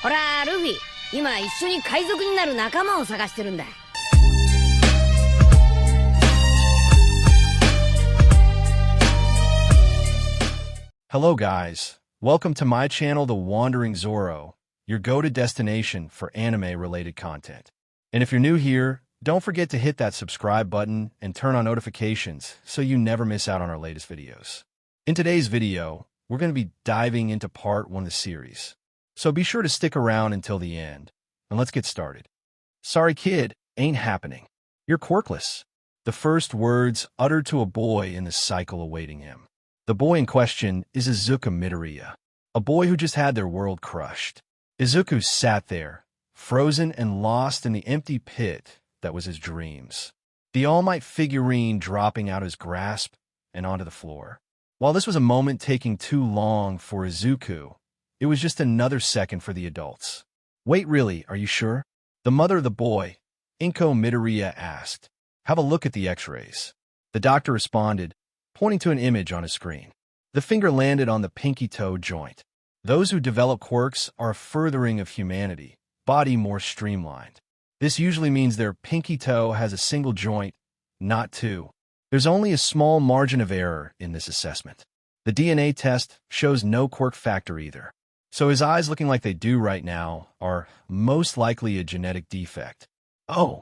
ほら、ルフィ、今一緒に海賊になる仲間を探してるんだ。Hello guys, welcome to my channel The Wandering Zoro, your go-to destination for anime-related content. And if you're new here, don't forget to hit that subscribe button and turn on notifications so you never miss out on our latest videos. In today's video, we're going to be diving into part 1 of the series, so be sure to stick around until the end, and let's get started. Sorry kid, ain't happening. You're quirkless. The first words uttered to a boy in the cycle awaiting him. The boy in question is Izuku Midoriya, a boy who just had their world crushed. Izuku sat there, frozen and lost in the empty pit that was his dreams. The All Might figurine dropping out of his grasp and onto the floor. While this was a moment taking too long for Izuku, it was just another second for the adults. Wait, really, are you sure? The mother of the boy, Inko Midoriya, asked. Have a look at the x-rays. The doctor responded, pointing to an image on his screen. The finger landed on the pinky toe joint. Those who develop quirks are a furthering of humanity, body more streamlined. This usually means their pinky toe has a single joint, not two. There's only a small margin of error in this assessment. The DNA test shows no quirk factor either. So his eyes looking like they do right now are most likely a genetic defect. Oh,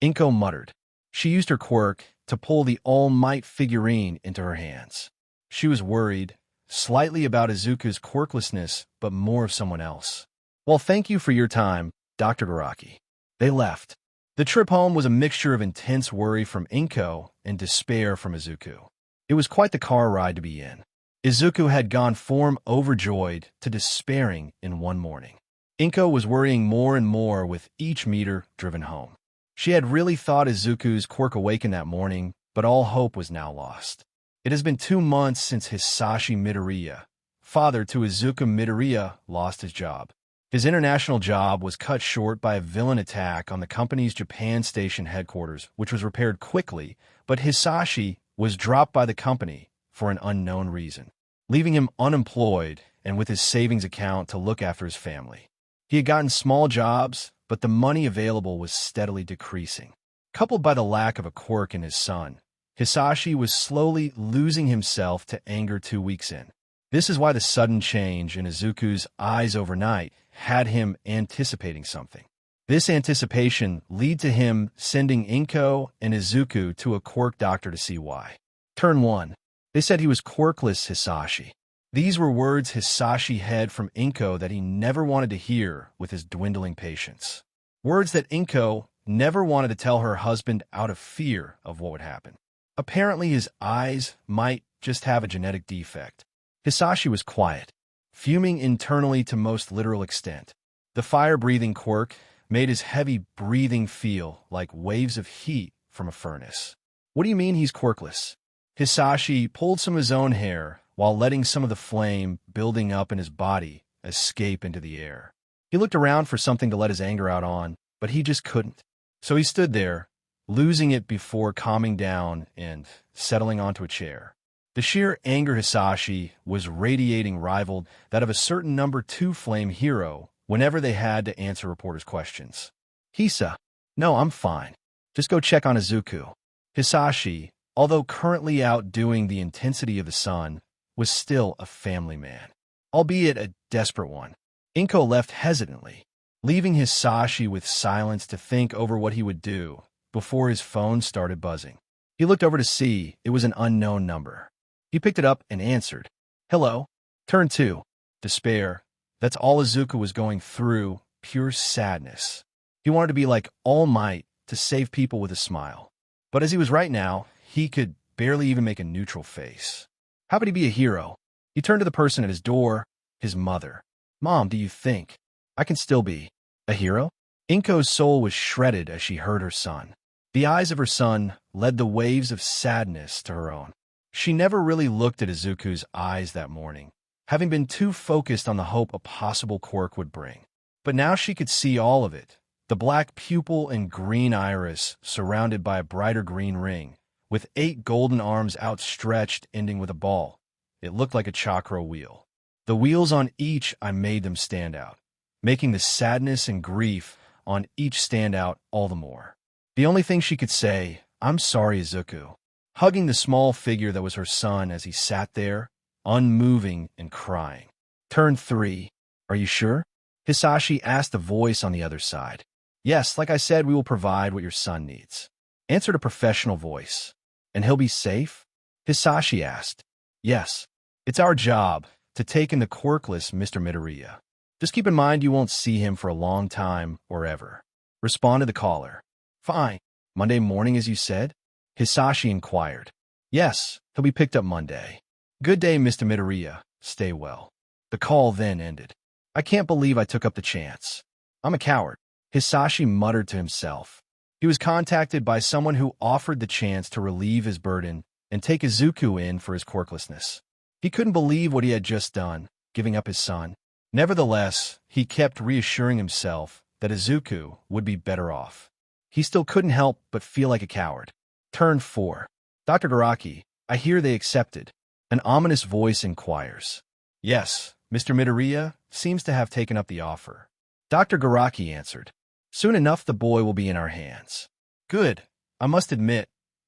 Inko muttered. She used her quirk to pull the All Might figurine into her hands. She was worried, slightly about Izuku's quirklessness, but more of someone else. Well, thank you for your time, Dr. Garaki. They left. The trip home was a mixture of intense worry from Inko and despair from Izuku. It was quite the car ride to be in. Izuku had gone from overjoyed to despairing in one morning. Inko was worrying more and more with each meter driven home. She had really thought Izuku's quirk awakened that morning, but all hope was now lost. It has been 2 months since Hisashi Midoriya, father to Izuku Midoriya, lost his job. His international job was cut short by a villain attack on the company's Japan station headquarters, which was repaired quickly, but Hisashi was dropped by the company for an unknown reason, leaving him unemployed and with his savings account to look after his family. He had gotten small jobs, but the money available was steadily decreasing. Coupled by the lack of a quirk in his son, Hisashi was slowly losing himself to anger 2 weeks in. This is why the sudden change in Izuku's eyes overnight had him anticipating something. This anticipation led to him sending Inko and Izuku to a quirk doctor to see why. Turn 1. They said he was quirkless Hisashi. These were words Hisashi had from Inko that he never wanted to hear with his dwindling patience. Words that Inko never wanted to tell her husband out of fear of what would happen. Apparently his eyes might just have a genetic defect. Hisashi was quiet, fuming internally to most literal extent. The fire-breathing quirk made his heavy breathing feel like waves of heat from a furnace. What do you mean he's quirkless? Hisashi pulled some of his own hair while letting some of the flame building up in his body escape into the air. He looked around for something to let his anger out on, but he just couldn't. So he stood there, losing it before calming down and settling onto a chair. The sheer anger Hisashi was radiating rivaled that of a certain number 2 flame hero whenever they had to answer reporters' questions. Hisa, no, I'm fine. Just go check on Izuku. Hisashi, although currently outdoing the intensity of the sun, was still a family man, albeit a desperate one. Inko left hesitantly, leaving Hisashi with silence to think over what he would do before his phone started buzzing. He looked over to see it was an unknown number. He picked it up and answered. Hello. Turn 2. Despair. That's all Izuku was going through, pure sadness. He wanted to be like All Might to save people with a smile. But as he was right now, he could barely even make a neutral face. How could he be a hero? He turned to the person at his door, his mother. Mom, do you think I can still be a hero? Inko's soul was shredded as she heard her son. The eyes of her son led the waves of sadness to her own. She never really looked at Izuku's eyes that morning, having been too focused on the hope a possible quirk would bring. But now she could see all of it, the black pupil and green iris surrounded by a brighter green ring, with 8 golden arms outstretched ending with a ball. It looked like a chakra wheel. The wheels on each I made them stand out. making the sadness and grief on each stand out all the more. The only thing she could say, "I'm sorry, Izuku," hugging the small figure that was her son as he sat there, unmoving and crying. Turn 3. Are you sure? Hisashi asked a voice on the other side. Yes, like I said, we will provide what your son needs, answered a professional voice. And he'll be safe? Hisashi asked. Yes. It's our job to take in the quirkless Mr. Midoriya. Just keep in mind you won't see him for a long time or ever, responded the caller. Fine. Monday morning, as you said? Hisashi inquired. Yes, he'll be picked up Monday. Good day, Mr. Midoriya. Stay well. The call then ended. I can't believe I took up the chance. I'm a coward, Hisashi muttered to himself. He was contacted by someone who offered the chance to relieve his burden and take Izuku in for his quirklessness. He couldn't believe what he had just done, giving up his son. Nevertheless, he kept reassuring himself that Izuku would be better off. He still couldn't help but feel like a coward. Turn 4. Dr. Garaki, I hear they accepted. An ominous voice inquires. Yes, Mr. Midoriya seems to have taken up the offer. Dr. Garaki answered. Soon enough the boy will be in our hands. Good. I must admit,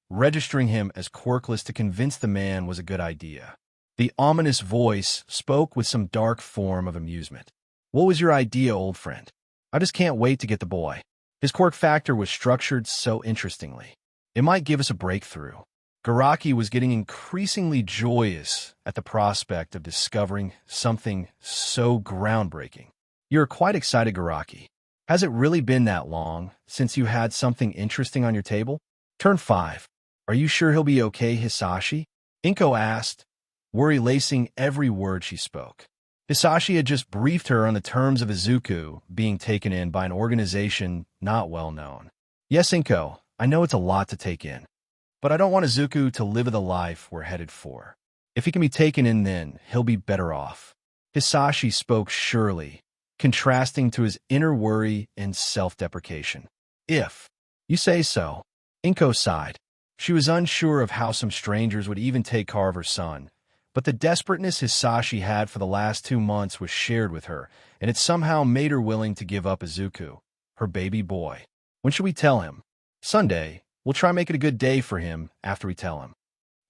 registering him as quirkless to convince the man was a good idea. The ominous voice spoke with some dark form of amusement. What was your idea, old friend? I just can't wait to get the boy. His quirk factor was structured so interestingly. It might give us a breakthrough. Garaki was getting increasingly joyous at the prospect of discovering something so groundbreaking. You're quite excited, Garaki. Has it really been that long since you had something interesting on your table? Turn 5. Are you sure he'll be okay, Hisashi? Inko asked, worry lacing every word she spoke. Hisashi had just briefed her on the terms of Izuku being taken in by an organization not well known. Yes, Inko, I know it's a lot to take in, but I don't want Izuku to live the life we're headed for. If he can be taken in, then he'll be better off. Hisashi spoke surely, contrasting to his inner worry and self-deprecation. If you say so, Inko sighed. She was unsure of how some strangers would even take care of her son, but the desperateness Hisashi had for the last 2 months was shared with her, and it somehow made her willing to give up Izuku, her baby boy. When should we tell him? Sunday. We'll try and make it a good day for him after we tell him.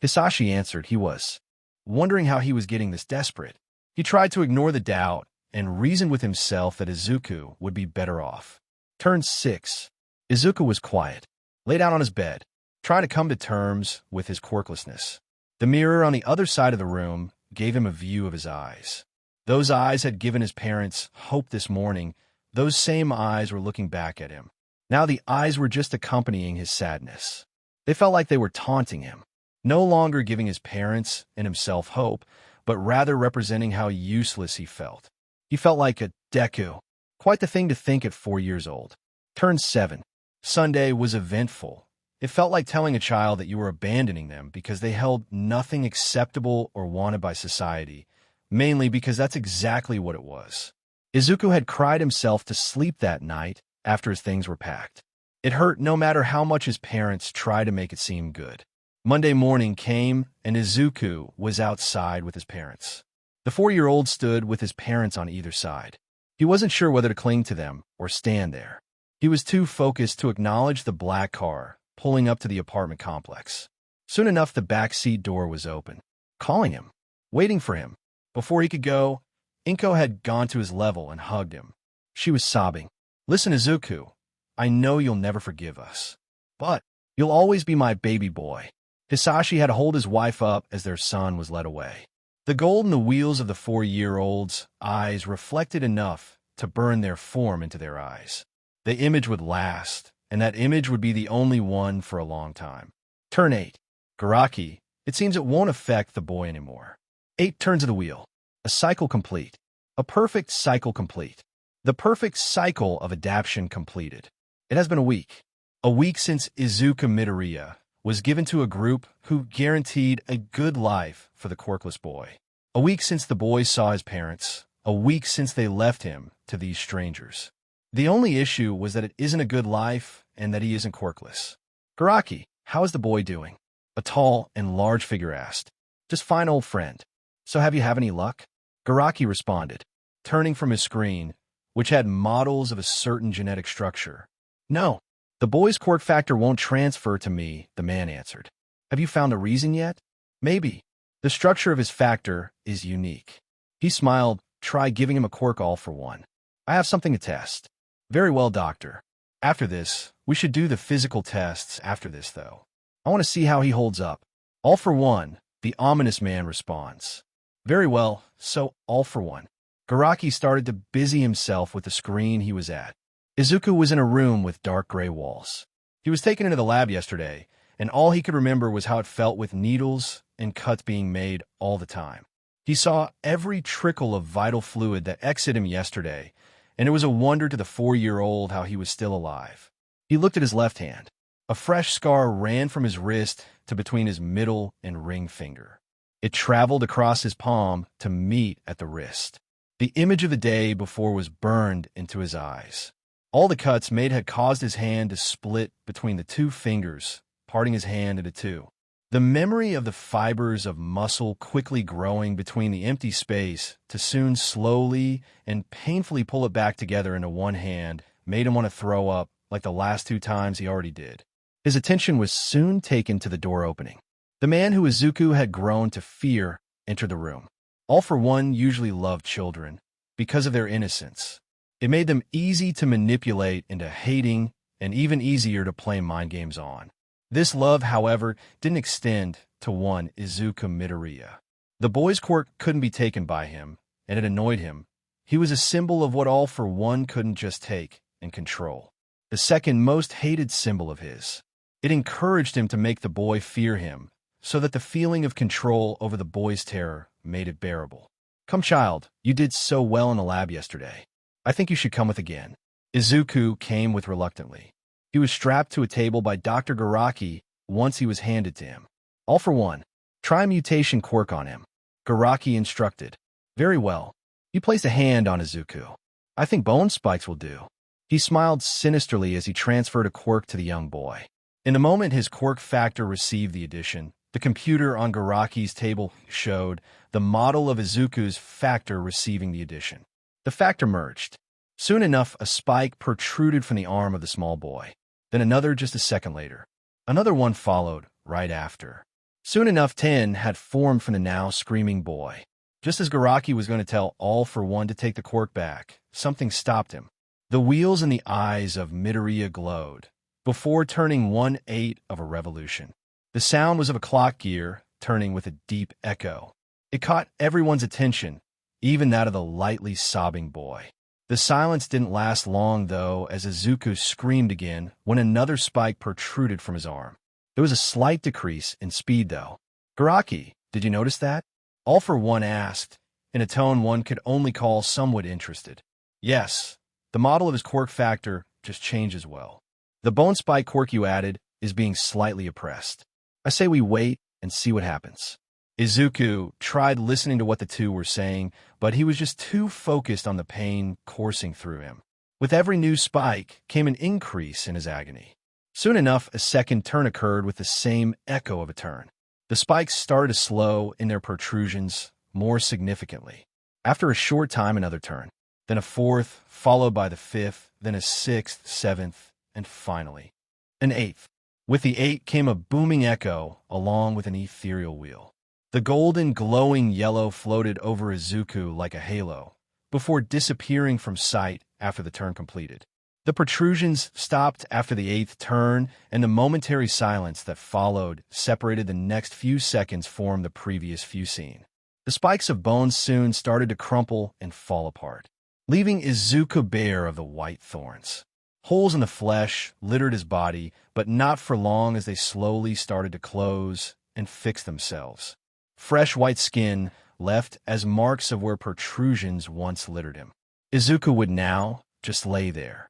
Hisashi answered. He was wondering how he was getting this desperate. He tried to ignore the doubt and reasoned with himself that Izuku would be better off. Turn 6. Izuku was quiet, lay down on his bed, trying to come to terms with his quirklessness. The mirror on the other side of the room gave him a view of his eyes. Those eyes had given his parents hope this morning. Those same eyes were looking back at him. Now the eyes were just accompanying his sadness. They felt like they were taunting him, no longer giving his parents and himself hope, but rather representing how useless he felt. He felt like a Deku. Quite the thing to think at 4 years old. Turn 7. Sunday was eventful. It felt like telling a child that you were abandoning them because they held nothing acceptable or wanted by society, mainly because that's exactly what it was. Izuku had cried himself to sleep that night after his things were packed. It hurt no matter how much his parents tried to make it seem good. Monday morning came, and Izuku was outside with his parents. The 4-year-old stood with his parents on either side. He wasn't sure whether to cling to them or stand there. He was too focused to acknowledge the black car pulling up to the apartment complex. Soon enough, the back seat door was open, calling him, waiting for him. Before he could go, Inko had gone to his level and hugged him. She was sobbing. Listen, Izuku, I know you'll never forgive us, but you'll always be my baby boy. Hisashi had to hold his wife up as their son was led away. The gold in the wheels of the 4-year-old's eyes reflected enough to burn their form into their eyes. The image would last, and that image would be the only one for a long time. Turn 8. Garaki, it seems it won't affect the boy anymore. 8 turns of the wheel. A cycle complete. A perfect cycle complete. The perfect cycle of adaptation completed. It has been a week. A week since Izuku Midoriya was given to a group who guaranteed a good life for the quirkless boy. A week since the boy saw his parents. A week since they left him to these strangers. The only issue was that it isn't a good life and that he isn't quirkless. Garaki, how is the boy doing? A tall and large figure asked. Just fine, old friend. So have you any luck? Garaki responded, turning from his screen, which had models of a certain genetic structure. No, the boy's quirk factor won't transfer to me, the man answered. Have you found a reason yet? Maybe. The structure of his factor is unique. He smiled. Try giving him a quirk all for one. I have something to test. Very well, doctor. After this, we should do the physical tests after this, though. I want to see how he holds up. All for one, the ominous man responds. Very well, so all for one. Garaki started to busy himself with the screen he was at. Izuku was in a room with dark gray walls. He was taken into the lab yesterday, and all he could remember was how it felt with needles and cuts being made all the time. He saw every trickle of vital fluid that exited him yesterday, and it was a wonder to the 4-year-old how he was still alive. He looked at his left hand. A fresh scar ran from his wrist to between his middle and ring finger. It traveled across his palm to meet at the wrist. The image of the day before was burned into his eyes. All the cuts made had caused his hand to split between the 2 fingers, parting his hand into 2. The memory of the fibers of muscle quickly growing between the empty space to soon slowly and painfully pull it back together into one hand made him want to throw up like the last 2 times he already did. His attention was soon taken to the door opening. The man who Izuku had grown to fear entered the room. All for one usually loved children because of their innocence. It made them easy to manipulate into hating and even easier to play mind games on. This love, however, didn't extend to one Izuku Midoriya. The boy's quirk couldn't be taken by him, and it annoyed him. He was a symbol of what All for One couldn't just take and control. The second most hated symbol of his. It encouraged him to make the boy fear him, so that the feeling of control over the boy's terror made it bearable. Come, child, you did so well in the lab yesterday. I think you should come with again. Izuku came with reluctantly. He was strapped to a table by Dr. Garaki once he was handed to him. All for one, try a mutation quirk on him. Garaki instructed. Very well. He placed a hand on Izuku. I think bone spikes will do. He smiled sinisterly as he transferred a quirk to the young boy. In the moment his quirk factor received the addition, the computer on Garaki's table showed the model of Izuku's factor receiving the addition. The factor merged. Soon enough, a spike protruded from the arm of the small boy. Then another just a second later. Another one followed right after. Soon enough, 10 had formed from the now screaming boy. Just as Garaki was going to tell All for One to take the quirk back, something stopped him. The wheels in the eyes of Midoriya glowed, before turning 1/8 of a revolution. The sound was of a clock gear, turning with a deep echo. It caught everyone's attention, even that of the lightly sobbing boy. The silence didn't last long, though, as Izuku screamed again when another spike protruded from his arm. There was a slight decrease in speed, though. Garaki, did you notice that? All for One asked, in a tone one could only call somewhat interested. Yes, the model of his quirk factor just changed as well. The bone spike quirk you added is being slightly oppressed. I say we wait and see what happens. Izuku tried listening to what the two were saying, but he was just too focused on the pain coursing through him. With every new spike came an increase in his agony. Soon enough, a second turn occurred with the same echo of a turn. The spikes started to slow in their protrusions more significantly. After a short time, another turn, then a fourth, followed by the 5th, then a 6th, 7th, and finally, an 8th. With the 8 came a booming echo along with an ethereal wheel. The golden glowing yellow floated over Izuku like a halo, before disappearing from sight after the turn completed. The protrusions stopped after the 8th turn, and the momentary silence that followed separated the next few seconds from the previous few seen. The spikes of bones soon started to crumple and fall apart, leaving Izuku bare of the white thorns. Holes in the flesh littered his body, but not for long as they slowly started to close and fix themselves. Fresh white skin left as marks of where protrusions once littered him. Izuku would now just lay there,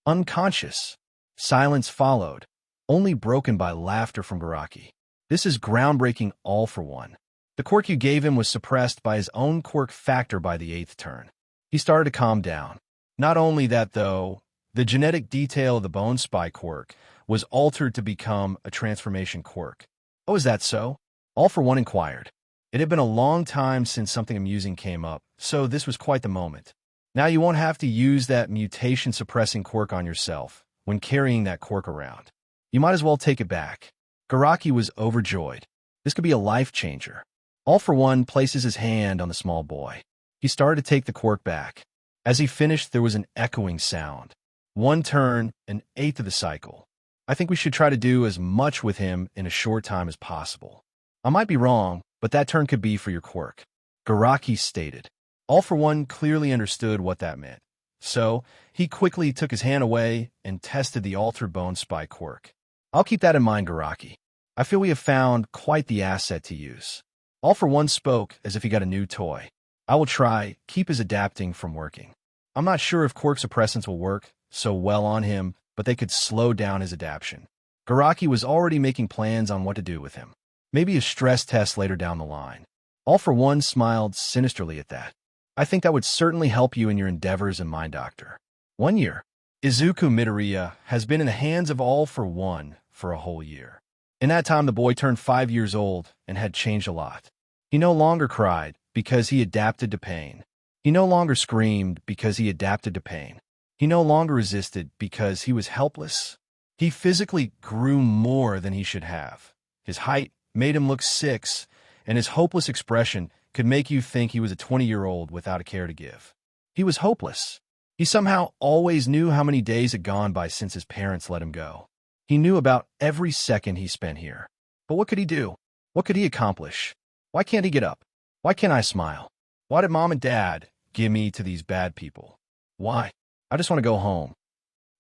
unconscious. Silence followed, only broken by laughter from Garaki. This is groundbreaking, All for One. The quirk you gave him was suppressed by his own quirk factor by the 8th turn. He started to calm down. Not only that, though, the genetic detail of the bone spike quirk was altered to become a transformation quirk. Oh, is that so? All for One inquired. It had been a long time since something amusing came up, so this was quite the moment. Now you won't have to use that mutation-suppressing quirk on yourself when carrying that quirk around. You might as well take it back. Garaki was overjoyed. This could be a life-changer. All for One places his hand on the small boy. He started to take the quirk back. As he finished, there was an echoing sound. One turn, an eighth of the cycle. I think we should try to do as much with him in a short time as possible. I might be wrong, but that turn could be for your quirk, Garaki stated. All for One clearly understood what that meant. So, he quickly took his hand away and tested the altered bone spike quirk. I'll keep that in mind, Garaki. I feel we have found quite the asset to use. All for One spoke as if he got a new toy. I will try, keep his adapting from working. I'm not sure if quirk suppressants will work so well on him, but they could slow down his adaptation. Garaki was already making plans on what to do with him. Maybe a stress test later down the line. All for One smiled sinisterly at that. I think that would certainly help you in your endeavors in Mind Doctor. 1 year. Izuku Midoriya has been in the hands of All for One for a whole year. In that time, the boy turned 5 years old and had changed a lot. He no longer cried because he adapted to pain. He no longer screamed because he adapted to pain. He no longer resisted because he was helpless. He physically grew more than he should have. His height made him look 6, and his hopeless expression could make you think he was a 20-year-old without a care to give. He was hopeless. He somehow always knew how many days had gone by since his parents let him go. He knew about every second he spent here. But what could he do? What could he accomplish? Why can't he get up? Why can't I smile? Why did Mom and Dad give me to these bad people? Why? I just want to go home.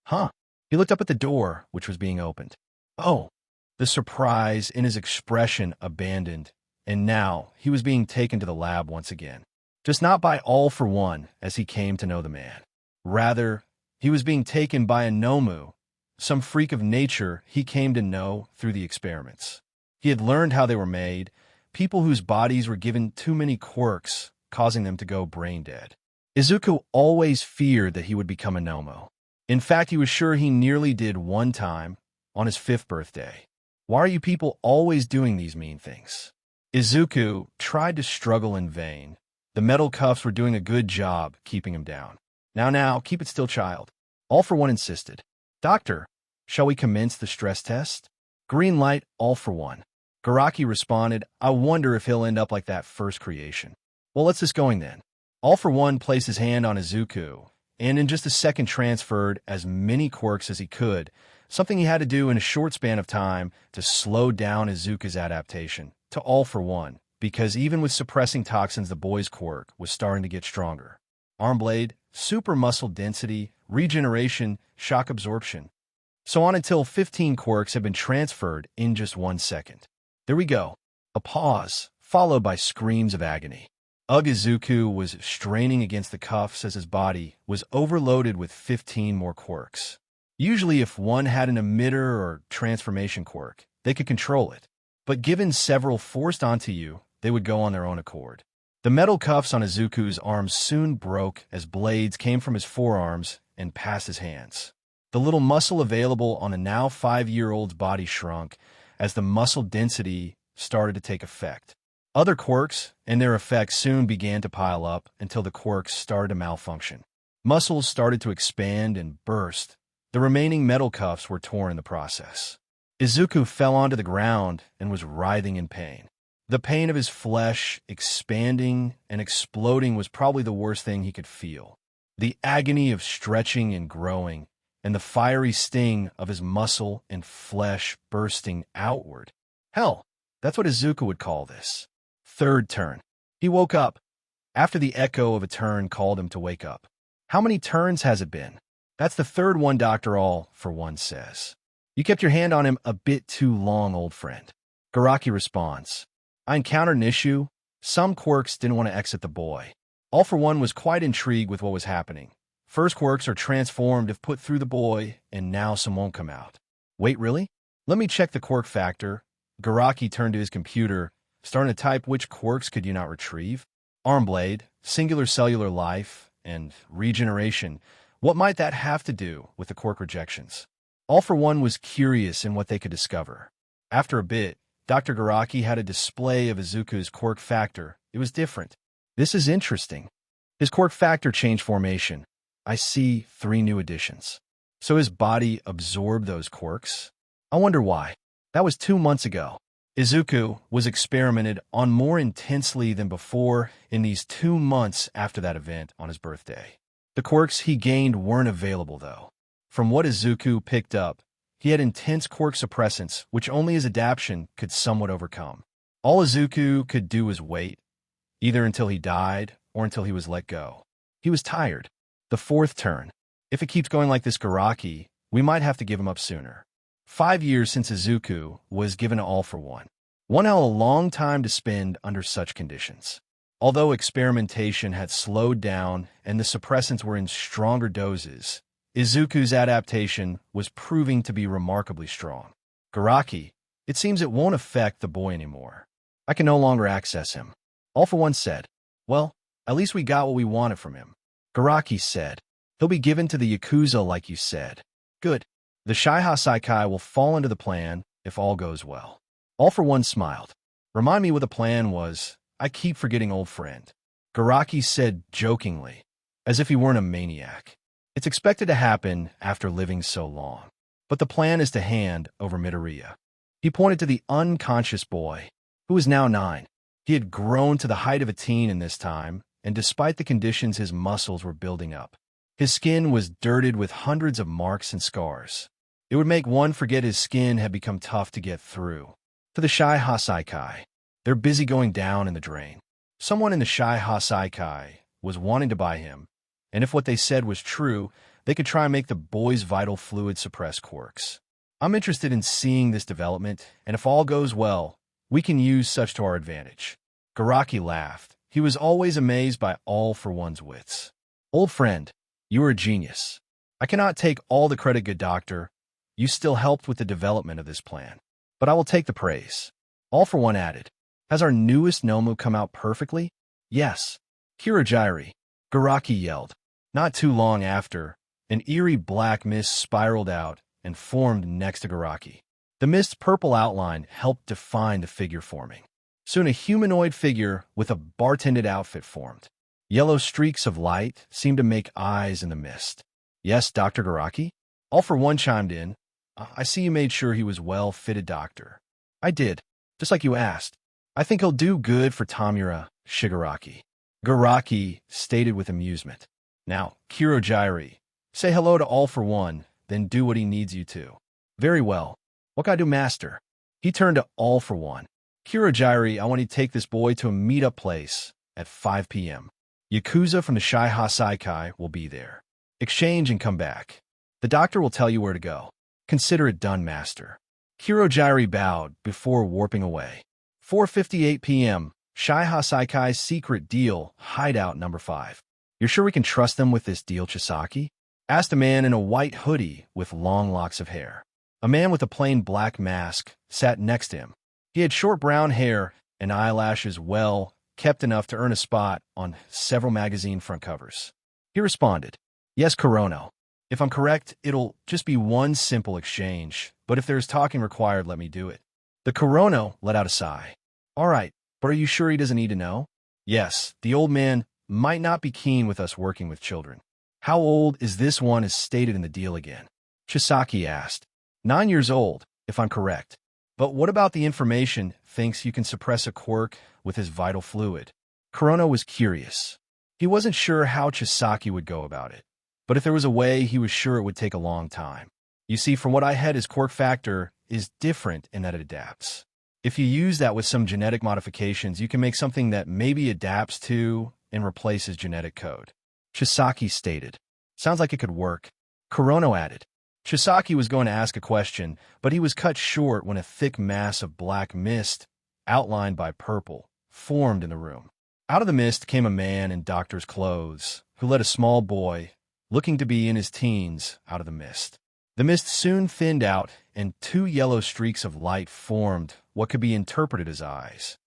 Huh? He looked up at the door, which was being opened. Oh, the surprise in his expression abandoned, and now he was being taken to the lab once again. Just not by All for One, as he came to know the man. Rather, he was being taken by a Nomu, some freak of nature he came to know through the experiments. He had learned how they were made, people whose bodies were given too many quirks, causing them to go brain dead. Izuku always feared that he would become a Nomu. In fact, he was sure he nearly did one time, on his 5th birthday. Why are you people always doing these mean things? Izuku tried to struggle in vain. The metal cuffs were doing a good job keeping him down. Now, keep it still, child. All for One insisted. Doctor, shall we commence the stress test? Green light, All for One. Garaki responded, I wonder if he'll end up like that first creation. Well, let's get going then. All for One placed his hand on Izuku, and in just a second transferred as many quirks as he could, something he had to do in a short span of time to slow down Izuku's adaptation to All for One, because even with suppressing toxins, the boy's quirk was starting to get stronger. Arm blade, super muscle density, regeneration, shock absorption. So on until 15 quirks have been transferred in just 1 second. There we go. A pause, followed by screams of agony. Izuku was straining against the cuffs as his body was overloaded with 15 more quirks. Usually if one had an emitter or transformation quirk, they could control it. But given several forced onto you, they would go on their own accord. The metal cuffs on Izuku's arms soon broke as blades came from his forearms and past his hands. The little muscle available on a now 5-year-old's body shrunk as the muscle density started to take effect. Other quirks and their effects soon began to pile up until the quirks started to malfunction. Muscles started to expand and burst. The remaining metal cuffs were torn in the process. Izuku fell onto the ground and was writhing in pain. The pain of his flesh expanding and exploding was probably the worst thing he could feel. The agony of stretching and growing, and the fiery sting of his muscle and flesh bursting outward. Hell, that's what Izuku would call this. Third turn. He woke up. After the echo of a turn called him to wake up. How many turns has it been? That's the third one, Dr. All for One says. You kept your hand on him a bit too long, old friend. Garaki responds. I encountered an issue. Some quirks didn't want to exit the boy. All for One was quite intrigued with what was happening. First quirks are transformed if put through the boy, and now some won't come out. Wait, really? Let me check the quirk factor. Garaki turned to his computer, starting to type which quirks could you not retrieve. Armblade, singular cellular life, and regeneration. What might that have to do with the quirk rejections? All for One was curious in what they could discover. After a bit, Dr. Garaki had a display of Izuku's quirk factor. It was different. This is interesting. His quirk factor changed formation. I see 3 new additions. So his body absorbed those quirks? I wonder why. That was 2 months ago. Izuku was experimented on more intensely than before in these 2 months after that event on his birthday. The quirks he gained weren't available, though. From what Izuku picked up, he had intense quirk suppressants, which only his adaptation could somewhat overcome. All Izuku could do was wait, either until he died or until he was let go. He was tired. The 4th turn. If it keeps going like this, Garaki, we might have to give him up sooner. 5 years since Izuku was given an all-for-one. One hell of a long time to spend under such conditions. Although experimentation had slowed down and the suppressants were in stronger doses, Izuku's adaptation was proving to be remarkably strong. Garaki, it seems it won't affect the boy anymore. I can no longer access him. All for One said, well, at least we got what we wanted from him. Garaki said, he'll be given to the Yakuza like you said. Good. The Shiha Saikai will fall into the plan if all goes well. All for One smiled. Remind me what the plan was. I keep forgetting, old friend. Garaki said jokingly, as if he weren't a maniac. It's expected to happen after living so long. But the plan is to hand over Midoriya. He pointed to the unconscious boy, who was now 9. He had grown to the height of a teen in this time, and despite the conditions, his muscles were building up. His skin was dirted with hundreds of marks and scars. It would make one forget his skin had become tough to get through. To the Shiha Saikai, they're busy going down in the drain. Someone in the Shiha Saikai was wanting to buy him, and if what they said was true, they could try and make the boy's vital fluid suppress quirks. I'm interested in seeing this development, and if all goes well, we can use such to our advantage. Garaki laughed. He was always amazed by All for One's wits. Old friend, you are a genius. I cannot take all the credit, good doctor. You still helped with the development of this plan. But I will take the praise. All for One added, has our newest Nomu come out perfectly? Yes. Kirigiri, Garaki yelled. Not too long after, an eerie black mist spiraled out and formed next to Garaki. The mist's purple outline helped define the figure forming. Soon a humanoid figure with a bartended outfit formed. Yellow streaks of light seemed to make eyes in the mist. Yes, Dr. Garaki? All for One chimed in. I see you made sure he was well-fitted, doctor. I did, just like you asked. I think he'll do good for Tamura, Shigaraki. Garaki stated with amusement. Now, Kirigiri, say hello to All for One, then do what he needs you to. Very well. What can I do, master? He turned to All for One. Kirigiri, I want you to take this boy to a meet-up place at 5 p.m. Yakuza from the Shiha Saikai will be there. Exchange and come back. The doctor will tell you where to go. Consider it done, master. Kirigiri bowed before warping away. 4:58 p.m. Shiha Saikai's secret deal, hideout number 5. You're sure we can trust them with this deal, Chisaki? Asked a man in a white hoodie with long locks of hair. A man with a plain black mask sat next to him. He had short brown hair and eyelashes well kept enough to earn a spot on several magazine front covers. He responded, yes, Kurono. If I'm correct, it'll just be one simple exchange, but if there's talking required, let me do it. The Kurono let out a sigh. All right, but are you sure he doesn't need to know? Yes, the old man might not be keen with us working with children. How old is this one as stated in the deal again? Chisaki asked. 9 years old, if I'm correct. But what about the information thinks you can suppress a quirk with his vital fluid? Kurono was curious. He wasn't sure how Chisaki would go about it, but if there was a way, he was sure it would take a long time. You see, from what I had, his quirk factor is different in that it adapts. If you use that with some genetic modifications, you can make something that maybe adapts to and replaces genetic code. Chisaki stated. Sounds like it could work. Kurono added. Chisaki was going to ask a question, but he was cut short when a thick mass of black mist, outlined by purple, formed in the room. Out of the mist came a man in doctor's clothes, who led a small boy, looking to be in his teens, out of the mist. The mist soon thinned out, and 2 yellow streaks of light formed what could be interpreted as eyes.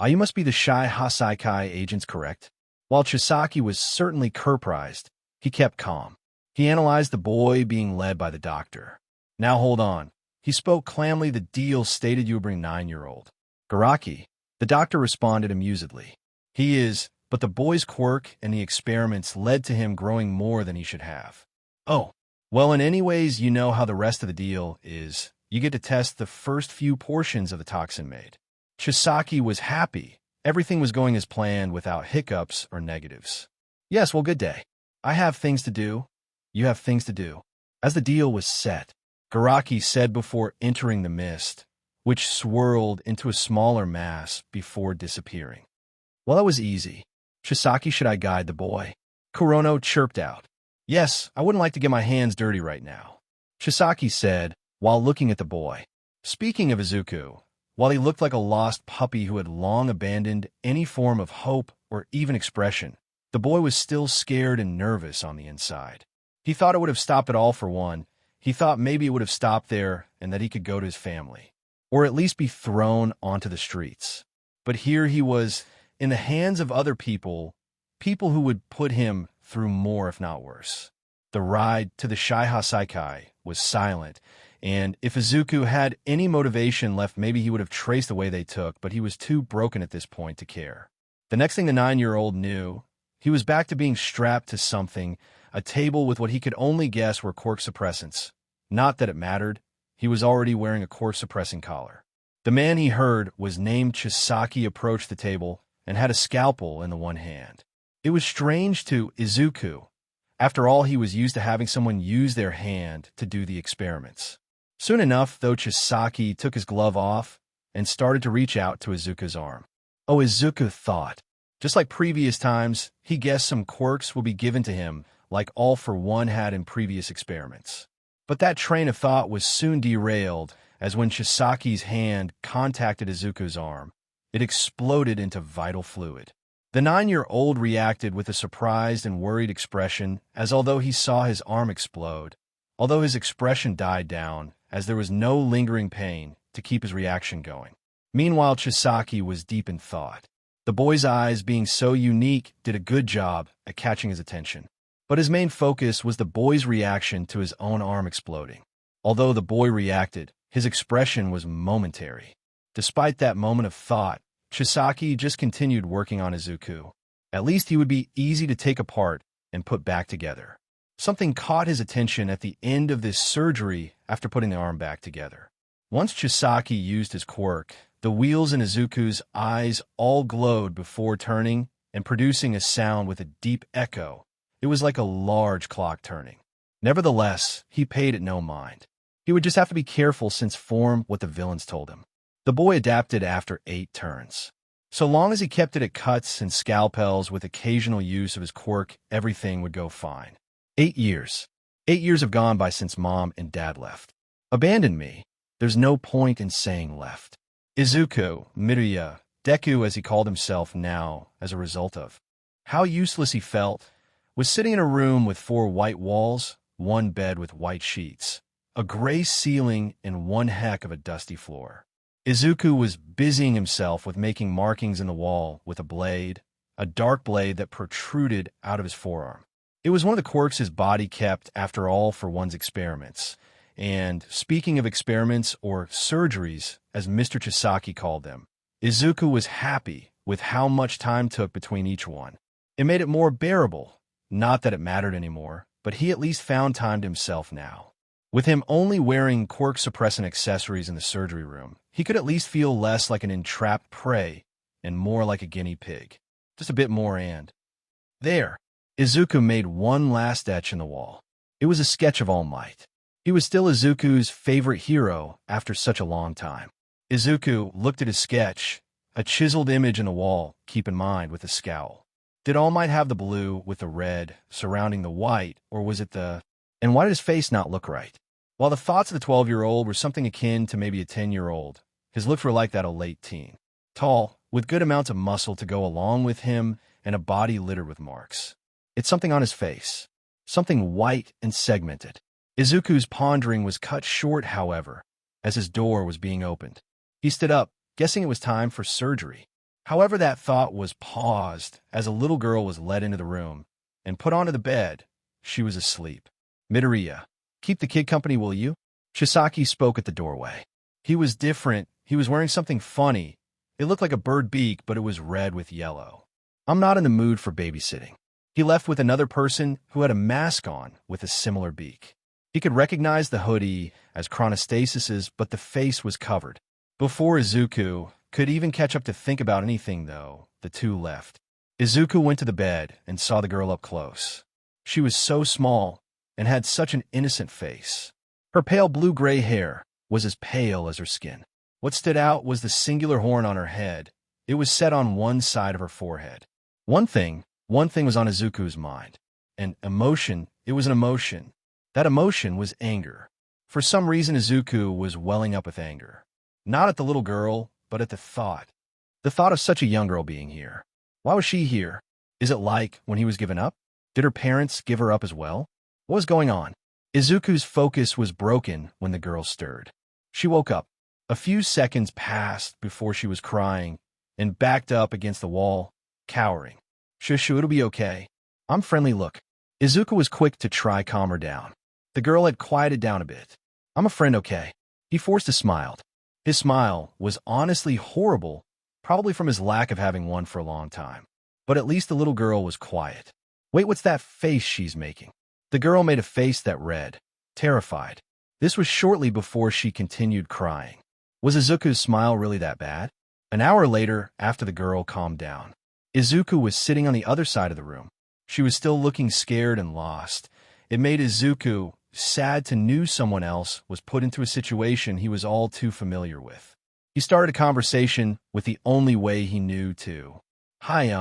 You must be the Shiha Saikai agents, correct? While Chisaki was certainly surprised, he kept calm. He analyzed the boy being led by the doctor. Now hold on. He spoke calmly. The deal stated you would bring 9-year-old. Garaki, the doctor responded amusedly. He is but the boy's quirk and the experiments led to him growing more than he should have. Oh, well, in any ways, you know how the rest of the deal is. You get to test the first few portions of the toxin made. Chisaki was happy. Everything was going as planned without hiccups or negatives. Yes, well, good day. I have things to do. You have things to do. As the deal was set, Garaki said before entering the mist, which swirled into a smaller mass before disappearing. Well, that was easy. Chisaki, should I guide the boy? Kurono chirped out. Yes, I wouldn't like to get my hands dirty right now, Chisaki said while looking at the boy. Speaking of Izuku, while he looked like a lost puppy who had long abandoned any form of hope or even expression, the boy was still scared and nervous on the inside. He thought it would have stopped it all for one. He thought maybe it would have stopped there and that he could go to his family, or at least be thrown onto the streets. But here he was, in the hands of other people who would put him through more if not worse. The ride to the Shiha Saikai was silent, and if Izuku had any motivation left, maybe he would have traced the way they took, but he was too broken at this point to care. The next thing the 9-year-old knew, he was back to being strapped to something, a table with what he could only guess were quirk suppressants. Not that it mattered. He was already wearing a quirk suppressing collar. The man he heard was named Chisaki approached the table and had a scalpel in the one hand. It was strange to Izuku. After all, he was used to having someone use their hand to do the experiments. Soon enough, though, Chisaki took his glove off and started to reach out to Izuku's arm. Oh, Izuku thought. Just like previous times, he guessed some quirks will be given to him, like All for One had in previous experiments. But that train of thought was soon derailed, as when Chisaki's hand contacted Izuku's arm, it exploded into vital fluid. The 9-year-old reacted with a surprised and worried expression, as although he saw his arm explode, although his expression died down, as there was no lingering pain to keep his reaction going. Meanwhile, Chisaki was deep in thought. The boy's eyes, being so unique, did a good job at catching his attention. But his main focus was the boy's reaction to his own arm exploding. Although the boy reacted, his expression was momentary. Despite that moment of thought, Chisaki just continued working on Izuku. At least he would be easy to take apart and put back together. Something caught his attention at the end of this surgery after putting the arm back together. Once Chisaki used his quirk, the wheels in Izuku's eyes all glowed before turning and producing a sound with a deep echo. It was like a large clock turning. Nevertheless, he paid it no mind. He would just have to be careful since form what the villains told him. The boy adapted after 8 turns. So long as he kept it at cuts and scalpels with occasional use of his quirk, everything would go fine. 8 years. 8 years have gone by since Mom and Dad left. Abandoned me. There's no point in saying left. Izuku, Midoriya, Deku as he called himself now as a result of how useless he felt, was sitting in a room with 4 white walls, 1 bed with white sheets, a gray ceiling, and 1 heck of a dusty floor. Izuku was busying himself with making markings in the wall with a blade, a dark blade that protruded out of his forearm. It was one of the quirks his body kept after all for one's experiments. And speaking of experiments, or surgeries, as Mr. Chisaki called them, Izuku was happy with how much time took between each one. It made it more bearable. Not that it mattered anymore, but he at least found time to himself now. With him only wearing quirk-suppressant accessories in the surgery room, he could at least feel less like an entrapped prey and more like a guinea pig. Just a bit more and... There! Izuku made 1 last etch in the wall. It was a sketch of All Might. He was still Izuku's favorite hero after such a long time. Izuku looked at his sketch, a chiseled image in the wall, keep in mind, with a scowl. Did All Might have the blue with the red surrounding the white, or was it the... And why did his face not look right? While the thoughts of the 12-year-old were something akin to maybe a 10-year-old, his looks were like that of a late teen. Tall, with good amounts of muscle to go along with him, and a body littered with marks. It's something on his face. Something white and segmented. Izuku's pondering was cut short, however, as his door was being opened. He stood up, guessing it was time for surgery. However, that thought was paused as a little girl was led into the room and put onto the bed. She was asleep. Midoriya, keep the kid company, will you? Chisaki spoke at the doorway. He was different. He was wearing something funny. It looked like a bird beak, but it was red with yellow. I'm not in the mood for babysitting. He left with another person who had a mask on with a similar beak. He could recognize the hoodie as chronostasis's, but the face was covered. Before Izuku could even catch up to think about anything, though, the two left. Izuku went to the bed and saw the girl up close. She was so small and had such an innocent face. Her pale blue-gray hair was as pale as her skin. What stood out was the singular horn on her head. It was set on one side of her forehead. One thing was on Izuku's mind. An emotion, it was an emotion. That emotion was anger. For some reason, Izuku was welling up with anger. Not at the little girl, but at the thought. The thought of such a young girl being here. Why was she here? Is it like when he was given up? Did her parents give her up as well? What was going on? Izuku's focus was broken when the girl stirred. She woke up. A few seconds passed before she was crying and backed up against the wall, cowering. Shushu, it'll be okay. I'm friendly, look. Izuku was quick to try calm her down. The girl had quieted down a bit. I'm a friend, okay? He forced a smile. His smile was honestly horrible, probably from his lack of having one for a long time. But at least the little girl was quiet. Wait, what's that face she's making? The girl made a face that read, terrified. This was shortly before she continued crying. Was Izuku's smile really that bad? An hour later, after the girl calmed down, Izuku was sitting on the other side of the room. She was still looking scared and lost. It made Izuku sad to know someone else was put into a situation he was all too familiar with. He started a conversation with the only way he knew to. Hi,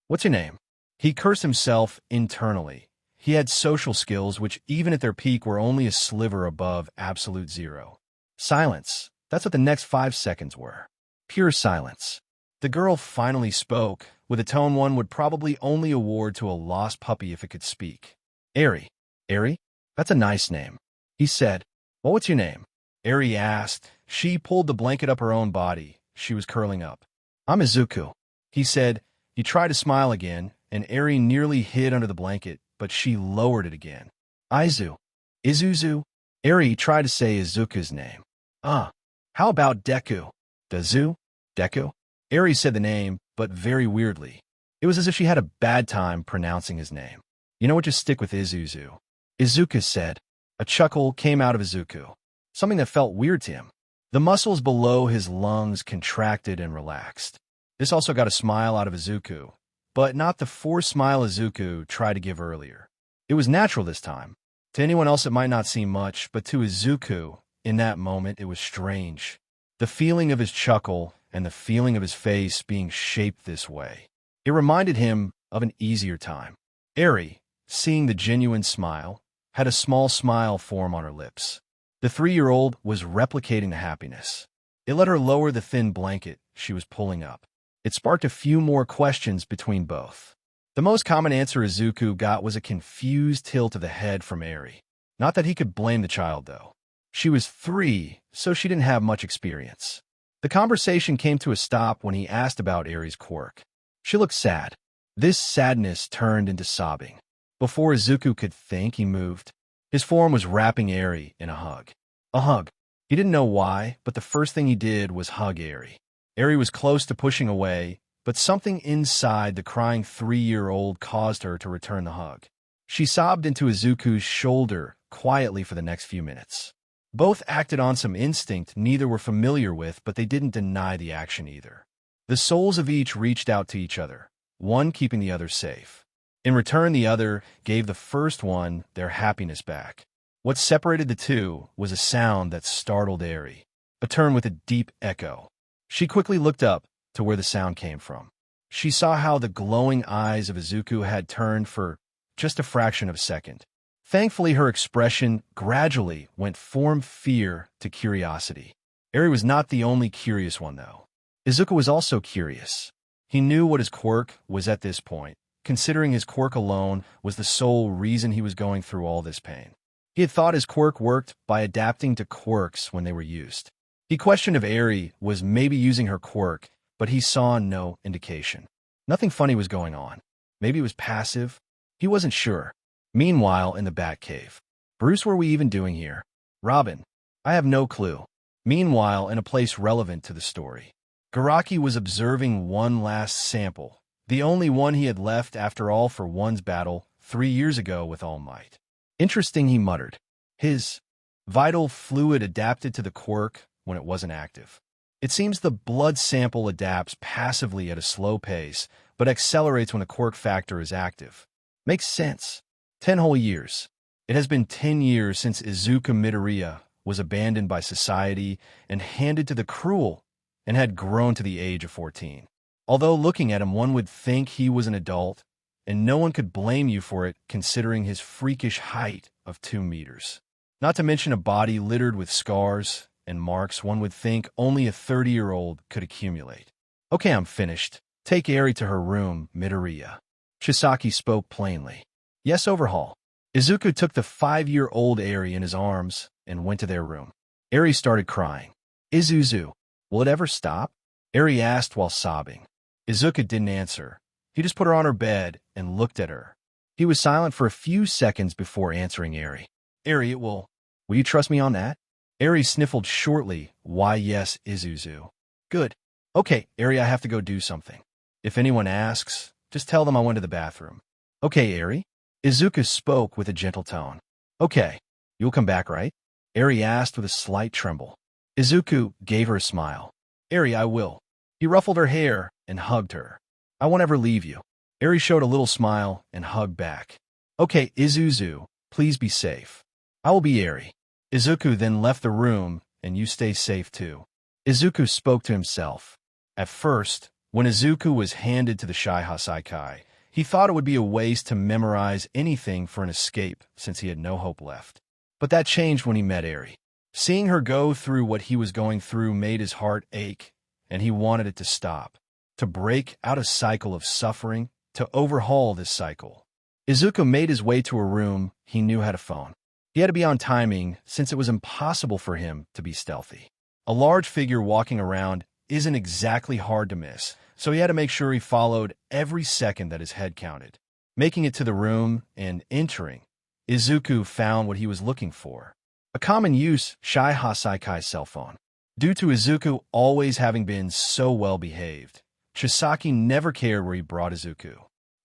what's your name? He cursed himself internally. He had social skills which, even at their peak, were only a sliver above absolute zero. Silence. That's what the next 5 seconds were. Pure silence. The girl finally spoke, with a tone one would probably only award to a lost puppy if it could speak. Eri. Eri? That's a nice name. He said. Well, what's your name? Eri asked. She pulled the blanket up her own body. She was curling up. I'm Izuku. He said. He tried to smile again, and Eri nearly hid under the blanket, but she lowered it again. Izu. Izuzu? Eri tried to say Izuku's name. How about Deku? Dazu? Deku? Eri said the name, but very weirdly. It was as if she had a bad time pronouncing his name. You know what, just stick with Izuzu. Izuku said. A chuckle came out of Izuku, something that felt weird to him. The muscles below his lungs contracted and relaxed. This also got a smile out of Izuku, but not the forced smile Izuku tried to give earlier. It was natural this time. To anyone else it might not seem much, but to Izuku, in that moment, it was strange. The feeling of his chuckle and the feeling of his face being shaped this way. It reminded him of an easier time. Eri, seeing the genuine smile, had a small smile form on her lips. The 3-year-old was replicating the happiness. It let her lower the thin blanket she was pulling up. It sparked a few more questions between both. The most common answer Izuku got was a confused tilt of the head from Eri. Not that he could blame the child, though. She was 3, so she didn't have much experience. The conversation came to a stop when he asked about Eri's quirk. She looked sad. This sadness turned into sobbing. Before Izuku could think, he moved. His form was wrapping Eri in a hug. A hug. He didn't know why, but the first thing he did was hug Eri. Eri was close to pushing away, but something inside the crying 3-year-old caused her to return the hug. She sobbed into Izuku's shoulder quietly for the next few minutes. Both acted on some instinct neither were familiar with, but they didn't deny the action either. The souls of each reached out to each other, one keeping the other safe. In return, the other gave the first one their happiness back. What separated the two was a sound that startled Eri, a turn with a deep echo. She quickly looked up to where the sound came from. She saw how the glowing eyes of Izuku had turned for just a fraction of a second. Thankfully, her expression gradually went from fear to curiosity. Eri was not the only curious one, though. Izuku was also curious. He knew what his quirk was at this point, considering his quirk alone was the sole reason he was going through all this pain. He had thought his quirk worked by adapting to quirks when they were used. He questioned if Eri was maybe using her quirk, but he saw no indication. Nothing funny was going on. Maybe it was passive. He wasn't sure. Meanwhile, in the Batcave. Bruce, what are we even doing here? Robin. I have no clue. Meanwhile, in a place relevant to the story. Garaki was observing one last sample, The only one he had left after all for one's battle 3 years ago with All Might. Interesting, he muttered. His vital fluid adapted to the quirk when it wasn't active. It seems the blood sample adapts passively at a slow pace, but accelerates when the quirk factor is active. Makes sense. 10 whole years. It has been 10 years since Izuku Midoriya was abandoned by society and handed to the cruel and had grown to the age of 14. Although looking at him one would think he was an adult, and no one could blame you for it considering his freakish height of 2 meters. Not to mention a body littered with scars and marks one would think only a 30-year-old could accumulate. Okay, I'm finished. Take Eri to her room, Midoriya. Chisaki spoke plainly. Yes, overhaul. Izuku took the 5-year-old Eri in his arms and went to their room. Eri started crying. Izuzu, will it ever stop? Eri asked while sobbing. Izuku didn't answer. He just put her on her bed and looked at her. He was silent for a few seconds before answering Eri. Eri, it will. Will you trust me on that? Eri sniffled shortly. Why, yes, Izuzu. Good. Okay, Eri, I have to go do something. If anyone asks, just tell them I went to the bathroom. Okay, Eri? Izuku spoke with a gentle tone. Okay, you'll come back, right? Eri asked with a slight tremble. Izuku gave her a smile. Eri, I will. He ruffled her hair and hugged her. I won't ever leave you. Eri showed a little smile and hugged back. Okay, Izuzu, please be safe. I will be Eri. Izuku then left the room, and you stay safe too. Izuku spoke to himself. At first, when Izuku was handed to the Shihasaikai, he thought it would be a waste to memorize anything for an escape since he had no hope left. But that changed when he met Eri. Seeing her go through what he was going through made his heart ache, and he wanted it to stop. To break out a cycle of suffering, to overhaul this cycle. Izuku made his way to a room he knew had a phone. He had to be on timing since it was impossible for him to be stealthy. A large figure walking around isn't exactly hard to miss, so he had to make sure he followed every second that his head counted. Making it to the room and entering, Izuku found what he was looking for. A common use Shihasaikai cell phone. Due to Izuku always having been so well behaved, Chisaki never cared where he brought Izuku.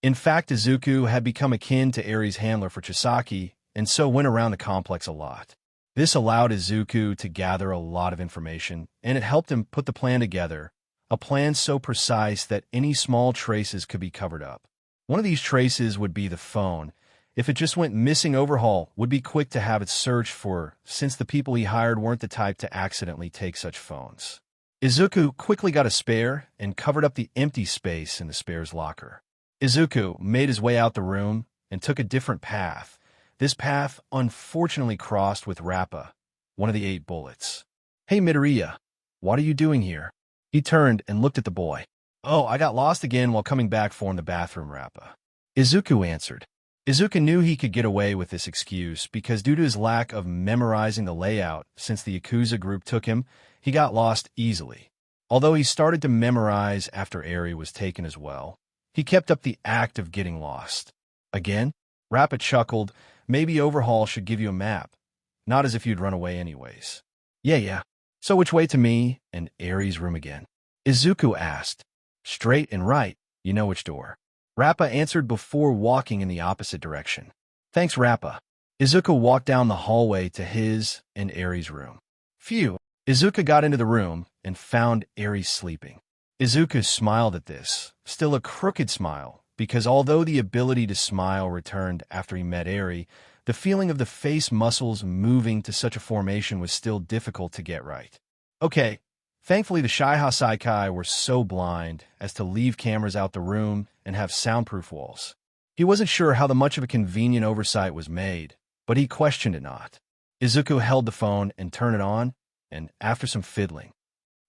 In fact, Izuku had become akin to Eri's handler for Chisaki, and so went around the complex a lot. This allowed Izuku to gather a lot of information, and it helped him put the plan together, a plan so precise that any small traces could be covered up. One of these traces would be the phone. If it just went missing, Overhaul would be quick to have it searched for, since the people he hired weren't the type to accidentally take such phones. Izuku quickly got a spare and covered up the empty space in the spare's locker. Izuku made his way out the room and took a different path. This path unfortunately crossed with Rappa, one of the 8 bullets. Hey, Midoriya, what are you doing here? He turned and looked at the boy. Oh, I got lost again while coming back from the bathroom, Rappa. Izuku answered. Izuku knew he could get away with this excuse because due to his lack of memorizing the layout since the Yakuza group took him, he got lost easily. Although he started to memorize after Eri was taken as well, he kept up the act of getting lost. Again? Rappa chuckled. Maybe Overhaul should give you a map. Not as if you'd run away anyways. Yeah. So which way to me and Eri's room again? Izuku asked. Straight and right. You know which door. Rappa answered before walking in the opposite direction. Thanks, Rappa. Izuku walked down the hallway to his and Eri's room. Phew. Izuku got into the room and found Eri sleeping. Izuku smiled at this, still a crooked smile, because although the ability to smile returned after he met Eri, the feeling of the face muscles moving to such a formation was still difficult to get right. Okay, thankfully the Shihasaikai were so blind as to leave cameras out the room and have soundproof walls. He wasn't sure how much of a convenient oversight was made, but he questioned it not. Izuku held the phone and turned it on, and after some fiddling,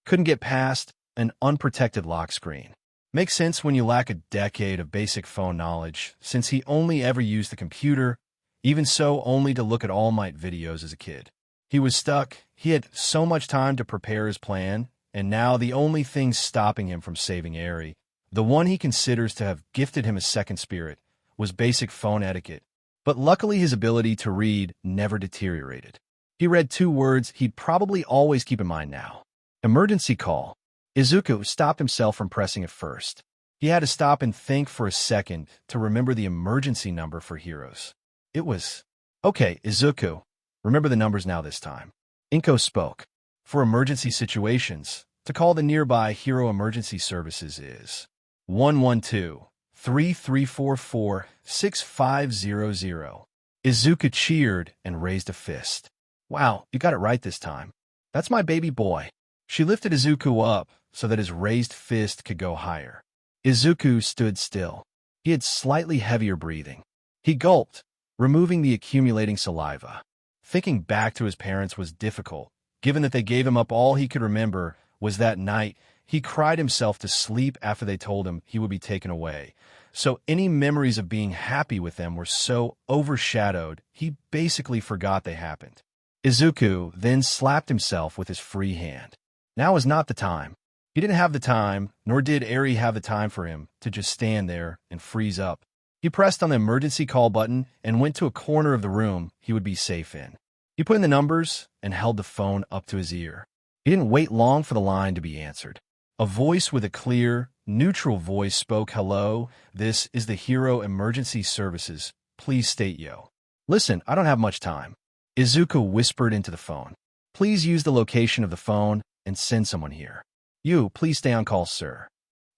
couldn't get past an unprotected lock screen. Makes sense when you lack a decade of basic phone knowledge, since he only ever used the computer, even so only to look at All Might videos as a kid. He was stuck. He had so much time to prepare his plan, and now the only thing stopping him from saving Eri, the one he considers to have gifted him a second spirit, was basic phone etiquette. But luckily his ability to read never deteriorated. He read 2 words he'd probably always keep in mind now. Emergency call. Izuku stopped himself from pressing it first. He had to stop and think for a second to remember the emergency number for heroes. It was, "Okay, Izuku. Remember the numbers now this time." Inko spoke. "For emergency situations, to call the nearby Hero Emergency Services is 112-3344-6500. Izuku cheered and raised a fist. "Wow, you got it right this time. That's my baby boy." She lifted Izuku up so that his raised fist could go higher. Izuku stood still. He had slightly heavier breathing. He gulped, removing the accumulating saliva. Thinking back to his parents was difficult, given that they gave him up. All he could remember was that night he cried himself to sleep after they told him he would be taken away. So any memories of being happy with them were so overshadowed, he basically forgot they happened. Izuku then slapped himself with his free hand. Now is not the time. He didn't have the time, nor did Eri have the time for him to just stand there and freeze up. He pressed on the emergency call button and went to a corner of the room he would be safe in. He put in the numbers and held the phone up to his ear. He didn't wait long for the line to be answered. A voice with a clear, neutral voice spoke. "Hello, this is the Hero Emergency Services. Please state yo." "Listen, I don't have much time." Izuku whispered into the phone. "Please use the location of the phone and send someone here." "You, please stay on call, sir."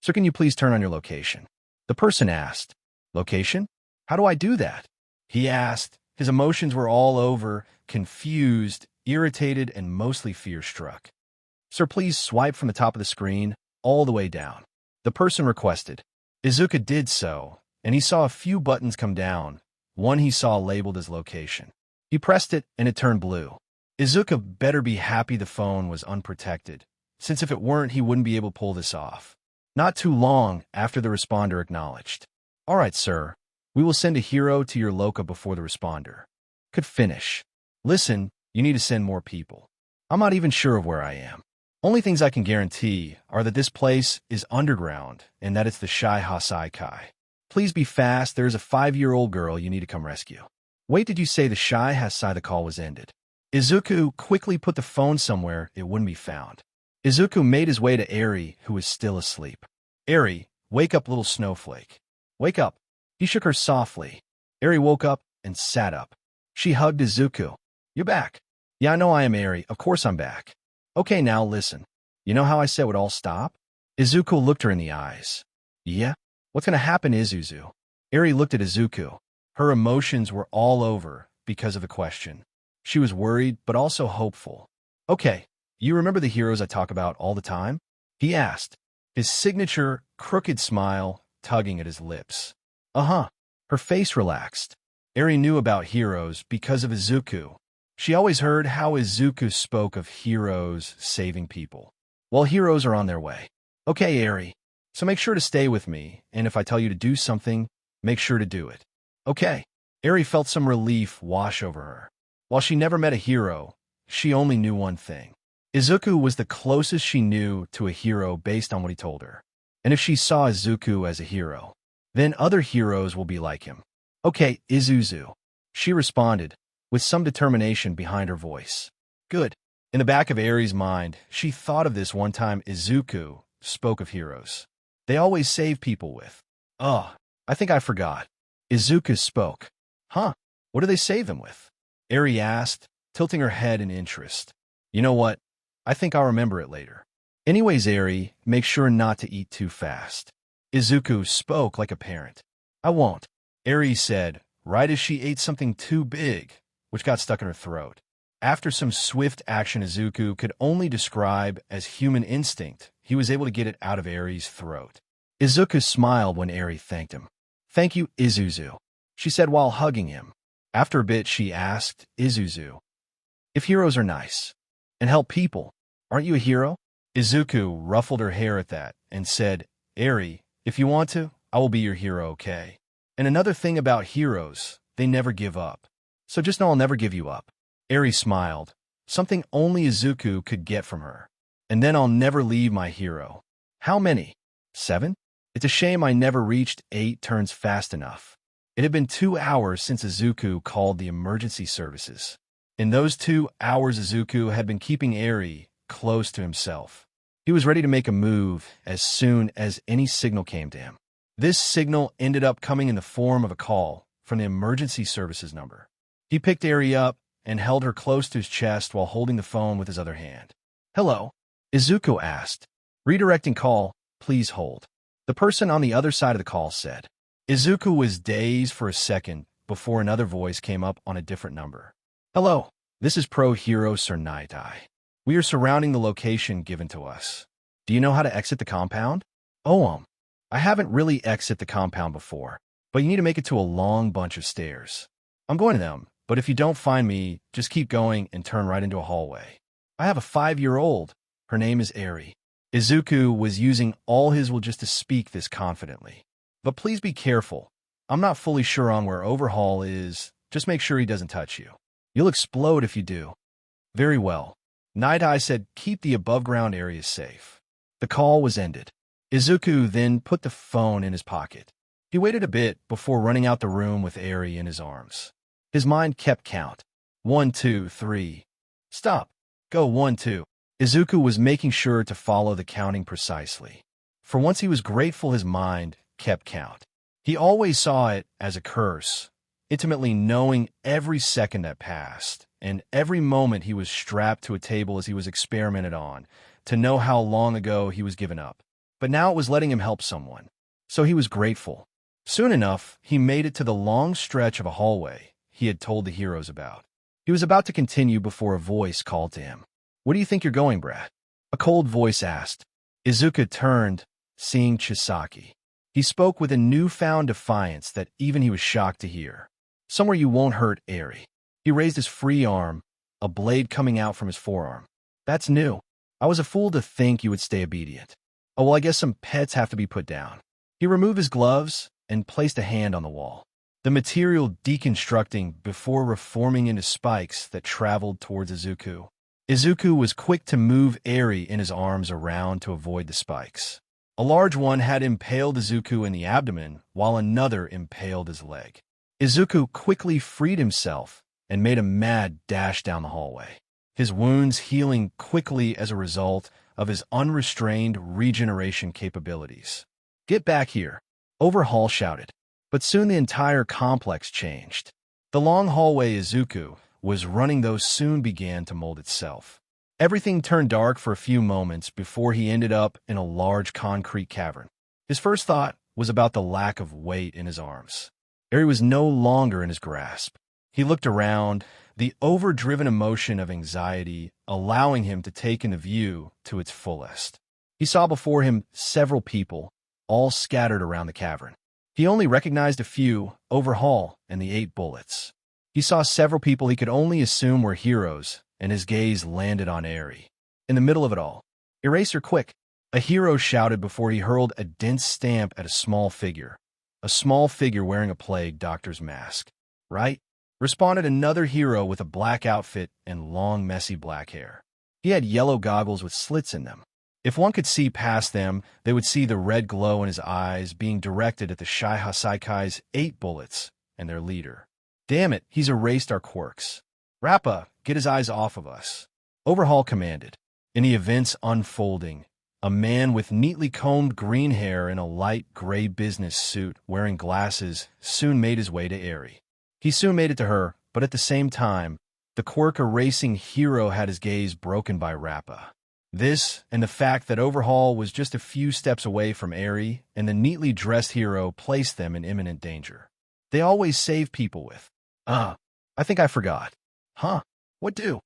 "Sir, can you please turn on your location?" The person asked. "Location? How do I do that?" He asked. His emotions were all over, confused, irritated, and mostly fear-struck. "Sir, please swipe from the top of the screen, all the way down." The person requested. Izuku did so, and he saw a few buttons come down. One he saw labeled as location. He pressed it, and it turned blue. Izuku better be happy the phone was unprotected, since if it weren't, he wouldn't be able to pull this off. Not too long after the responder acknowledged. "All right, sir. We will send a hero to your loca before the responder could finish." "Listen, you need to send more people. I'm not even sure of where I am. Only things I can guarantee are that this place is underground and that it's the Shai Hasai Kai. Please be fast. There is a 5-year-old girl you need to come rescue." "Wait, did you say the Shai Hasai?" The call was ended. Izuku quickly put the phone somewhere it wouldn't be found. Izuku made his way to Eri, who was still asleep. "Eri, wake up, little snowflake. Wake up." He shook her softly. Eri woke up and sat up. She hugged Izuku. "You're back." "Yeah, I know I am, Eri. Of course I'm back." "Okay, now listen. You know how I said it would all stop?" Izuku looked her in the eyes. "Yeah? What's going to happen, Izuzu?" Eri looked at Izuku. Her emotions were all over because of the question. She was worried, but also hopeful. "Okay, you remember the heroes I talk about all the time?" he asked, his signature crooked smile tugging at his lips. "Uh-huh." Her face relaxed. Eri knew about heroes because of Izuku. She always heard how Izuku spoke of heroes saving people. Well, heroes are on their way. "Okay, Eri. So make sure to stay with me, and if I tell you to do something, make sure to do it." "Okay." Eri felt some relief wash over her. While she never met a hero, she only knew one thing. Izuku was the closest she knew to a hero based on what he told her. And if she saw Izuku as a hero, then other heroes will be like him. "Okay, Izuzu," she responded, with some determination behind her voice. "Good." In the back of Eri's mind, she thought of this one time Izuku spoke of heroes. They always save people with. "Oh, I think I forgot." Izuku spoke. "Huh? What do they save them with?" Eri asked, tilting her head in interest. "You know what? I think I'll remember it later. Anyways, Eri, make sure not to eat too fast." Izuku spoke like a parent. "I won't," Eri said, right as she ate something too big, which got stuck in her throat. After some swift action Izuku could only describe as human instinct, he was able to get it out of Eri's throat. Izuku smiled when Eri thanked him. "Thank you, Izuzu," she said while hugging him. After a bit, she asked Izuzu, "If heroes are nice and help people, aren't you a hero?" Izuku ruffled her hair at that and said, "Eri, if you want to, I will be your hero, okay? And another thing about heroes, they never give up. So just know I'll never give you up." Eri smiled, something only Izuku could get from her. "And then I'll never leave my hero." "How many? 7? It's a shame I never reached 8 turns fast enough." It had been 2 hours since Izuku called the emergency services. In those 2 hours, Izuku had been keeping Eri close to himself. He was ready to make a move as soon as any signal came to him. This signal ended up coming in the form of a call from the emergency services number. He picked Eri up and held her close to his chest while holding the phone with his other hand. "Hello?" Izuku asked. "Redirecting call, please hold." The person on the other side of the call said. Izuku was dazed for a second before another voice came up on a different number. "Hello, this is Pro Hero Sir Night-Eye. We are surrounding the location given to us. Do you know how to exit the compound?" "Oh, I haven't really exited the compound before, but you need to make it to a long bunch of stairs. I'm going to them, but if you don't find me, just keep going and turn right into a hallway. I have a 5-year-old. Her name is Eri." Izuku was using all his will just to speak this confidently. "But please be careful. I'm not fully sure on where Overhaul is. Just make sure he doesn't touch you. You'll explode if you do." "Very well." Night-Eye said, "Keep the above-ground areas safe." The call was ended. Izuku then put the phone in his pocket. He waited a bit before running out the room with Eri in his arms. His mind kept count. 1, 2, 3. Stop. Go 1, 2. Izuku was making sure to follow the counting precisely. For once he was grateful his mind kept count. He always saw it as a curse, intimately knowing every second that passed, and every moment he was strapped to a table as he was experimented on, to know how long ago he was given up. But now it was letting him help someone. So he was grateful. Soon enough, he made it to the long stretch of a hallway he had told the heroes about. He was about to continue before a voice called to him. "Where do you think you're going, Brad?" A cold voice asked. Izuku turned, seeing Chisaki. He spoke with a newfound defiance that even he was shocked to hear. "Somewhere you won't hurt Eri." He raised his free arm, a blade coming out from his forearm. "That's new. I was a fool to think you would stay obedient. Oh, well, I guess some pets have to be put down." He removed his gloves and placed a hand on the wall, the material deconstructing before reforming into spikes that traveled towards Izuku. Izuku was quick to move Eri in his arms around to avoid the spikes. A large one had impaled Izuku in the abdomen, while another impaled his leg. Izuku quickly freed himself and made a mad dash down the hallway, his wounds healing quickly as a result of his unrestrained regeneration capabilities. "Get back here," Overhaul shouted. But soon the entire complex changed. The long hallway Izuku was running though soon began to mold itself. Everything turned dark for a few moments before he ended up in a large concrete cavern. His first thought was about the lack of weight in his arms. Eri was no longer in his grasp. He looked around, the overdriven emotion of anxiety allowing him to take in the view to its fullest. He saw before him several people, all scattered around the cavern. He only recognized a few, Overhaul and the 8 bullets. He saw several people he could only assume were heroes, and his gaze landed on Eri. In the middle of it all, "Eraser, quick!" a hero shouted before he hurled a dense stamp at a small figure wearing a plague doctor's mask. "Right?" responded another hero with a black outfit and long, messy black hair. He had yellow goggles with slits in them. If one could see past them, they would see the red glow in his eyes being directed at the Shai Hasaikai's 8 bullets and their leader. "Damn it, he's erased our quirks. Rappa, get his eyes off of us," Overhaul commanded. In the events unfolding, a man with neatly combed green hair in a light gray business suit wearing glasses soon made his way to Eri. He soon made it to her, but at the same time, the quirk erasing hero had his gaze broken by Rappa. This, and the fact that Overhaul was just a few steps away from Eri and the neatly dressed hero placed them in imminent danger. "They always save people with." I think I forgot." "Huh? What do?"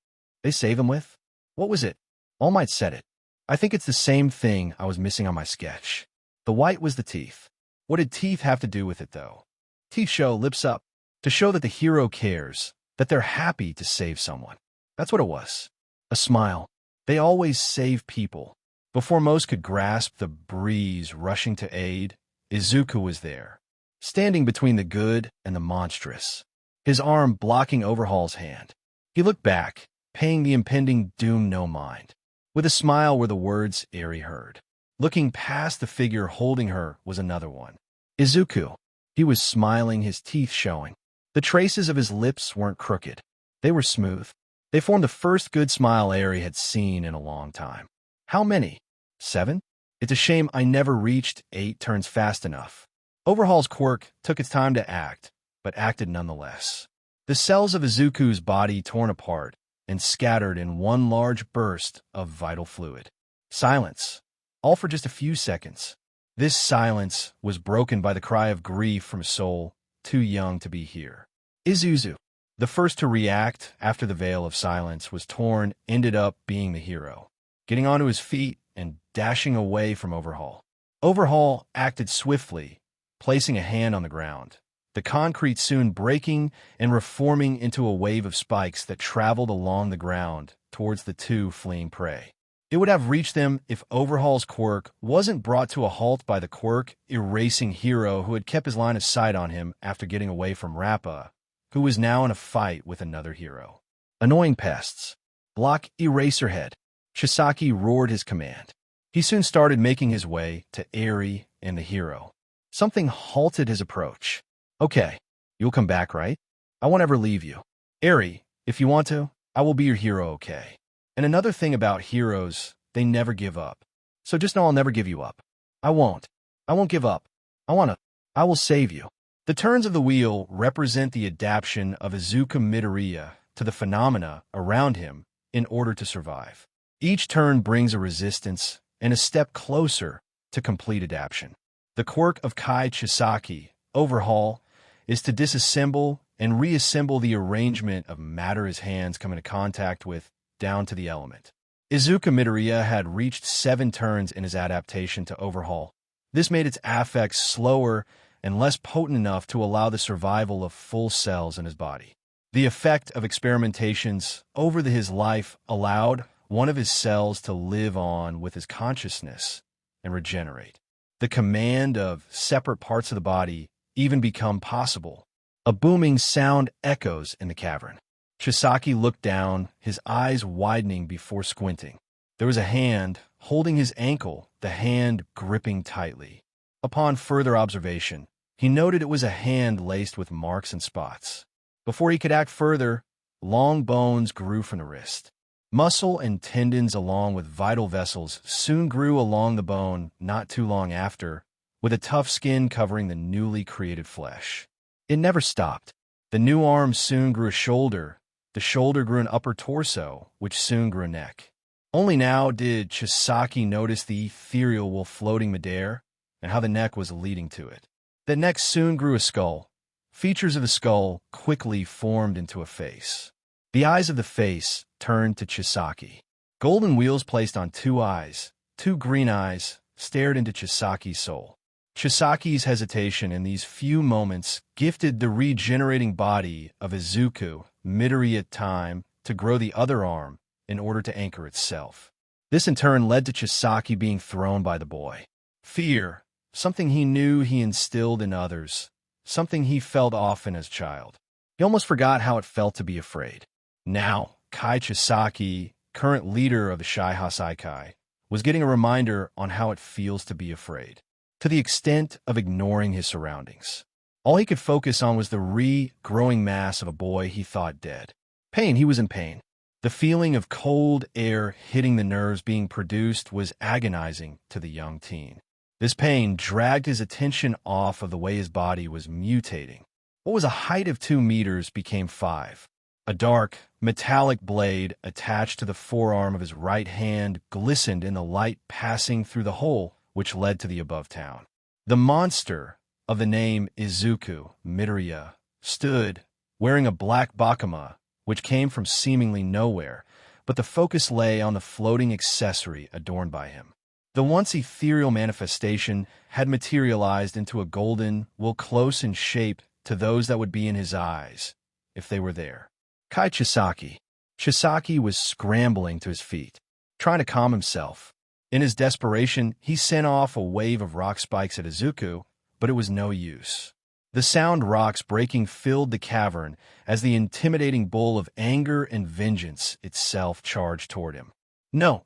"They save him with?" "What was it?" All Might said it. "I think it's the same thing I was missing on my sketch." The white was the teeth. What did teeth have to do with it, though? Teeth show lips up, to show that the hero cares, that they're happy to save someone. That's what it was. A smile. They always save people. Before most could grasp the breeze rushing to aid, Izuku was there, standing between the good and the monstrous, his arm blocking Overhaul's hand. He looked back, paying the impending doom no mind. With a smile were the words Eri heard. Looking past the figure holding her was another one. Izuku. He was smiling, his teeth showing. The traces of his lips weren't crooked. They were smooth. They formed the first good smile Eri had seen in a long time. How many? 7? It's a shame I never reached 8 turns fast enough. Overhaul's quirk took its time to act, but acted nonetheless. The cells of Izuku's body torn apart and scattered in one large burst of vital fluid. Silence, all for just a few seconds. This silence was broken by the cry of grief from a soul too young to be here. Izuzu, the first to react after the veil of silence was torn, ended up being the hero, getting onto his feet and dashing away from Overhaul. Overhaul acted swiftly, placing a hand on the ground, the concrete soon breaking and reforming into a wave of spikes that traveled along the ground towards the two fleeing prey. It would have reached them if Overhaul's quirk wasn't brought to a halt by the quirk-erasing hero who had kept his line of sight on him after getting away from Rappa, who was now in a fight with another hero. Annoying pests. Block Eraserhead. Chisaki roared his command. He soon started making his way to Eri and the hero. Something halted his approach. Okay, you'll come back, right? I won't ever leave you. Eri, if you want to, I will be your hero, okay? And another thing about heroes, they never give up. So just know I'll never give you up. I won't. I won't give up. I will save you. The turns of the wheel represent the adaptation of Izuku Midoriya to the phenomena around him in order to survive. Each turn brings a resistance and a step closer to complete adaptation. The quirk of Kai Chisaki, Overhaul, is to disassemble and reassemble the arrangement of matter his hands come into contact with down to the element. Izuku Midoriya had reached 7 turns in his adaptation to Overhaul. This made its affects slower and less potent enough to allow the survival of full cells in his body. The effect of experimentations over his life allowed one of his cells to live on with his consciousness and regenerate. The command of separate parts of the body even become possible. A booming sound echoes in the cavern. Chisaki looked down, his eyes widening before squinting. There was a hand holding his ankle, the hand gripping tightly. Upon further observation, he noted it was a hand laced with marks and spots. Before he could act further, long bones grew from the wrist. Muscle and tendons along with vital vessels soon grew along the bone not too long after, with a tough skin covering the newly created flesh. It never stopped. The new arm soon grew a shoulder, the shoulder grew an upper torso, which soon grew a neck. Only now did Chisaki notice the ethereal wolf floating midair and how the neck was leading to it. The neck soon grew a skull. Features of the skull quickly formed into a face. The eyes of the face turned to Chisaki. Golden wheels placed on 2 eyes, 2 green eyes, stared into Chisaki's soul. Chisaki's hesitation in these few moments gifted the regenerating body of Izuku Midoriya time to grow the other arm in order to anchor itself. This in turn led to Chisaki being thrown by the boy. Fear, something he knew he instilled in others, something he felt often as a child. He almost forgot how it felt to be afraid. Now, Kai Chisaki, current leader of the Shai Hasaikai, was getting a reminder on how it feels to be afraid, to the extent of ignoring his surroundings. All he could focus on was the re-growing mass of a boy he thought dead. Pain, he was in pain. The feeling of cold air hitting the nerves being produced was agonizing to the young teen. This pain dragged his attention off of the way his body was mutating. What was a height of 2 meters became 5. A dark, metallic blade attached to the forearm of his right hand glistened in the light passing through the hole which led to the above town. The monster of the name Izuku Midoriya stood, wearing a black bakama, which came from seemingly nowhere, but the focus lay on the floating accessory adorned by him. The once ethereal manifestation had materialized into a golden, well close in shape to those that would be in his eyes, if they were there. Kai Chisaki. Chisaki was scrambling to his feet, trying to calm himself. In his desperation, he sent off a wave of rock spikes at Izuku, but it was no use. The sound rocks breaking filled the cavern as the intimidating bull of anger and vengeance itself charged toward him. No.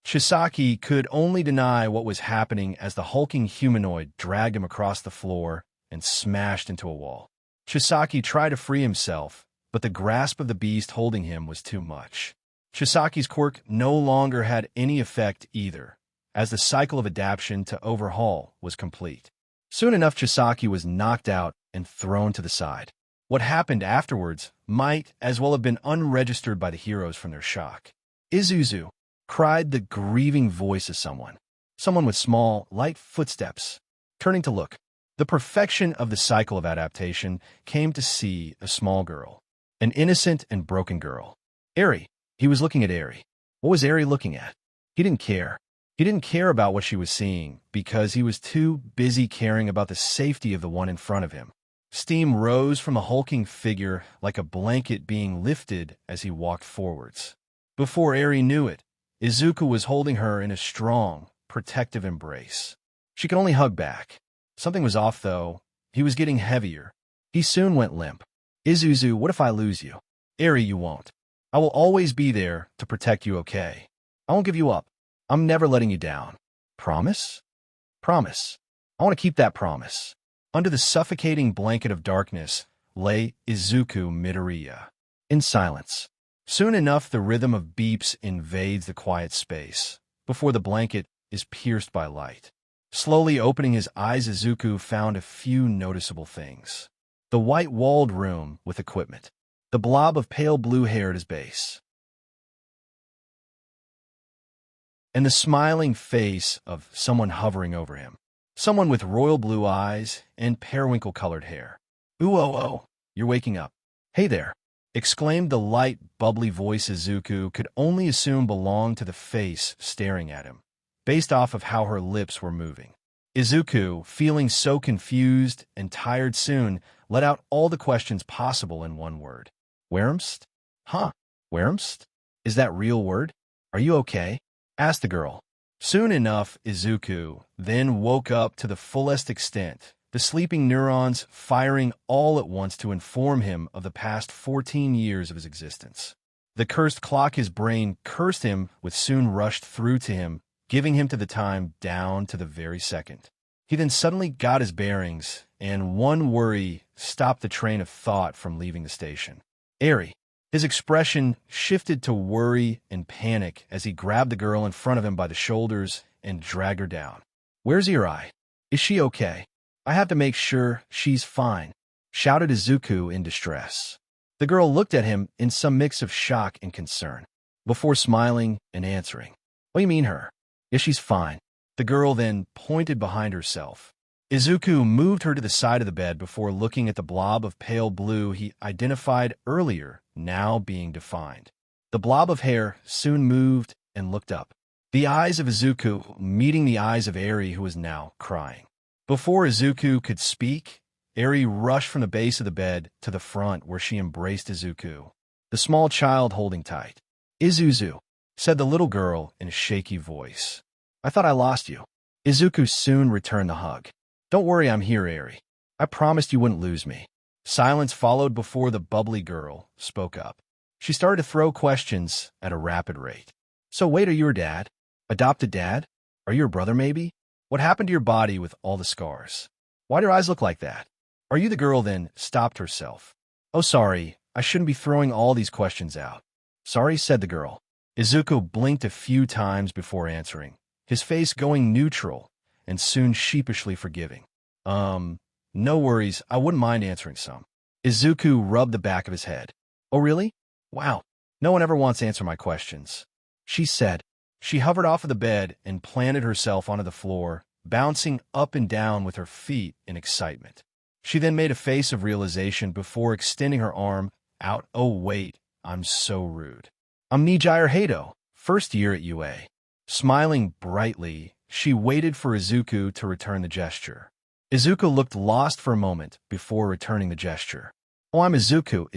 Chisaki could only deny what was happening as the hulking humanoid dragged him across the floor and smashed into a wall. Chisaki tried to free himself, but the grasp of the beast holding him was too much. Chisaki's quirk no longer had any effect either, as the cycle of adaptation to overhaul was complete. Soon enough, Chisaki was knocked out and thrown to the side. What happened afterwards might as well have been unregistered by the heroes from their shock. Isuzu, cried the grieving voice of someone. Someone with small, light footsteps. Turning to look, the perfection of the cycle of adaptation came to see a small girl. An innocent and broken girl. Eri. He was looking at Eri. What was Eri looking at? He didn't care. He didn't care about what she was seeing because he was too busy caring about the safety of the one in front of him. Steam rose from the hulking figure like a blanket being lifted as he walked forwards. Before Eri knew it, Izuku was holding her in a strong, protective embrace. She could only hug back. Something was off, though. He was getting heavier. He soon went limp. Isuzu, what if I lose you? Eri, you won't. I will always be there to protect you, okay? I won't give you up. I'm never letting you down. Promise? Promise. I want to keep that promise. Under the suffocating blanket of darkness lay Izuku Midoriya. In silence. Soon enough, the rhythm of beeps invades the quiet space, before the blanket is pierced by light. Slowly opening his eyes, Izuku found a few noticeable things. The white-walled room with equipment. The blob of pale blue hair at his base. And the smiling face of someone hovering over him. Someone with royal blue eyes and periwinkle-colored hair. "Ooh, you're waking up. Hey there," exclaimed the light, bubbly voice Izuku could only assume belonged to the face staring at him, based off of how her lips were moving. Izuku, feeling so confused and tired soon, let out all the questions possible in one word. "Weremst? Huh? Weremst? Is that real word? Are you okay?" asked the girl. Soon enough, Izuku then woke up to the fullest extent, the sleeping neurons firing all at once to inform him of the past 14 years of his existence. The cursed clock his brain cursed him with soon rushed through to him, giving him to the time down to the very second. He then suddenly got his bearings, and one worry stopped the train of thought from leaving the station. Eri. His expression shifted to worry and panic as he grabbed the girl in front of him by the shoulders and dragged her down. "Where's Eri? Is she okay? I have to make sure she's fine," shouted Izuku in distress. The girl looked at him in some mix of shock and concern, before smiling and answering. "What do you mean her? Yes, she's fine." The girl then pointed behind herself. Izuku moved her to the side of the bed before looking at the blob of pale blue he identified earlier, now being defined. The blob of hair soon moved and looked up. The eyes of Izuku meeting the eyes of Eri, who was now crying. Before Izuku could speak, Eri rushed from the base of the bed to the front where she embraced Izuku, the small child holding tight. "Izuzu," said the little girl in a shaky voice. "I thought I lost you." Izuku soon returned the hug. "Don't worry, I'm here, Eri. I promised you wouldn't lose me." Silence followed before the bubbly girl spoke up. She started to throw questions at a rapid rate. "So wait, are you her dad? Adopted dad? Are you your brother, maybe? What happened to your body with all the scars? Why do your eyes look like that? Are you the girl?" Then stopped herself. "Oh, sorry, I shouldn't be throwing all these questions out." "Sorry," said the girl. Izuku blinked a few times before answering, his face going neutral and soon sheepishly forgiving. No worries, I wouldn't mind answering some." Izuku rubbed the back of his head. "Oh, really? Wow, no one ever wants to answer my questions," she said. She hovered off of the bed and planted herself onto the floor, bouncing up and down with her feet in excitement. She then made a face of realization before extending her arm out. "Oh, wait, I'm so rude. I'm Nijire Hato, first year at UA." Smiling brightly, she waited for Izuku to return the gesture. Izuku looked lost for a moment before returning the gesture. "Oh, I'm Izuku.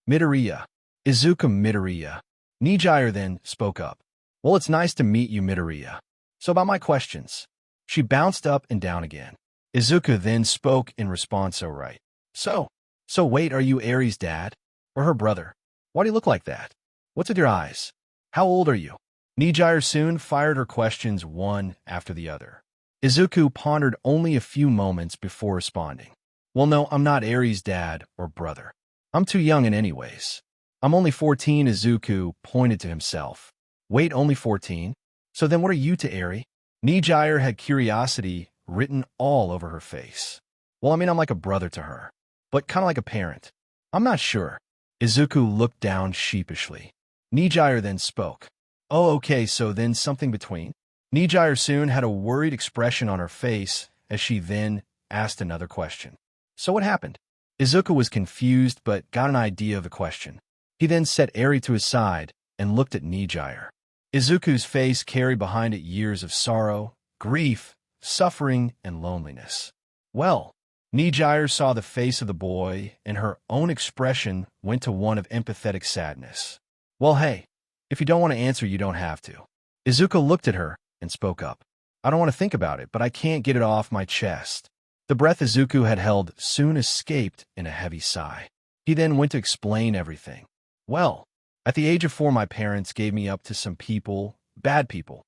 Midoriya. Izuku Midoriya." Nijire then spoke up. "Well, it's nice to meet you, Midoriya. So about my questions." She bounced up and down again. Izuku then spoke in response. "Oh, right. So wait, are you Eri's dad? Or her brother? Why do you look like that? What's with your eyes? How old are you?" Nijire soon fired her questions one after the other. Izuku pondered only a few moments before responding. "Well, no, I'm not Eri's dad or brother. I'm too young in any ways. I'm only 14, Izuku pointed to himself. Wait, only 14? So then what are you to Eri? Nijire had curiosity written all over her face. Well, I mean, I'm like a brother to her, but kind of like a parent. I'm not sure. Izuku looked down sheepishly. Nijire then spoke. Oh, okay, so then something between? Nijire soon had a worried expression on her face as she then asked another question. So what happened? Izuku was confused but got an idea of the question. He then set Eri to his side and looked at Nijire. Izuku's face carried behind it years of sorrow, grief, suffering, and loneliness. Well, Nijire saw the face of the boy, and her own expression went to one of empathetic sadness. Well, hey, if you don't want to answer, you don't have to. Izuku looked at her and spoke up. I don't want to think about it, but I can't get it off my chest. The breath Izuku had held soon escaped in a heavy sigh. He then went to explain everything. Well, at the age of 4, my parents gave me up to some people, bad people.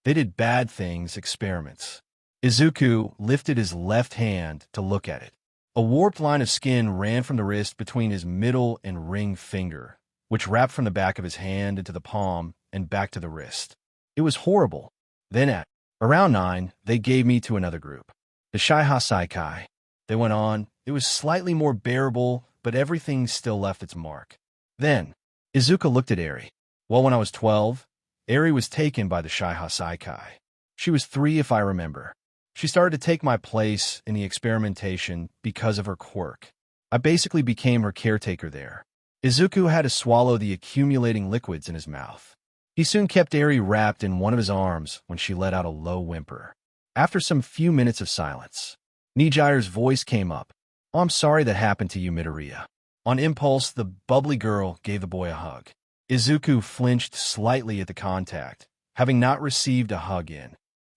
They did bad things, experiments. Izuku lifted his left hand to look at it. A warped line of skin ran from the wrist between his middle and ring finger, which wrapped from the back of his hand into the palm and back to the wrist. It was horrible. Then at around 9, they gave me to another group. The Shihasaikai. They went on. It was slightly more bearable, but everything still left its mark. Then, Izuku looked at Eri. Well, when I was 12, Eri was taken by the Shihasaikai. She was 3 if I remember. She started to take my place in the experimentation because of her quirk. I basically became her caretaker there. Izuku had to swallow the accumulating liquids in his mouth. He soon kept Eri wrapped in one of his arms when she let out a low whimper. After some few minutes of silence, Nijire's voice came up. Oh, I'm sorry that happened to you, Midoriya. On impulse, the bubbly girl gave the boy a hug. Izuku flinched slightly at the contact, having not received a hug in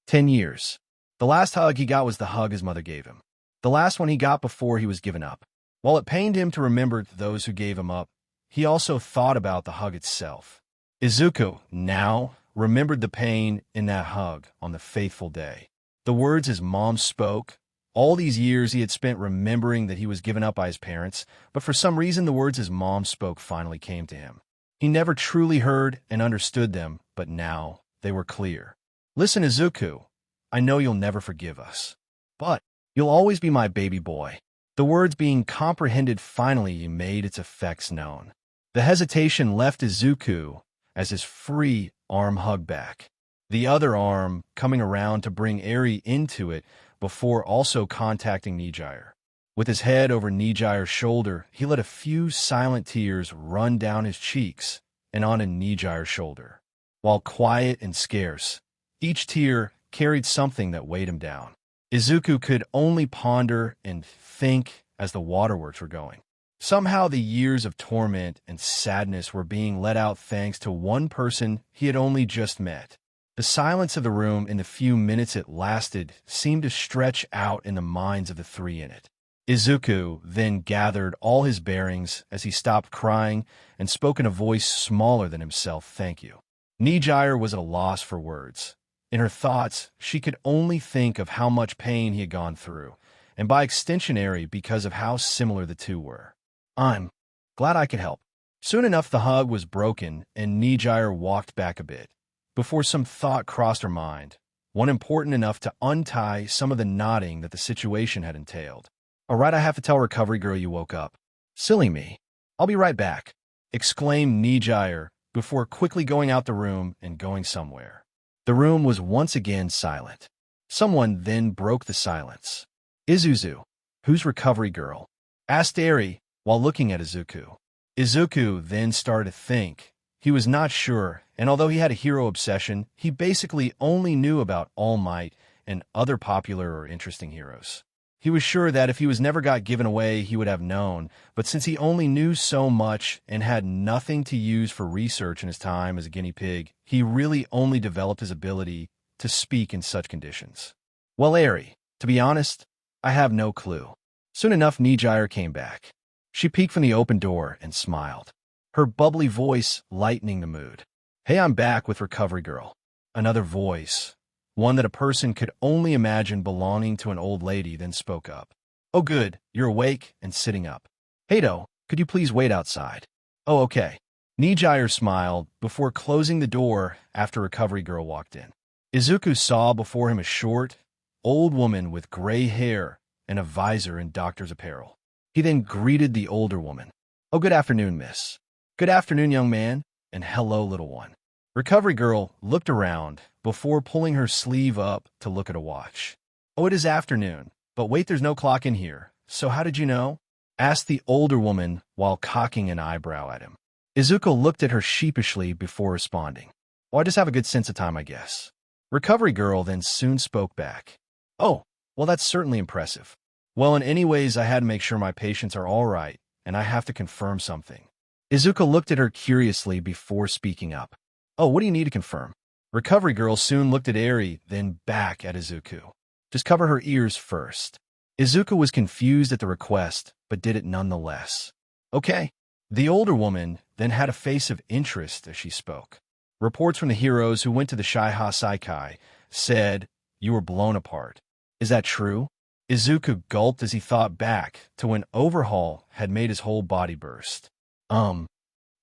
10 years. The last hug he got was the hug his mother gave him. The last one he got before he was given up. While it pained him to remember those who gave him up, he also thought about the hug itself. Izuku, now, remembered the pain in that hug on the fateful day. The words his mom spoke. All these years he had spent remembering that he was given up by his parents, but for some reason the words his mom spoke finally came to him. He never truly heard and understood them, but now they were clear. Listen, Izuku, I know you'll never forgive us, but you'll always be my baby boy. The words being comprehended finally made its effects known. The hesitation left Izuku as his free arm hugged back, the other arm coming around to bring Eri into it before also contacting Nijire. With his head over Nijire's shoulder, he let a few silent tears run down his cheeks and onto Nijire's shoulder. While quiet and scarce, each tear carried something that weighed him down. Izuku could only ponder and think as the waterworks were going. Somehow the years of torment and sadness were being let out thanks to one person he had only just met. The silence of the room in the few minutes it lasted seemed to stretch out in the minds of the three in it. Izuku then gathered all his bearings as he stopped crying and spoke in a voice smaller than himself, "Thank you." Nijire was at a loss for words. In her thoughts, she could only think of how much pain he had gone through, and by extension Eri because of how similar the two were. I'm glad I could help. Soon enough the hug was broken and Nijire walked back a bit, before some thought crossed her mind, one important enough to untie some of the knotting that the situation had entailed. All right, I have to tell Recovery Girl you woke up. Silly me. I'll be right back, exclaimed Nijire before quickly going out the room and going somewhere. The room was once again silent. Someone then broke the silence. Izuzu, who's Recovery Girl? Asked Eri while looking at Izuku. Izuku then started to think. He was not sure, and although he had a hero obsession, he basically only knew about All Might and other popular or interesting heroes. He was sure that if he was never got given away, he would have known, but since he only knew so much and had nothing to use for research in his time as a guinea pig, he really only developed his ability to speak in such conditions. Well, Eri, to be honest, I have no clue. Soon enough, Nijire came back. She peeked from the open door and smiled, her bubbly voice lightening the mood. Hey, I'm back with Recovery Girl. Another voice, one that a person could only imagine belonging to an old lady, then spoke up. Oh good, you're awake and sitting up. Heido, could you please wait outside? Oh, okay. Nijire smiled before closing the door after Recovery Girl walked in. Izuku saw before him a short, old woman with gray hair and a visor in doctor's apparel. He then greeted the older woman. Oh, good afternoon, miss. Good afternoon, young man, and hello, little one. Recovery Girl looked around before pulling her sleeve up to look at a watch. Oh, it is afternoon, but wait, there's no clock in here. So how did you know? Asked the older woman while cocking an eyebrow at him. Izuku looked at her sheepishly before responding. Oh, I just have a good sense of time, I guess. Recovery Girl then soon spoke back. Oh, well, that's certainly impressive. Well, in any ways, I had to make sure my patients are all right, and I have to confirm something. Izuku looked at her curiously before speaking up. Oh, what do you need to confirm? Recovery Girl soon looked at Eri, then back at Izuku. Just cover her ears first. Izuku was confused at the request, but did it nonetheless. Okay. The older woman then had a face of interest as she spoke. Reports from the heroes who went to the Shaiha Saikai said, you were blown apart. Is that true? Izuku gulped as he thought back to when Overhaul had made his whole body burst.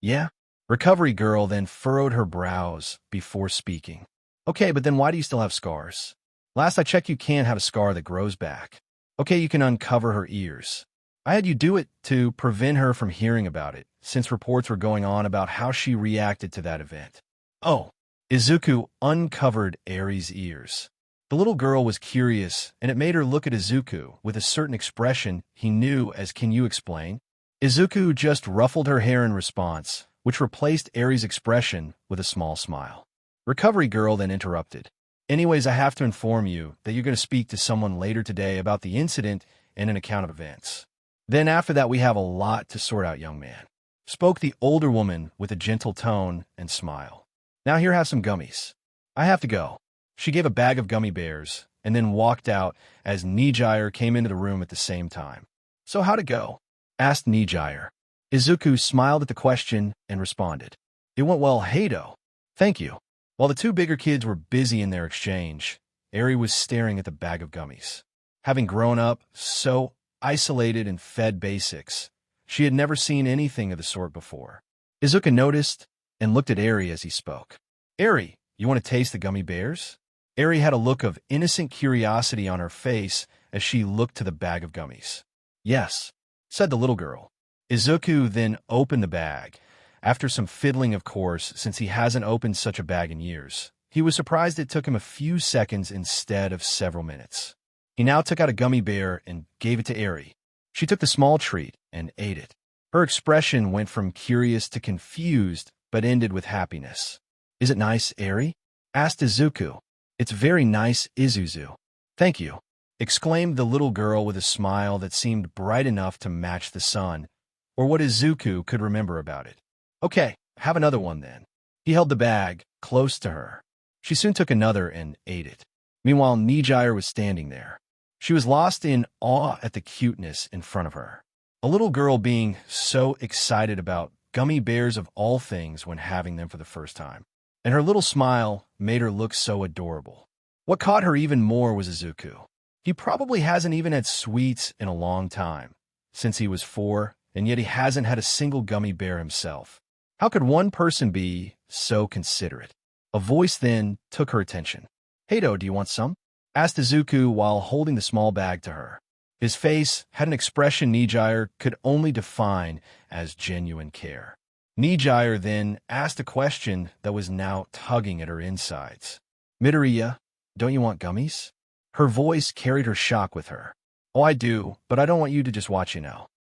Yeah? Recovery Girl then furrowed her brows before speaking. Okay, but then why do you still have scars? Last I checked, you can't have a scar that grows back. Okay, you can uncover her ears. I had you do it to prevent her from hearing about it, since reports were going on about how she reacted to that event. Oh, Izuku uncovered Eri's ears. The little girl was curious, and it made her look at Izuku with a certain expression he knew as, can you explain? Izuku just ruffled her hair in response, which replaced Eri's expression with a small smile. Recovery Girl then interrupted. Anyways, I have to inform you that you're going to speak to someone later today about the incident and an account of events. Then after that, we have a lot to sort out, young man. Spoke the older woman with a gentle tone and smile. Now here, have some gummies. I have to go. She gave a bag of gummy bears and then walked out as Nijire came into the room at the same time. So how'd it go? Asked Nijire. Izuku smiled at the question and responded. It went well, Heido. Thank you. While the two bigger kids were busy in their exchange, Eri was staring at the bag of gummies. Having grown up so isolated and fed basics, she had never seen anything of the sort before. Izuku noticed and looked at Eri as he spoke. Eri, you want to taste the gummy bears? Eri had a look of innocent curiosity on her face as she looked to the bag of gummies. Yes, said the little girl. Izuku then opened the bag. After some fiddling, of course, since he hasn't opened such a bag in years. He was surprised it took him a few seconds instead of several minutes. He now took out a gummy bear and gave it to Eri. She took the small treat and ate it. Her expression went from curious to confused, but ended with happiness. Is it nice, Eri? Asked Izuku. It's very nice, Izuzu. Thank you, exclaimed the little girl with a smile that seemed bright enough to match the sun, or what Izuku could remember about it. Okay, have another one then. He held the bag close to her. She soon took another and ate it. Meanwhile, Nijire was standing there. She was lost in awe at the cuteness in front of her. A little girl being so excited about gummy bears of all things when having them for the first time. And her little smile made her look so adorable. What caught her even more was Izuku. He probably hasn't even had sweets in a long time, since he was 4, and yet he hasn't had a single gummy bear himself. How could one person be so considerate? A voice then took her attention. Heido, do you want some? Asked Izuku while holding the small bag to her. His face had an expression Nijire could only define as genuine care. Nijire then asked a question that was now tugging at her insides. Midoriya, don't you want gummies? Her voice carried her shock with her. Oh, I do, but I don't want you to just watch,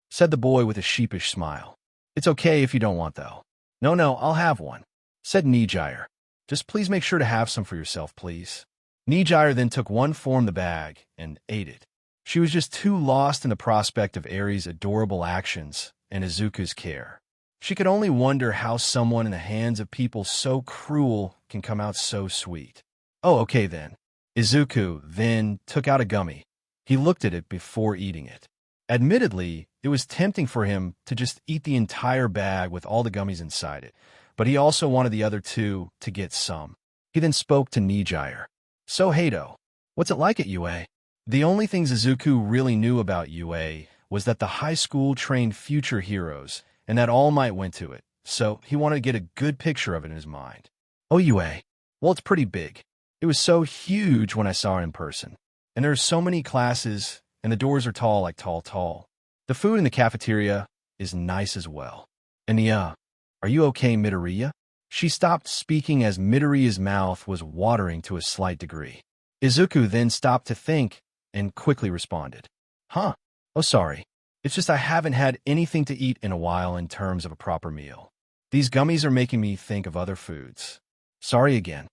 said the boy with a sheepish smile. It's okay if you don't want, though. No, I'll have one, said Nijire. Just please make sure to have some for yourself, please. Nijire then took one from the bag and ate it. She was just too lost in the prospect of Eri's adorable actions and Izuku's care. She could only wonder how someone in the hands of people so cruel can come out so sweet. Oh, okay then. Izuku then took out a gummy. He looked at it before eating it. Admittedly, it was tempting for him to just eat the entire bag with all the gummies inside it, but he also wanted the other two to get some. He then spoke to Nijire. So, Heido, what's it like at UA? The only things Izuku really knew about UA was that the high school trained future heroes, and that All Might went to it, so he wanted to get a good picture of it in his mind. OUA. Well, it's pretty big. It was so huge when I saw it in person. And there are so many classes, and the doors are tall like tall. The food in the cafeteria is nice as well. And are you okay, Midoriya? She stopped speaking as Midoriya's mouth was watering to a slight degree. Izuku then stopped to think and quickly responded. Huh? Oh, sorry. It's just I haven't had anything to eat in a while in terms of a proper meal. These gummies are making me think of other foods. Sorry again.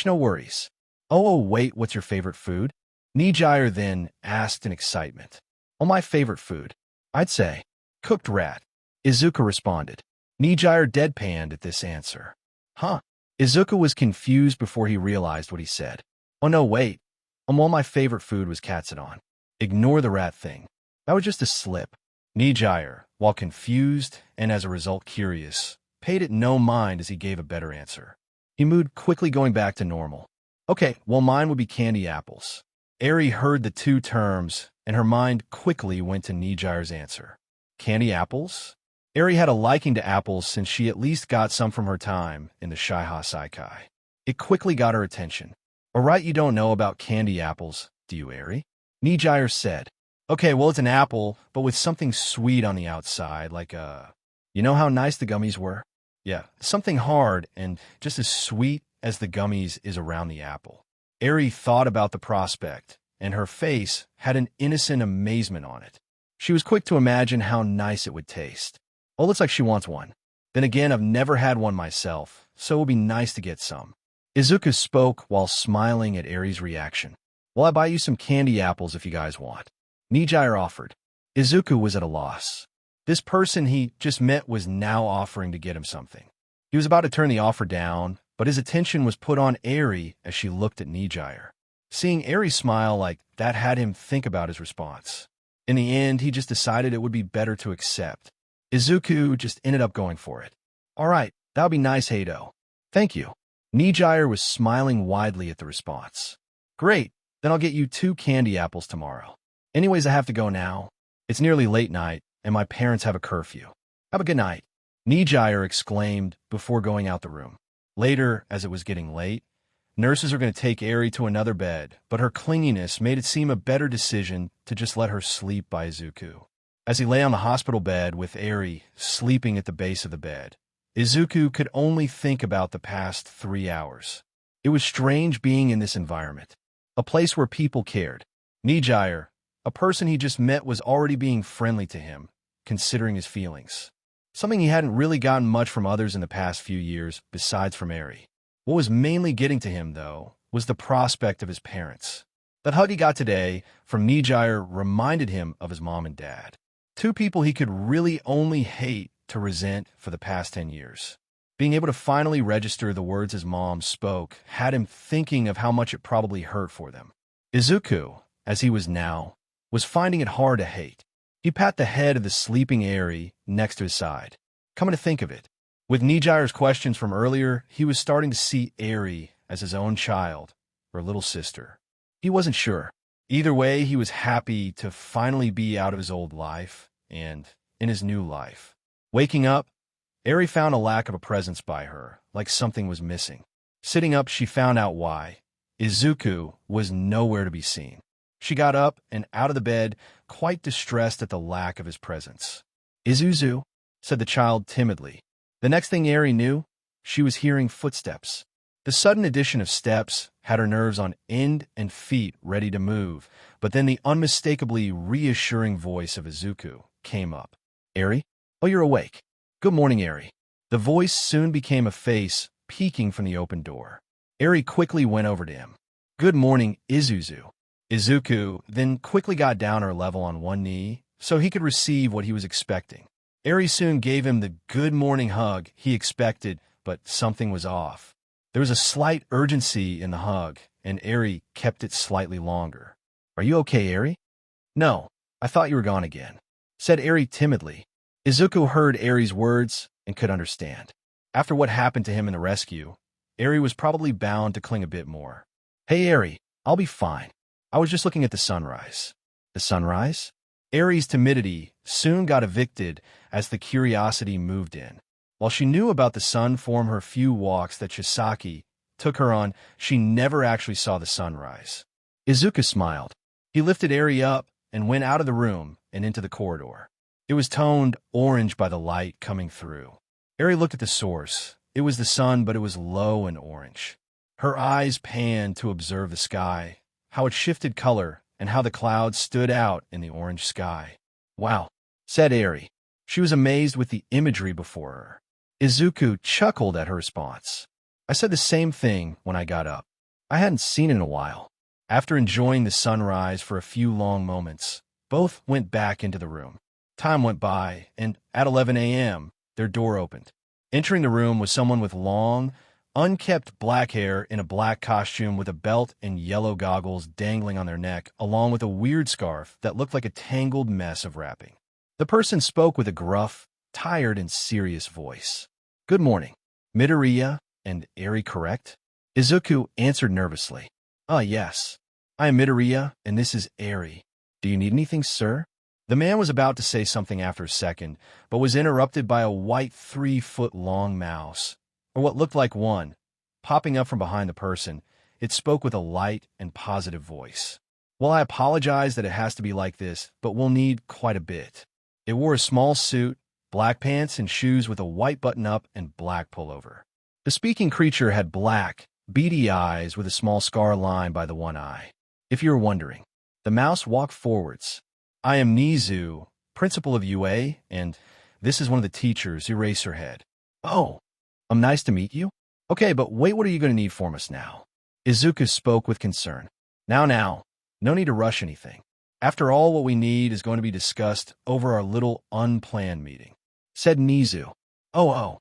No worries. Wait, what's your favorite food? Nijire then asked in excitement. Oh, my favorite food? I'd say cooked rat. Izuku responded. Nijire deadpanned at this answer. Huh? Izuku was confused before he realized what he said. Oh no, wait. Well, my favorite food was katsudan. Ignore the rat thing. That was just a slip. Nijire, while confused and as a result curious, paid it no mind as he gave a better answer. He moved quickly going back to normal. Okay, well mine would be candy apples. Eri heard the two terms, and her mind quickly went to Nijire's answer. Candy apples? Eri had a liking to apples since she at least got some from her time in the Shaiha Saikai. It quickly got her attention. Alright, you don't know about candy apples, do you, Eri? Nijire said. Okay, well it's an apple, but with something sweet on the outside, like You know how nice the gummies were? Yeah, something hard and just as sweet as the gummies is around the apple. Eri thought about the prospect, and her face had an innocent amazement on it. She was quick to imagine how nice it would taste. Oh, looks like she wants one. Then again, I've never had one myself, so it would be nice to get some. Izuku spoke while smiling at Eri's reaction. Well, I'll buy you some candy apples if you guys want. Nijire offered. Izuku was at a loss. This person he just met was now offering to get him something. He was about to turn the offer down, but his attention was put on Eri as she looked at Nijire. Seeing Eri smile like that had him think about his response. In the end, he just decided it would be better to accept. Izuku just ended up going for it. All right, that would be nice, Heido. Thank you. Nijire was smiling widely at the response. Great, then I'll get you 2 candy apples tomorrow. Anyways, I have to go now. It's nearly late night, and my parents have a curfew. Have a good night. Nijire exclaimed before going out the room. Later, as it was getting late, nurses are going to take Eri to another bed, but her clinginess made it seem a better decision to just let her sleep by Izuku. As he lay on the hospital bed with Eri sleeping at the base of the bed, Izuku could only think about the past 3 hours. It was strange being in this environment, a place where people cared. Nijire, a person he just met, was already being friendly to him, considering his feelings. Something he hadn't really gotten much from others in the past few years, besides from Eri. What was mainly getting to him, though, was the prospect of his parents. That hug he got today from Nijire reminded him of his mom and dad. 2 people he could really only hate to resent for the past 10 years. Being able to finally register the words his mom spoke had him thinking of how much it probably hurt for them. Izuku, as he was now, was finding it hard to hate. He pat the head of the sleeping Eri next to his side. Coming to think of it, with Nijire's questions from earlier, he was starting to see Eri as his own child, or little sister. He wasn't sure. Either way, he was happy to finally be out of his old life and in his new life. Waking up, Eri found a lack of a presence by her, like something was missing. Sitting up, she found out why. Izuku was nowhere to be seen. She got up and out of the bed, quite distressed at the lack of his presence. Izuzu, said the child timidly. The next thing Eri knew, she was hearing footsteps. The sudden addition of steps had her nerves on end and feet ready to move, but then the unmistakably reassuring voice of Izuku came up. Eri? Oh, you're awake. Good morning, Eri. The voice soon became a face peeking from the open door. Eri quickly went over to him. Good morning, Izuzu. Izuku then quickly got down her level on one knee so he could receive what he was expecting. Eri soon gave him the good morning hug he expected, but something was off. There was a slight urgency in the hug, and Eri kept it slightly longer. Are you okay, Eri? No, I thought you were gone again, said Eri timidly. Izuku heard Eri's words and could understand. After what happened to him in the rescue, Eri was probably bound to cling a bit more. Hey, Eri, I'll be fine. I was just looking at the sunrise. The sunrise? Eri's timidity soon got evicted as the curiosity moved in. While she knew about the sun from her few walks that Chisaki took her on, she never actually saw the sunrise. Izuku smiled. He lifted Eri up and went out of the room and into the corridor. It was toned orange by the light coming through. Eri looked at the source. It was the sun, but it was low and orange. Her eyes panned to observe the sky, how it shifted color, and how the clouds stood out in the orange sky. "Wow," said Eri. She was amazed with the imagery before her. Izuku chuckled at her response. "I said the same thing when I got up. I hadn't seen it in a while." After enjoying the sunrise for a few long moments, both went back into the room. Time went by, and at 11 a.m., their door opened. Entering the room was someone with long, unkempt black hair in a black costume with a belt and yellow goggles dangling on their neck, along with a weird scarf that looked like a tangled mess of wrapping. The person spoke with a gruff, tired, and serious voice. "Good morning. Midoriya and Eri, correct?" Izuku answered nervously. Yes. I am Midoriya, and this is Eri. Do you need anything, sir?" The man was about to say something after a second, but was interrupted by a white 3-foot-long mouse, or what looked like one, popping up from behind the person. It spoke with a light and positive voice. "Well, I apologize that it has to be like this, but we'll need quite a bit." It wore a small suit, black pants, and shoes with a white button-up and black pullover. The speaking creature had black, beady eyes with a small scar line by the one eye. If you were wondering, the mouse walked forwards. "I am Nizu, principal of UA, and this is one of the teachers, Eraserhead." "Oh, nice to meet you." "Okay, but wait, what are you going to need from us now?" Izuku spoke with concern. Now, no need to rush anything. After all, what we need is going to be discussed over our little unplanned meeting," said Nizu. Oh,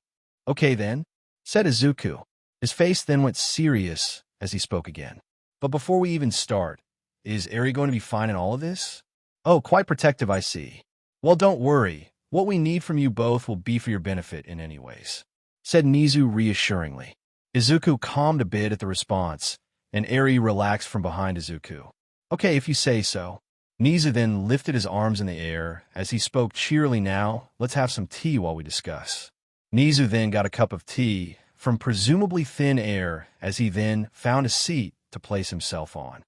okay then," said Izuku. His face then went serious as he spoke again. "But before we even start, is Eri going to be fine in all of this?" "Oh, quite protective, I see." "Well, don't worry. What we need from you both will be for your benefit in any ways," said Nizu reassuringly. Izuku calmed a bit at the response, and Eri relaxed from behind Izuku. "Okay, if you say so." Nizu then lifted his arms in the air as he spoke cheerily. "Now, let's have some tea while we discuss." Nizu then got a cup of tea from presumably thin air as he then found a seat to place himself on.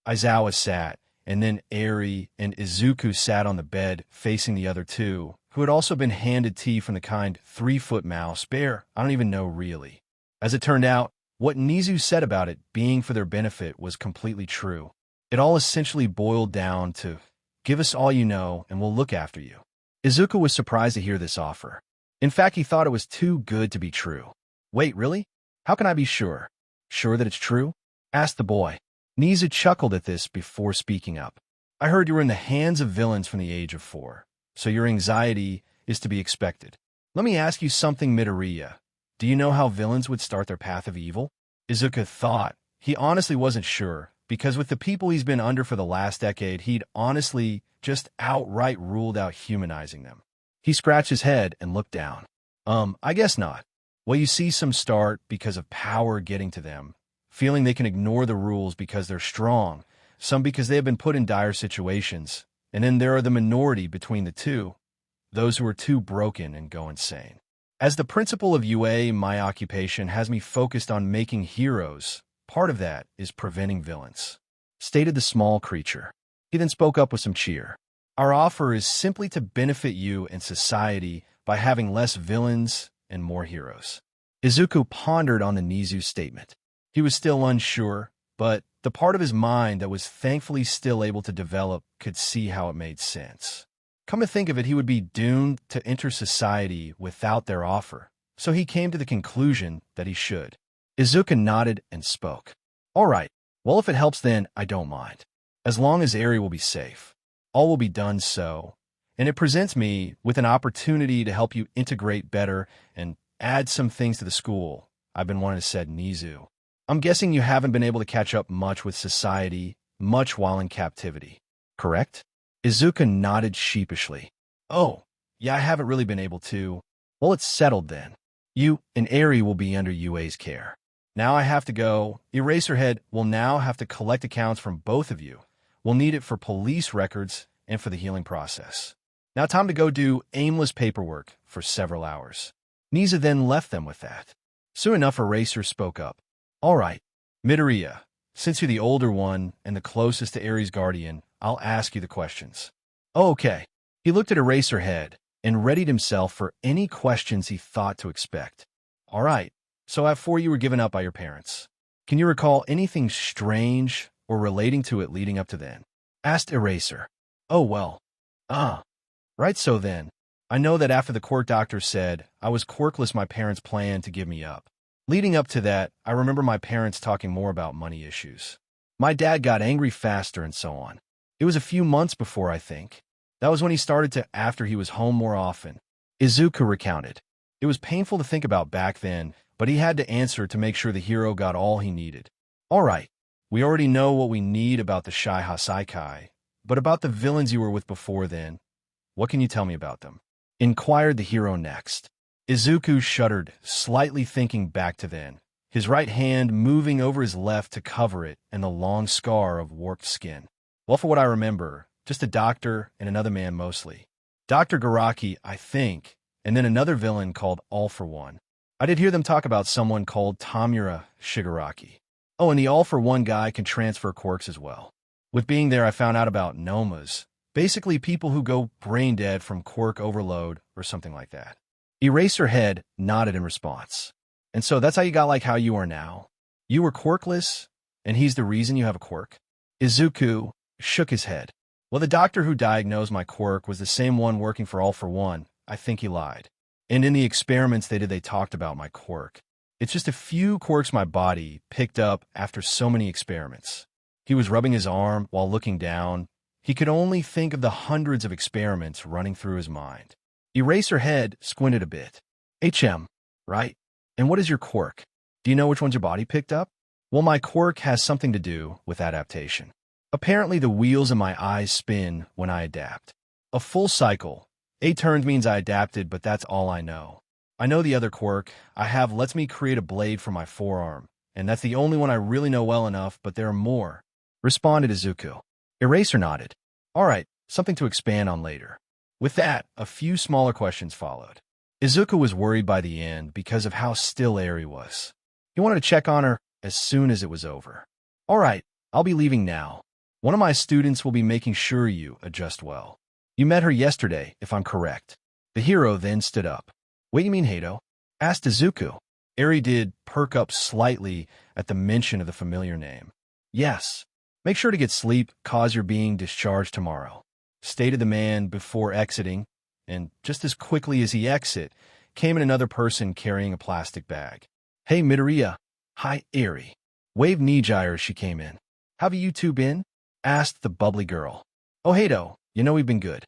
Aizawa sat, and then Eri and Izuku sat on the bed facing the other two, who had also been handed tea from the kind 3-foot mouse bear. I don't even know really. As it turned out, what Nizu said about it being for their benefit was completely true. It all essentially boiled down to, give us all you know and we'll look after you. Izuku was surprised to hear this offer. In fact, he thought it was too good to be true. "Wait, really? How can I be sure?" "Sure that it's true?" asked the boy. Nizu chuckled at this before speaking up. "I heard you were in the hands of villains from the age of 4, so your anxiety is to be expected. Let me ask you something, Midoriya. Do you know how villains would start their path of evil?" Izuku thought. He honestly wasn't sure, because with the people he's been under for the last decade, he'd honestly just outright ruled out humanizing them. He scratched his head and looked down. I guess not. Well, you see, some start because of power getting to them, feeling they can ignore the rules because they're strong, some because they have been put in dire situations, and then there are the minority between the two, those who are too broken and go insane. As the principal of UA, my occupation has me focused on making heroes. Part of that is preventing villains," stated the small creature. He then spoke up with some cheer. "Our offer is simply to benefit you and society by having less villains and more heroes." Izuku pondered on the Nizu statement. He was still unsure, but the part of his mind that was thankfully still able to develop could see how it made sense. Come to think of it, he would be doomed to enter society without their offer, so he came to the conclusion that he should. Izuku nodded and spoke. "All right, well, if it helps, then I don't mind. As long as Eri will be safe, all will be done so, and it presents me with an opportunity to help you integrate better and add some things to the school I've been wanting to," said Nizu. "I'm guessing you haven't been able to catch up much with society, much while in captivity, correct?" Izuku nodded sheepishly. "Oh, yeah, I haven't really been able to." "Well, it's settled then. You and Eri will be under UA's care. Now I have to go. Eraserhead will now have to collect accounts from both of you. We'll need it for police records and for the healing process. Now time to go do aimless paperwork for several hours. Niza then left them with that. Soon enough, Eraser spoke up. All right, Midoriya, since you're the older one and the closest to Aries' guardian, I'll ask you the questions. Oh, okay. He looked at Eraserhead and readied himself for any questions he thought to expect. All right, so at 4 you were given up by your parents. Can you recall anything strange or relating to it leading up to then? Asked Eraser. Oh, well. Right, so then. I know that after the quirk doctor said I was quirkless, my parents planned to give me up. Leading up to that, I remember my parents talking more about money issues. My dad got angry faster and so on. It was a few months before, I think. That was when he started to after he was home more often. Izuku recounted. It was painful to think about back then, but he had to answer to make sure the hero got all he needed. All right, we already know what we need about the Shai Hasaikai, but about the villains you were with before then, what can you tell me about them? Inquired the hero next. Izuku shuddered, slightly thinking back to then, his right hand moving over his left to cover it and the long scar of warped skin. Well, for what I remember, just a doctor and another man mostly. Dr. Garaki, I think, and then another villain called All for One. I did hear them talk about someone called Tamura Shigaraki. Oh, and the All for One guy can transfer quirks as well. With being there, I found out about Nomas, basically people who go brain dead from quirk overload or something like that. Eraserhead nodded in response. And so that's how you got like how you are now? You were quirkless, and he's the reason you have a quirk? Izuku shook his head. Well, the doctor who diagnosed my quirk was the same one working for All for One. I think he lied. And in the experiments they did, they talked about my quirk. It's just a few quirks my body picked up after so many experiments. He was rubbing his arm while looking down. He could only think of the hundreds of experiments running through his mind. Eraserhead squinted a bit. Right? And what is your quirk? Do you know which ones your body picked up? Well, my quirk has something to do with adaptation. Apparently the wheels in my eyes spin when I adapt. A full cycle. 8 turns means I adapted, but that's all I know. I know the other quirk I have lets me create a blade for my forearm, and that's the only one I really know well enough, but there are more, responded Izuku. Eraser nodded. All right, something to expand on later. With that, a few smaller questions followed. Izuku was worried by the end because of how still Eri was. He wanted to check on her as soon as it was over. All right, I'll be leaving now. One of my students will be making sure you adjust well. You met her yesterday, if I'm correct. The hero then stood up. Wait, you mean Hado? Asked Izuku. Eri did perk up slightly at the mention of the familiar name. Yes. Make sure to get sleep, cause you're being discharged tomorrow, stated the man before exiting, and just as quickly as he exit, came in another person carrying a plastic bag. Hey, Midoriya. Hi, Eri. Waved Nijire as she came in. How have you two been? Asked the bubbly girl. Oh, Hado, you know we've been good.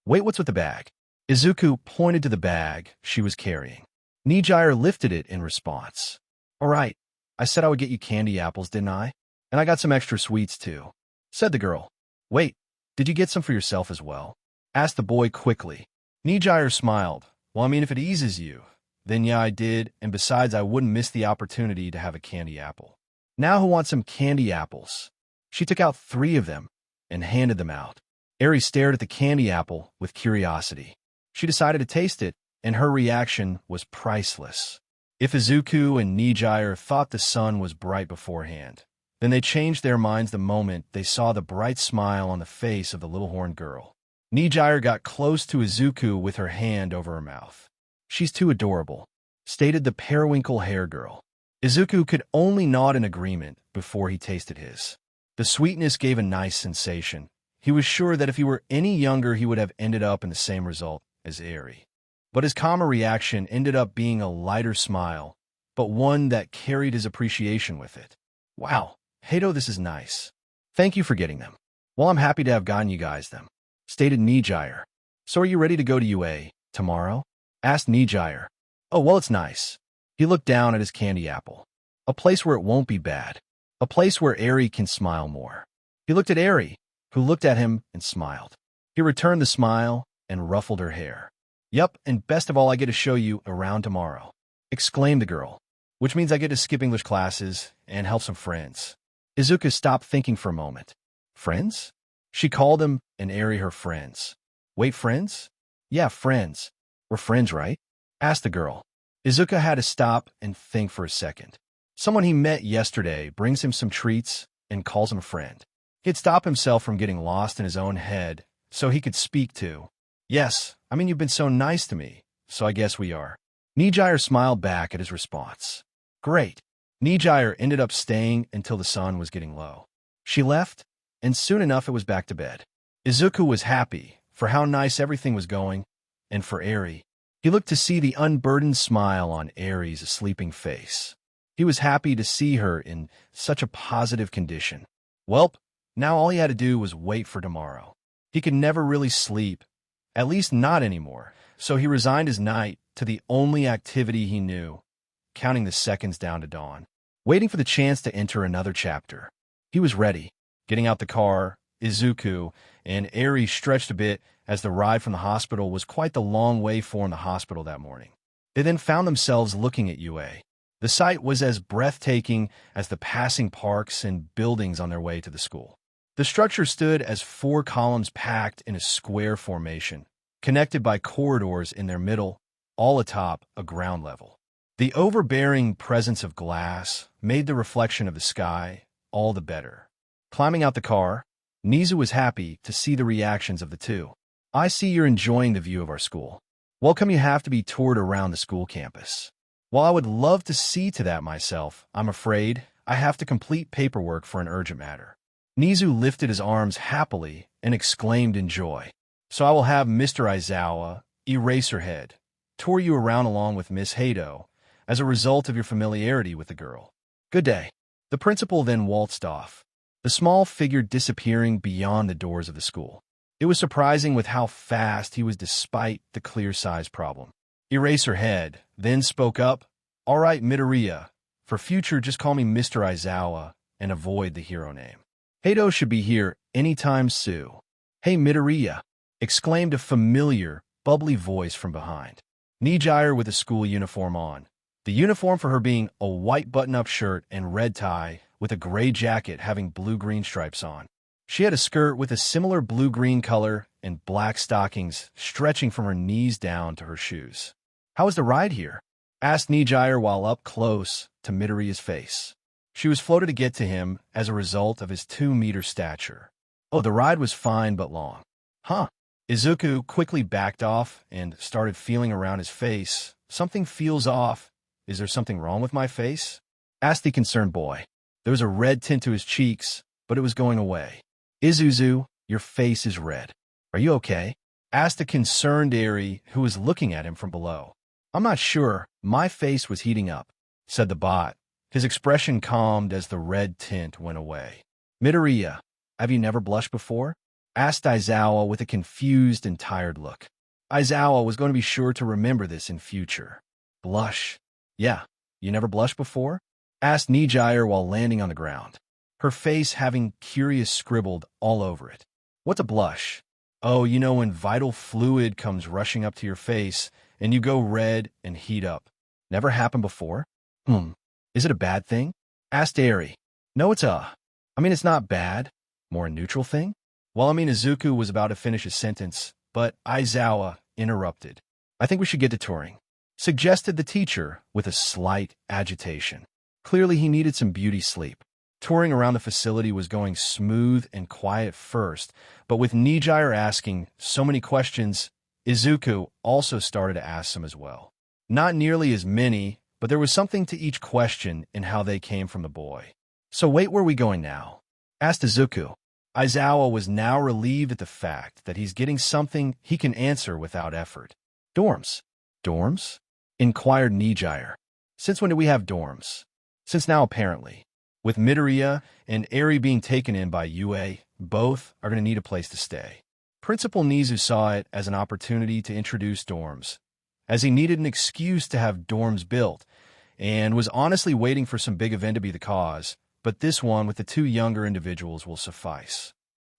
Wait, what's with the bag? Izuku pointed to the bag she was carrying. Nijire lifted it in response. All right, I said I would get you candy apples, didn't I? And I got some extra sweets, too, said the girl. Wait, did you get some for yourself as well? Asked the boy quickly. Nijire smiled. Well, I mean, if it eases you, then yeah, I did, and besides, I wouldn't miss the opportunity to have a candy apple. Now who wants some candy apples? She took out 3 of them and handed them out. Eri stared at the candy apple with curiosity. She decided to taste it, and her reaction was priceless. If Izuku and Nijire thought the sun was bright beforehand, then they changed their minds the moment they saw the bright smile on the face of the little horned girl. Nijire got close to Izuku with her hand over her mouth. She's too adorable, stated the periwinkle hair girl. Izuku could only nod in agreement before he tasted his. The sweetness gave a nice sensation. He was sure that if he were any younger, he would have ended up in the same result as Eri. But his calmer reaction ended up being a lighter smile, but one that carried his appreciation with it. Wow, Hado, this is nice. Thank you for getting them. Well, I'm happy to have gotten you guys them, stated Nijire. So are you ready to go to UA tomorrow? Asked Nijire. Oh, well, it's nice. He looked down at his candy apple. A place where it won't be bad. A place where Eri can smile more. He looked at Eri, who looked at him and smiled. He returned the smile and ruffled her hair. Yup, and best of all, I get to show you around tomorrow, exclaimed the girl, which means I get to skip English classes and help some friends. Izuku stopped thinking for a moment. Friends? She called him and Eri her friends. Wait, friends? Yeah, friends. We're friends, right? Asked the girl. Izuku had to stop and think for a second. Someone he met yesterday brings him some treats and calls him a friend. He'd stop himself from getting lost in his own head so he could speak to. Yes, I mean, you've been so nice to me, so I guess we are. Nijire smiled back at his response. Great. Nijire ended up staying until the sun was getting low. She left, and soon enough it was back to bed. Izuku was happy for how nice everything was going, and for Eri. He looked to see the unburdened smile on Eri's sleeping face. He was happy to see her in such a positive condition. Welp, now all he had to do was wait for tomorrow. He could never really sleep, at least not anymore, so he resigned his night to the only activity he knew, counting the seconds down to dawn, waiting for the chance to enter another chapter. He was ready. Getting out the car, Izuku and Eri stretched a bit as the ride from the hospital was quite the long way from the hospital that morning. They then found themselves looking at UA. The sight was as breathtaking as the passing parks and buildings on their way to the school. The structure stood as 4 columns packed in a square formation, connected by corridors in their middle, all atop a ground level. The overbearing presence of glass made the reflection of the sky all the better. Climbing out the car, Nizu was happy to see the reactions of the two. I see you're enjoying the view of our school. Welcome, you have to be toured around the school campus. While I would love to see to that myself, I'm afraid I have to complete paperwork for an urgent matter. Nizu lifted his arms happily and exclaimed in joy. So I will have Mr. Aizawa, Eraserhead, tour you around along with Miss Hado, as a result of your familiarity with the girl. Good day. The principal then waltzed off, the small figure disappearing beyond the doors of the school. It was surprising with how fast he was despite the clear size problem. Eraserhead then spoke up. All right, Midoriya, for future just call me Mr. Aizawa and avoid the hero name. Hado should be here anytime soon. Hey, Midoriya, exclaimed a familiar, bubbly voice from behind. Nijire with a school uniform on. The uniform for her being a white button-up shirt and red tie with a gray jacket having blue-green stripes on. She had a skirt with a similar blue-green color and black stockings stretching from her knees down to her shoes. How was the ride here? Asked Nijire while up close to Midoriya's face. She was floated to get to him as a result of his 2-meter stature. Oh, the ride was fine but long. Huh. Izuku quickly backed off and started feeling around his face. Something feels off. Is there something wrong with my face? Asked the concerned boy. There was a red tint to his cheeks, but it was going away. Izuzu, your face is red. Are you okay? Asked the concerned Eri, who was looking at him from below. I'm not sure. My face was heating up, said the bot. His expression calmed as the red tint went away. Midoriya, have you never blushed before? Asked Aizawa with a confused and tired look. Aizawa was going to be sure to remember this in future. Blush. Yeah, you never blushed before? Asked Nijire while landing on the ground, her face having curious scribbled all over it. What's a blush? Oh, you know when vital fluid comes rushing up to your face and you go red and heat up. Never happened before? Is it a bad thing? Asked Eri. No, it's it's not bad. More a neutral thing? Well, Izuku was about to finish his sentence, but Aizawa interrupted. I think we should get to touring, suggested the teacher with a slight agitation. Clearly he needed some beauty sleep. Touring around the facility was going smooth and quiet first, but with Nijire asking so many questions, Izuku also started to ask some as well. Not nearly as many, but there was something to each question in how they came from the boy. So wait, where are we going now? Asked Izuku. Aizawa was now relieved at the fact that he's getting something he can answer without effort. Dorms. Dorms? Inquired Nijire. Since when do we have dorms? Since now, apparently. With Midoriya and Eri being taken in by UA, both are going to need a place to stay. Principal Nizu saw it as an opportunity to introduce dorms, as he needed an excuse to have dorms built, and was honestly waiting for some big event to be the cause, but this one with the 2 younger individuals will suffice.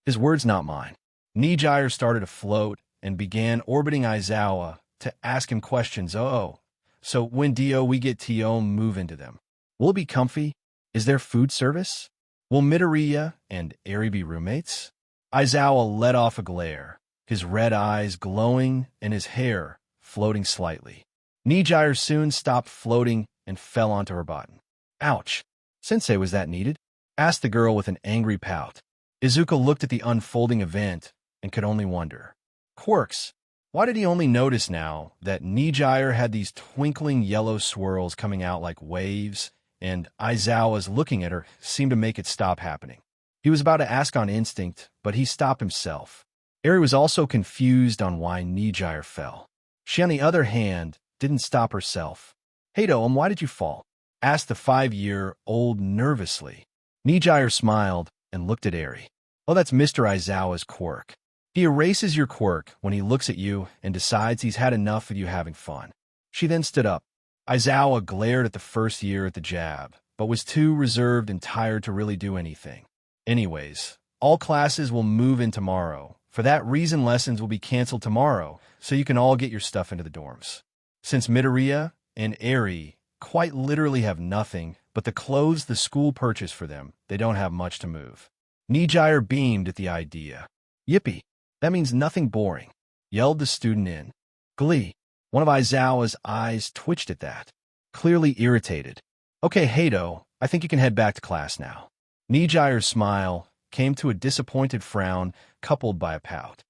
His words, not mine. Nijire started to float and began orbiting Aizawa to ask him questions. Oh, so when do we get to move into them? Will it be comfy? Is there food service? Will Midoriya and Eri be roommates? Aizawa let off a glare, his red eyes glowing and his hair floating slightly. Nijire soon stopped floating and fell onto her button. Ouch! Sensei, was that needed? Asked the girl with an angry pout. Izuku looked at the unfolding event and could only wonder. Quirks. Why did he only notice now that Nijire had these twinkling yellow swirls coming out like waves, and Aizawa's looking at her seemed to make it stop happening? He was about to ask on instinct, but he stopped himself. Eri was also confused on why Nijire fell. She, on the other hand, didn't stop herself. Hey, Doem, why did you fall? Asked the 5-year-old nervously. Nijire smiled and looked at Eri. Oh, that's Mr. Aizawa's quirk. He erases your quirk when he looks at you and decides he's had enough of you having fun. She then stood up. Aizawa glared at the first year at the jab, but was too reserved and tired to really do anything. Anyways, all classes will move in tomorrow. For that reason, lessons will be canceled tomorrow, so you can all get your stuff into the dorms. Since Midoriya and Eri quite literally have nothing but the clothes the school purchased for them, they don't have much to move. Nijire beamed at the idea. Yippee! That means nothing boring, yelled the student in glee. One of Aizawa's eyes twitched at that, clearly irritated. Okay, Hado, I think you can head back to class now. Nijire's smile came to a disappointed frown coupled by a pout.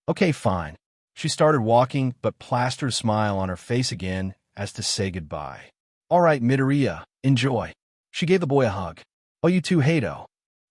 Okay, fine. She started walking, but plastered a smile on her face again as to say goodbye. All right, Midoriya, enjoy. She gave the boy a hug. Oh, you too, Hado.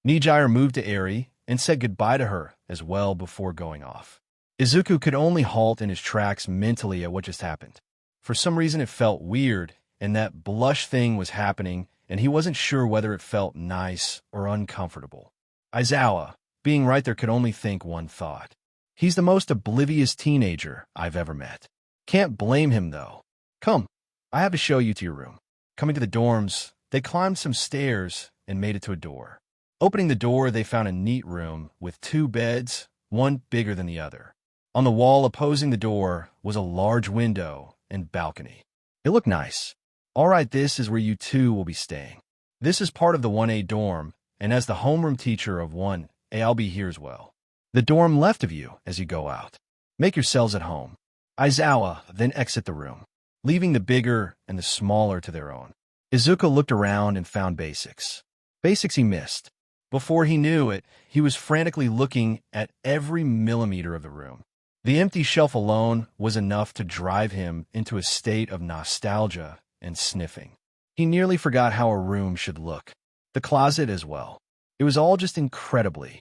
Nijire moved to Eri and said goodbye to her as well before going off. Izuku could only halt in his tracks mentally at what just happened. For some reason it felt weird, and that blush thing was happening, and he wasn't sure whether it felt nice or uncomfortable. Aizawa, being right there, could only think one thought. He's the most oblivious teenager I've ever met. Can't blame him, though. Come, I have to show you to your room. Coming to the dorms, they climbed some stairs and made it to a door. Opening the door, they found a neat room with 2 beds, one bigger than the other. On the wall opposing the door was a large window and balcony. It looked nice. All right, this is where you two will be staying. This is part of the 1A dorm, and as the homeroom teacher of 1A, I'll be here as well. The dorm left of you as you go out. Make yourselves at home. Aizawa then exit the room, leaving the bigger and the smaller to their own. Izuku looked around and found basics. Basics he missed. Before he knew it, he was frantically looking at every millimeter of the room. The empty shelf alone was enough to drive him into a state of nostalgia and sniffing. He nearly forgot how a room should look. The closet as well. It was all just incredibly.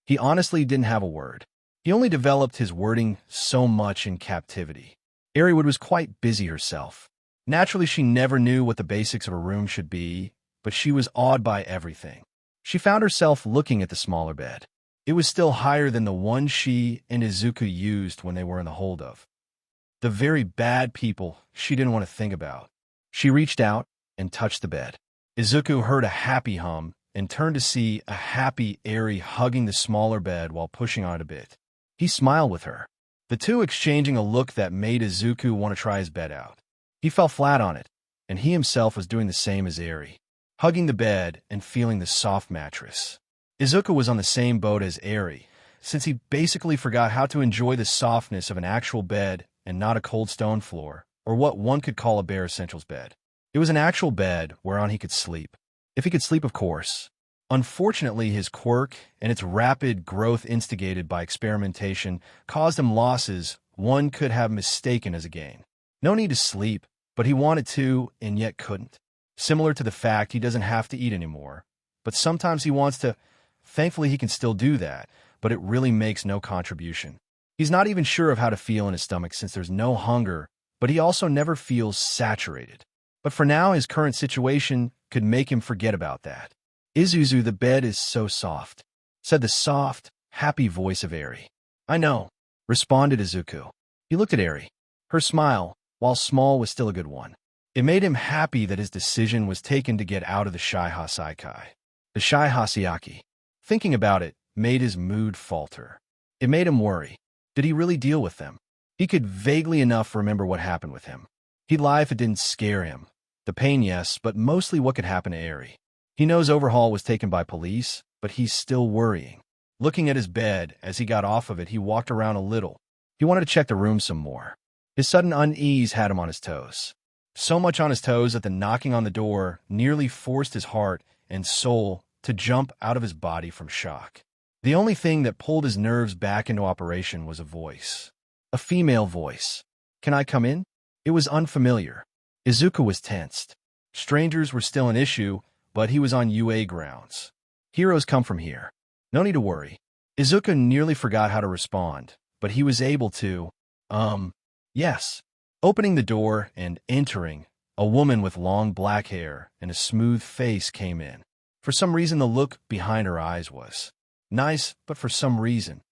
He honestly didn't have a word. He only developed his wording so much in captivity. Eriwood was quite busy herself. Naturally, she never knew what the basics of a room should be, but she was awed by everything. She found herself looking at the smaller bed. It was still higher than the one she and Izuku used when they were in the hold of. The very bad people she didn't want to think about. She reached out and touched the bed. Izuku heard a happy hum and turned to see a happy Eri hugging the smaller bed while pushing on it a bit. He smiled with her, the two exchanging a look that made Izuku want to try his bed out. He fell flat on it, and he himself was doing the same as Eri, hugging the bed and feeling the soft mattress. Izuku was on the same boat as Eri, since he basically forgot how to enjoy the softness of an actual bed and not a cold stone floor, or what one could call a bare essentials bed. It was an actual bed whereon he could sleep. If he could sleep, of course. Unfortunately, his quirk and its rapid growth instigated by experimentation caused him losses one could have mistaken as a gain. No need to sleep, but he wanted to and yet couldn't. Similar to the fact he doesn't have to eat anymore, but sometimes he wants to. Thankfully, he can still do that, but it really makes no contribution. He's not even sure of how to feel in his stomach since there's no hunger, but he also never feels saturated. But for now, his current situation could make him forget about that. Isuzu, the bed is so soft, said the soft, happy voice of Eri. I know, responded Izuku. He looked at Eri. Her smile, while small, was still a good one. It made him happy that his decision was taken to get out of the Shai Hasaikai. The Shai Hasiaki. Thinking about it made his mood falter. It made him worry. Did he really deal with them? He could vaguely enough remember what happened with him. He'd lie if it didn't scare him. The pain, yes, but mostly what could happen to Eri. He knows Overhaul was taken by police, but he's still worrying. Looking at his bed, as he got off of it, he walked around a little. He wanted to check the room some more. His sudden unease had him on his toes. So much on his toes that the knocking on the door nearly forced his heart and soul to jump out of his body from shock. The only thing that pulled his nerves back into operation was a voice. A female voice. "Can I come in?" It was unfamiliar. Izuku was tensed. Strangers were still an issue, but he was on UA grounds. Heroes come from here. No need to worry. Izuku nearly forgot how to respond, but he was able to, yes. Opening the door and entering, a woman with long black hair and a smooth face came in. For some reason, the look behind her eyes was nice, but for some reason,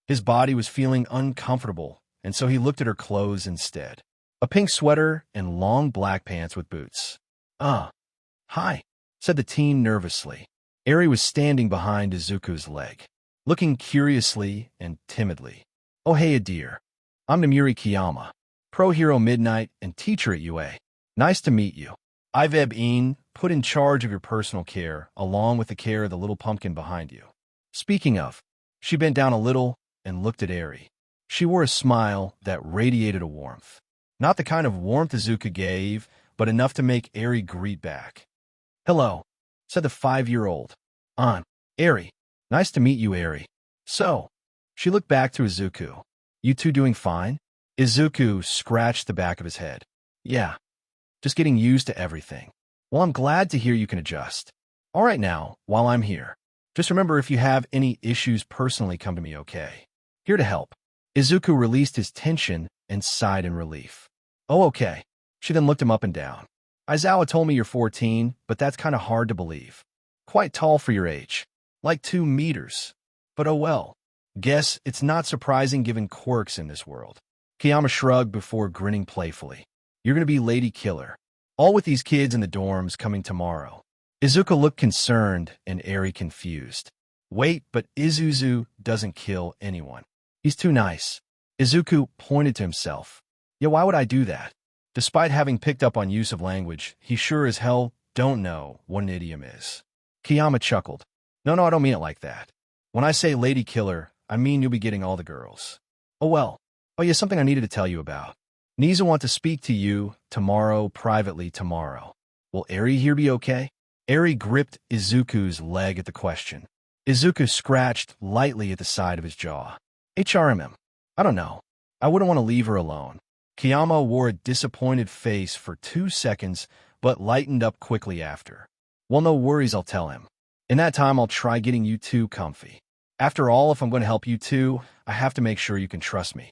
his body was feeling uncomfortable, and so he looked at her clothes instead. A pink sweater and long black pants with boots. Hi, said the teen nervously. Eri was standing behind Izuku's leg, looking curiously and timidly. "Oh hey, dear. I'm Namiri Kiyama, pro hero Midnight and teacher at UA. Nice to meet you. I've been put in charge of your personal care, along with the care of the little pumpkin behind you." Speaking of, she bent down a little and looked at Eri. She wore a smile that radiated a warmth. Not the kind of warmth Izuku gave, but enough to make Eri greet back. "Hello," said the 5-year-old. Eri. Nice to meet you, Eri. So, she looked back to Izuku. "You two doing fine?" Izuku scratched the back of his head. "Yeah. Just getting used to everything." "Well, I'm glad to hear you can adjust. All right now, while I'm here, just remember if you have any issues personally, come to me, okay? Here to help." Izuku released his tension and sighed in relief. "Oh, okay." She then looked him up and down. "Aizawa told me you're 14, but that's kind of hard to believe. Quite tall for your age. Like 2 meters. But oh well. Guess it's not surprising given quirks in this world." Kiyama shrugged before grinning playfully. "You're going to be Lady Killer. All with these kids in the dorms coming tomorrow." Izuku looked concerned and Eri confused. "Wait, but Isuzu doesn't kill anyone. He's too nice." Izuku pointed to himself. "Yeah, why would I do that?" Despite having picked up on use of language, he sure as hell don't know what an idiom is. Kiyama chuckled. No, I don't mean it like that. When I say Lady Killer, I mean you'll be getting all the girls." "Oh well. Oh yeah, something I needed to tell you about. Niza want to speak to you privately tomorrow. Will Eri here be okay?" Eri gripped Izuku's leg at the question. Izuku scratched lightly at the side of his jaw. "HRMM. I don't know. I wouldn't want to leave her alone." Kiyama wore a disappointed face for 2 seconds, but lightened up quickly after. "Well, no worries, I'll tell him. In that time, I'll try getting you two comfy. After all, if I'm going to help you two, I have to make sure you can trust me."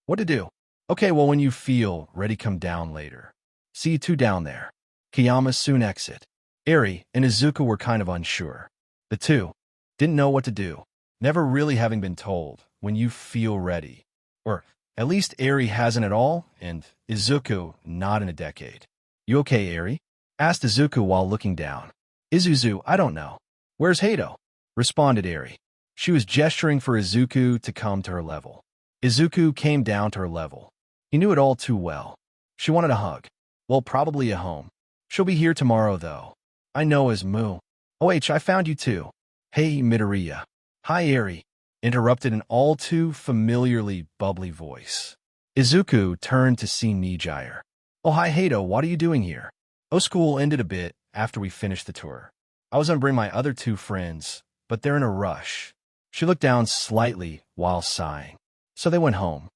What to do?" "Okay, well, when you feel ready, come down later. See you two down there." Kiyama soon exit. Eri and Izuku were kind of unsure. The two didn't know what to do, never really having been told, "when you feel ready." Or, at least Eri hasn't at all, and Izuku not in a decade. "You okay, Eri?" asked Izuku while looking down. "Isuzu, I don't know. Where's Hado?" responded Eri. She was gesturing for Izuku to come to her level. Izuku came down to her level. He knew it all too well. She wanted a hug. Well, probably a home. "She'll be here tomorrow, though. I know as Moo. Oh, I found you too. Hey, Midoriya." "Hi, Eri," interrupted an all too familiarly bubbly voice. Izuku turned to see Nijire. "Oh, hi, Hado, what are you doing here?" "Oh, school ended a bit after we finished the tour. I was gonna bring my other 2 friends, but they're in a rush." She looked down slightly while sighing. "So they went home."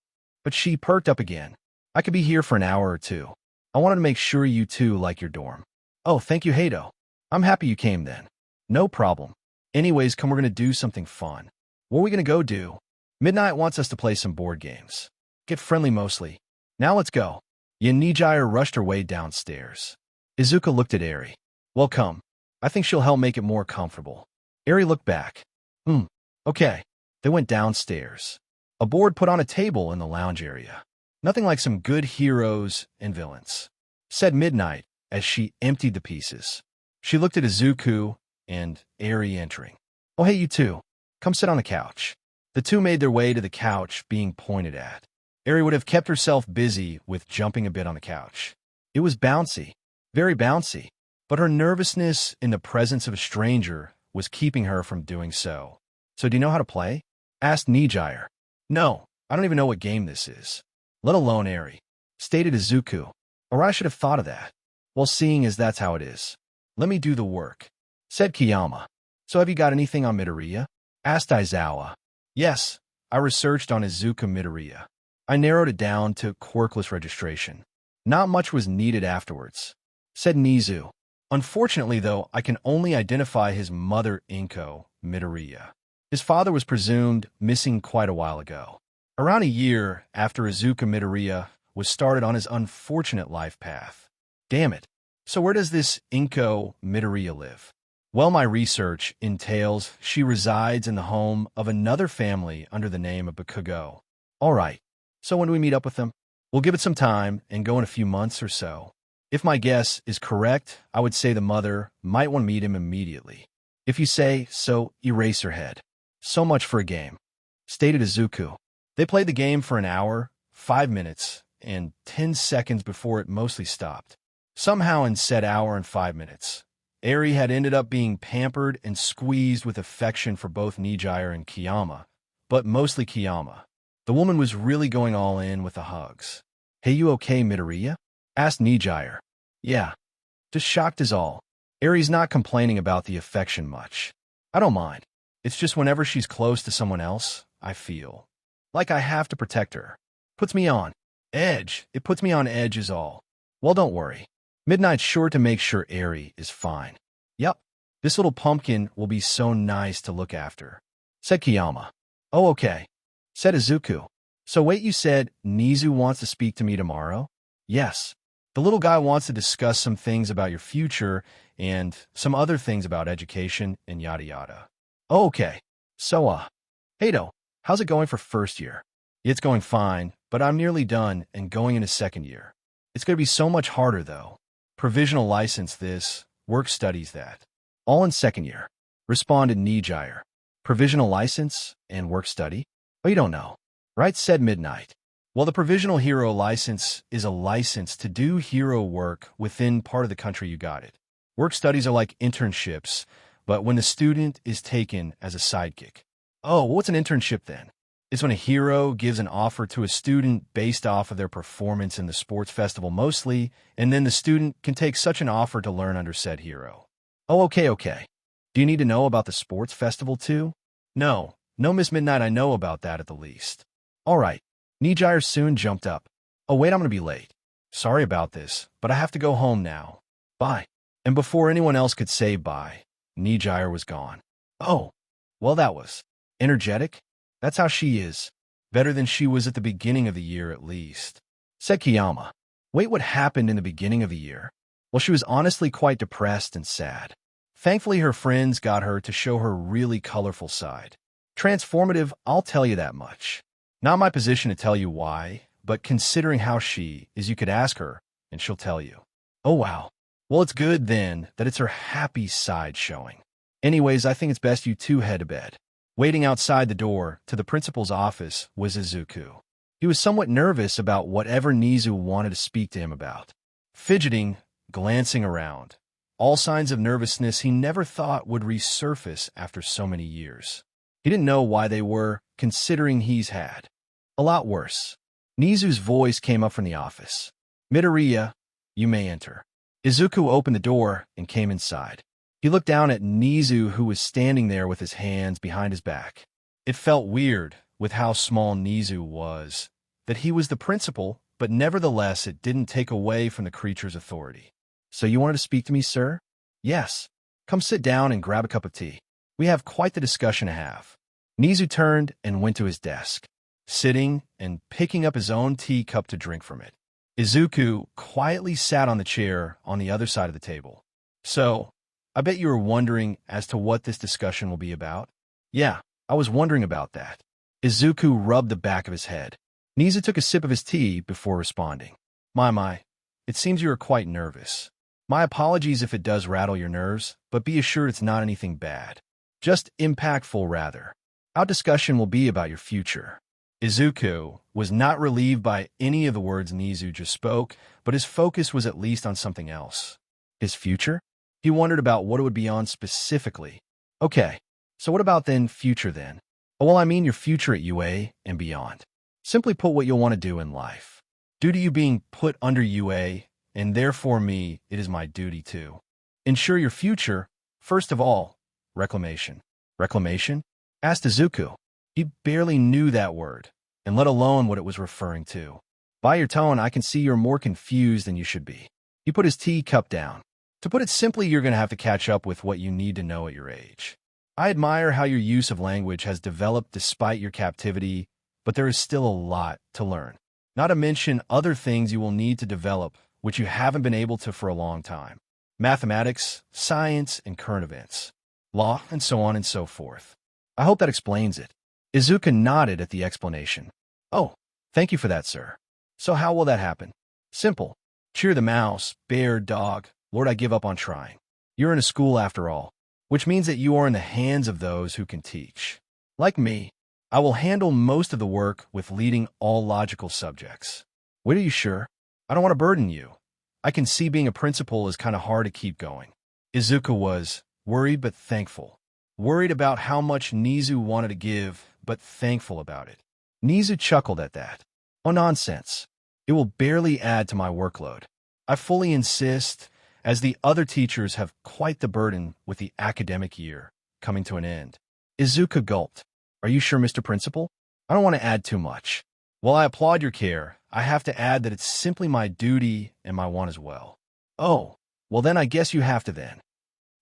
But she perked up again. "I could be here for an hour or 2. I wanted to make sure you two like your dorm." "Oh, thank you, Hado. I'm happy you came then." "No problem. Anyways, come, we're gonna do something fun." "What are we gonna go do?" "Midnight wants us to play some board games. Get friendly mostly. Now let's go." Nijire rushed her way downstairs. Izuku looked at Eri. "Well, come. I think she'll help make it more comfortable." Eri looked back. Okay." They went downstairs. A board put on a table in the lounge area. "Nothing like some good heroes and villains," said Midnight as she emptied the pieces. She looked at Izuku and Eri entering. "Oh, hey, you two. Come sit on the couch." The two made their way to the couch being pointed at. Eri would have kept herself busy with jumping a bit on the couch. It was bouncy, very bouncy, but her nervousness in the presence of a stranger was keeping her from doing so. So do you know how to play? Asked Nijire. No, I don't even know what game this is. Let alone Eri. Stated Izuku. Or I should have thought of that. Well, seeing as that's how it is. Let me do the work. Said Kiyama. So have you got anything on Midoriya? Asked Aizawa. Yes, I researched on Izuku Midoriya. I narrowed it down to quirkless registration. Not much was needed afterwards. Said Nizu. Unfortunately, though, I can only identify his mother, Inko, Midoriya. His father was presumed missing quite a while ago. Around a year after Izuku Midoriya was started on his unfortunate life path. Damn it. So where does this Inko Midoriya live? Well, my research entails she resides in the home of another family under the name of Bakugo. All right. So when do we meet up with them? We'll give it some time and go in a few months or so. If my guess is correct, I would say the mother might want to meet him immediately. If you say so, erase her head. So much for a game. Stated Izuku. They played the game for an hour, 5 minutes, and 10 seconds before it mostly stopped. Somehow in said hour and 5 minutes, Eri had ended up being pampered and squeezed with affection for both Nijire and Kiyama, but mostly Kiyama. The woman was really going all in with the hugs. Hey, you okay, Midoriya? Asked Nijire. Yeah. Just shocked is all. Eri's not complaining about the affection much. I don't mind. It's just whenever she's close to someone else, I feel like I have to protect her. Puts me on edge. It puts me on edge is all. Well, don't worry. Midnight's sure to make sure Eri is fine. Yep. This little pumpkin will be so nice to look after. Said Kiyama. Oh, okay. Said Izuku. So wait, you said Nizu wants to speak to me tomorrow? Yes. The little guy wants to discuss some things about your future and some other things about education and yada yada. Oh, okay. So, Heido, how's it going for first year? It's going fine, but I'm nearly done and going into second year. It's going to be so much harder, though. Provisional license this, work studies that. All in second year. Responded Nijire. Provisional license and work study? Oh, you don't know. Right, said Midnight. Well, the provisional hero license is a license to do hero work within part of the country you got it. Work studies are like internships, but when the student is taken as a sidekick. Oh, what's an internship then? It's when a hero gives an offer to a student based off of their performance in the sports festival mostly, and then the student can take such an offer to learn under said hero. Oh, okay. Do you need to know about the sports festival too? No, Miss Midnight, I know about that at the least. All right. Nijire soon jumped up. Oh, wait, I'm going to be late. Sorry about this, but I have to go home now. Bye. And before anyone else could say bye, Nijire was gone. Oh, well, that was energetic. That's how she is. Better than she was at the beginning of the year, at least. Said Kiyama. Wait, what happened in the beginning of the year? Well, she was honestly quite depressed and sad. Thankfully, her friends got her to show her really colorful side. Transformative, I'll tell you that much. Not my position to tell you why, but considering how she is, you could ask her, and she'll tell you. Oh, wow. Well, it's good, then, that it's her happy side showing. Anyways, I think it's best you two head to bed. Waiting outside the door to the principal's office was Izuku. He was somewhat nervous about whatever Nizu wanted to speak to him about. Fidgeting, glancing around. All signs of nervousness he never thought would resurface after so many years. He didn't know why they were, considering he's had a lot worse. Nizu's voice came up from the office. Midoriya, you may enter. Izuku opened the door and came inside. He looked down at Nizu, who was standing there with his hands behind his back. It felt weird, with how small Nizu was, that he was the principal, but nevertheless it didn't take away from the creature's authority. So you wanted to speak to me, sir? Yes. Come sit down and grab a cup of tea. We have quite the discussion to have. Nizu turned and went to his desk, sitting and picking up his own teacup to drink from it. Izuku quietly sat on the chair on the other side of the table. So, I bet you were wondering as to what this discussion will be about? Yeah, I was wondering about that. Izuku rubbed the back of his head. Nizu took a sip of his tea before responding. My, it seems you are quite nervous. My apologies if it does rattle your nerves, but be assured it's not anything bad. Just impactful, rather. Our discussion will be about your future. Izuku was not relieved by any of the words Nizu just spoke, but his focus was at least on something else. His future? He wondered about what it would be on specifically. Okay, So what about then future then? Oh, well, I mean your future at UA and beyond. Simply put, what you'll want to do in life. Due to you being put under UA, and therefore me, it is my duty to ensure your future. First of all, reclamation. Reclamation? Asked Izuku. He barely knew that word, and let alone what it was referring to. By your tone, I can see you're more confused than you should be. He put his teacup down. To put it simply, you're going to have to catch up with what you need to know at your age. I admire how your use of language has developed despite your captivity, but there is still a lot to learn. Not to mention other things you will need to develop, which you haven't been able to for a long time. Mathematics, science, and current events. Law, and so on and so forth. I hope that explains it. Izuku nodded at the explanation. Oh, thank you for that, sir. So how will that happen? Simple. Cheer the mouse, bear, dog. Lord, I give up on trying. You're in a school after all, which means that you are in the hands of those who can teach. Like me, I will handle most of the work with leading all logical subjects. Wait, are you sure? I don't want to burden you. I can see being a principal is kind of hard to keep going. Izuku was worried but thankful. Worried about how much Nizu wanted to give, but thankful about it. Nizu chuckled at that. Oh, nonsense. It will barely add to my workload. I fully insist, as the other teachers have quite the burden with the academic year coming to an end. Izuku gulped. Are you sure, Mr. Principal? I don't want to add too much. While I applaud your care, I have to add that it's simply my duty and my want as well. Oh, well then I guess you have to then.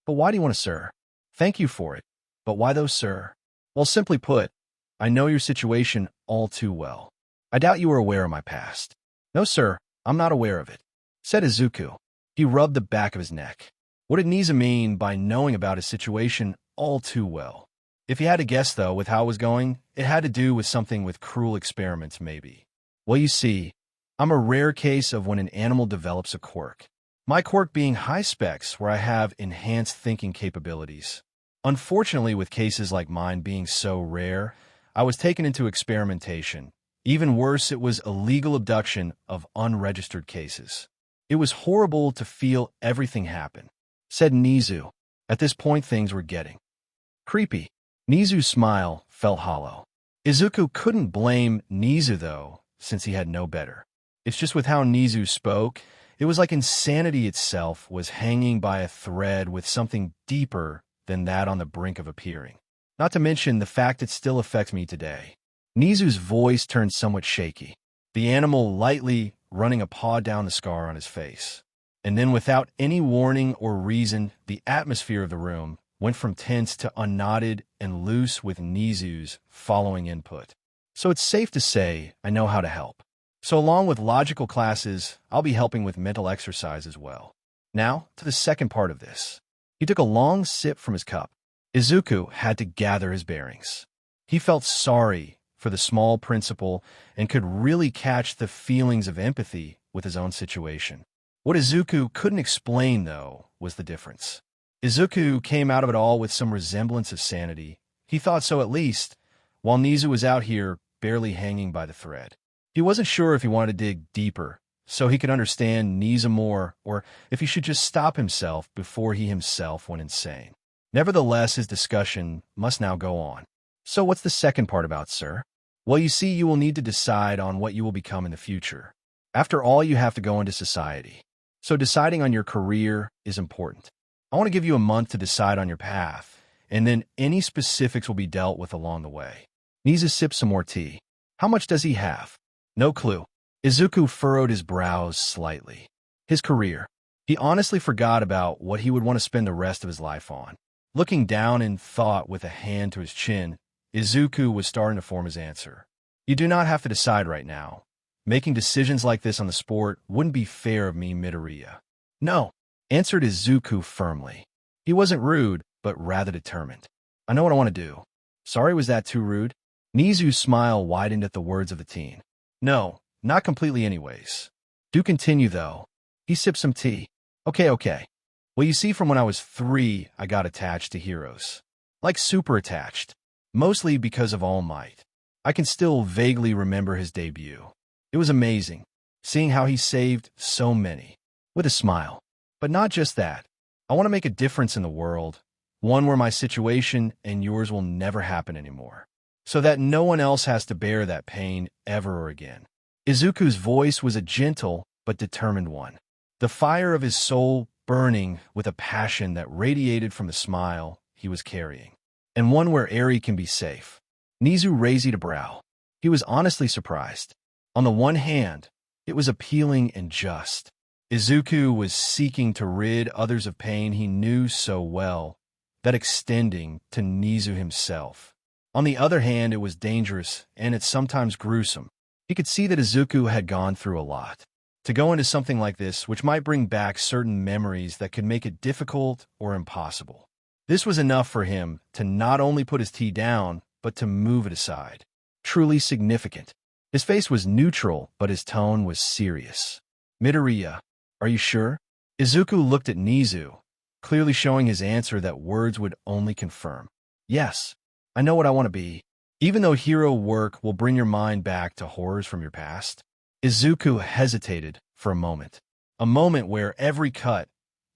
But why do you want to, sir? Thank you for it. But why though, sir? Well, simply put, I know your situation all too well. I doubt you are aware of my past. No, sir, I'm not aware of it, said Izuku. He rubbed the back of his neck. What did Nizu mean by knowing about his situation all too well? If he had to guess, though, with how it was going, it had to do with something with cruel experiments, maybe. Well, you see, I'm a rare case of when an animal develops a quirk. My quirk being high specs, where I have enhanced thinking capabilities. Unfortunately, with cases like mine being so rare, I was taken into experimentation. Even worse, it was illegal abduction of unregistered cases. It was horrible to feel everything happen, said Nizu. At this point, things were getting creepy. Nizu's smile felt hollow. Izuku couldn't blame Nizu, though, since he had no better. It's just with how Nizu spoke, it was like insanity itself was hanging by a thread with something deeper than that on the brink of appearing. Not to mention the fact it still affects me today. Nizu's voice turned somewhat shaky, the animal lightly running a paw down the scar on his face. And then without any warning or reason, the atmosphere of the room went from tense to unknotted and loose with Nizu's following input. So it's safe to say I know how to help. So along with logical classes, I'll be helping with mental exercise as well. Now, to the second part of this. He took a long sip from his cup. Izuku had to gather his bearings. He felt sorry for the small principal and could really catch the feelings of empathy with his own situation. What Izuku couldn't explain, though, was the difference. Izuku came out of it all with some resemblance of sanity. He thought so at least, while Nizu was out here barely hanging by the thread. He wasn't sure if he wanted to dig deeper, so he could understand Nizu more, or if he should just stop himself before he himself went insane. Nevertheless, his discussion must now go on. So what's the second part about, sir? Well, you see, you will need to decide on what you will become in the future. After all, you have to go into society. So deciding on your career is important. I want to give you a month to decide on your path, and then any specifics will be dealt with along the way. Nizu sipped some more tea. How much does he have? No clue. Izuku furrowed his brows slightly. His career. He honestly forgot about what he would want to spend the rest of his life on. Looking down in thought with a hand to his chin, Izuku was starting to form his answer. You do not have to decide right now. Making decisions like this on the sport wouldn't be fair of me, Midoriya. No, answered Izuku firmly. He wasn't rude, but rather determined. I know what I want to do. Sorry, was that too rude? Nizu's smile widened at the words of the teen. No, not completely anyways. Do continue, though. He sipped some tea. Okay. Well, you see, from when I was 3, I got attached to heroes. Like super attached. Mostly because of All Might. I can still vaguely remember his debut. It was amazing, seeing how he saved so many. With a smile. But not just that. I want to make a difference in the world, One where my situation and yours will never happen anymore, so that no one else has to bear that pain ever again. Izuku's voice was a gentle but determined one, the fire of his soul burning with a passion that radiated from the smile he was carrying, and one where Eri can be safe. Nizu raised a brow. He was honestly surprised. On the one hand, it was appealing and just. Izuku was seeking to rid others of pain he knew so well, that extending to Nizu himself. On the other hand, it was dangerous, and it's sometimes gruesome. He could see that Izuku had gone through a lot. To go into something like this, which might bring back certain memories that could make it difficult or impossible. This was enough for him to not only put his tea down, but to move it aside. Truly significant. His face was neutral, but his tone was serious. Midoriya, are you sure? Izuku looked at Nizu, clearly showing his answer that words would only confirm. Yes, I know what I want to be. Even though hero work will bring your mind back to horrors from your past. Izuku hesitated for a moment where every cut,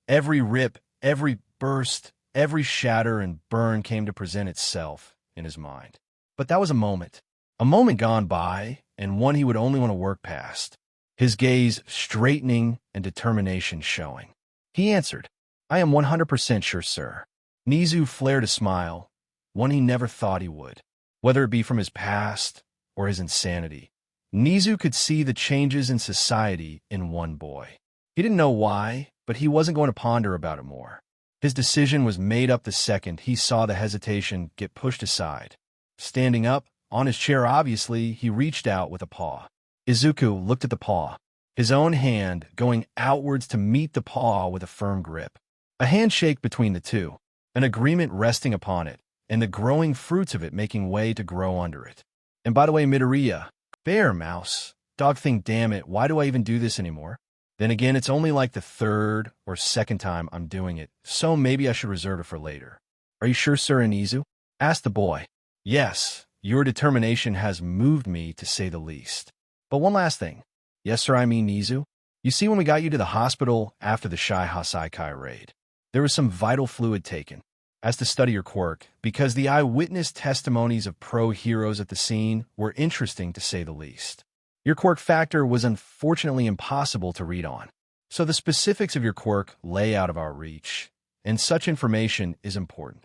every rip, every burst, every shatter and burn came to present itself in his mind. But that was a moment gone by, and one he would only want to work past. His gaze straightening and determination showing. He answered, I am 100% sure, sir. Nizu flared a smile, one he never thought he would. Whether it be from his past or his insanity, Nizu could see the changes in society in one boy. He didn't know why, but he wasn't going to ponder about it more. His decision was made up the second he saw the hesitation get pushed aside. Standing up, on his chair obviously, he reached out with a paw. Izuku looked at the paw, his own hand going outwards to meet the paw with a firm grip. A handshake between the two, an agreement resting upon it, and the growing fruits of it making way to grow under it. And by the way, Midoriya, bear, mouse, dog thing, damn it, why do I even do this anymore? Then again, it's only like the third or second time I'm doing it, so maybe I should reserve it for later. Are you sure, sir, Nizu? Asked the boy. Yes, your determination has moved me, to say the least. But one last thing. Yes, sir, I mean Nizu. You see, when we got you to the hospital after the Shai Hasaikai raid, there was some vital fluid taken, as to study your quirk, because the eyewitness testimonies of pro-heroes at the scene were interesting, to say the least. Your quirk factor was unfortunately impossible to read on, so the specifics of your quirk lay out of our reach, and such information is important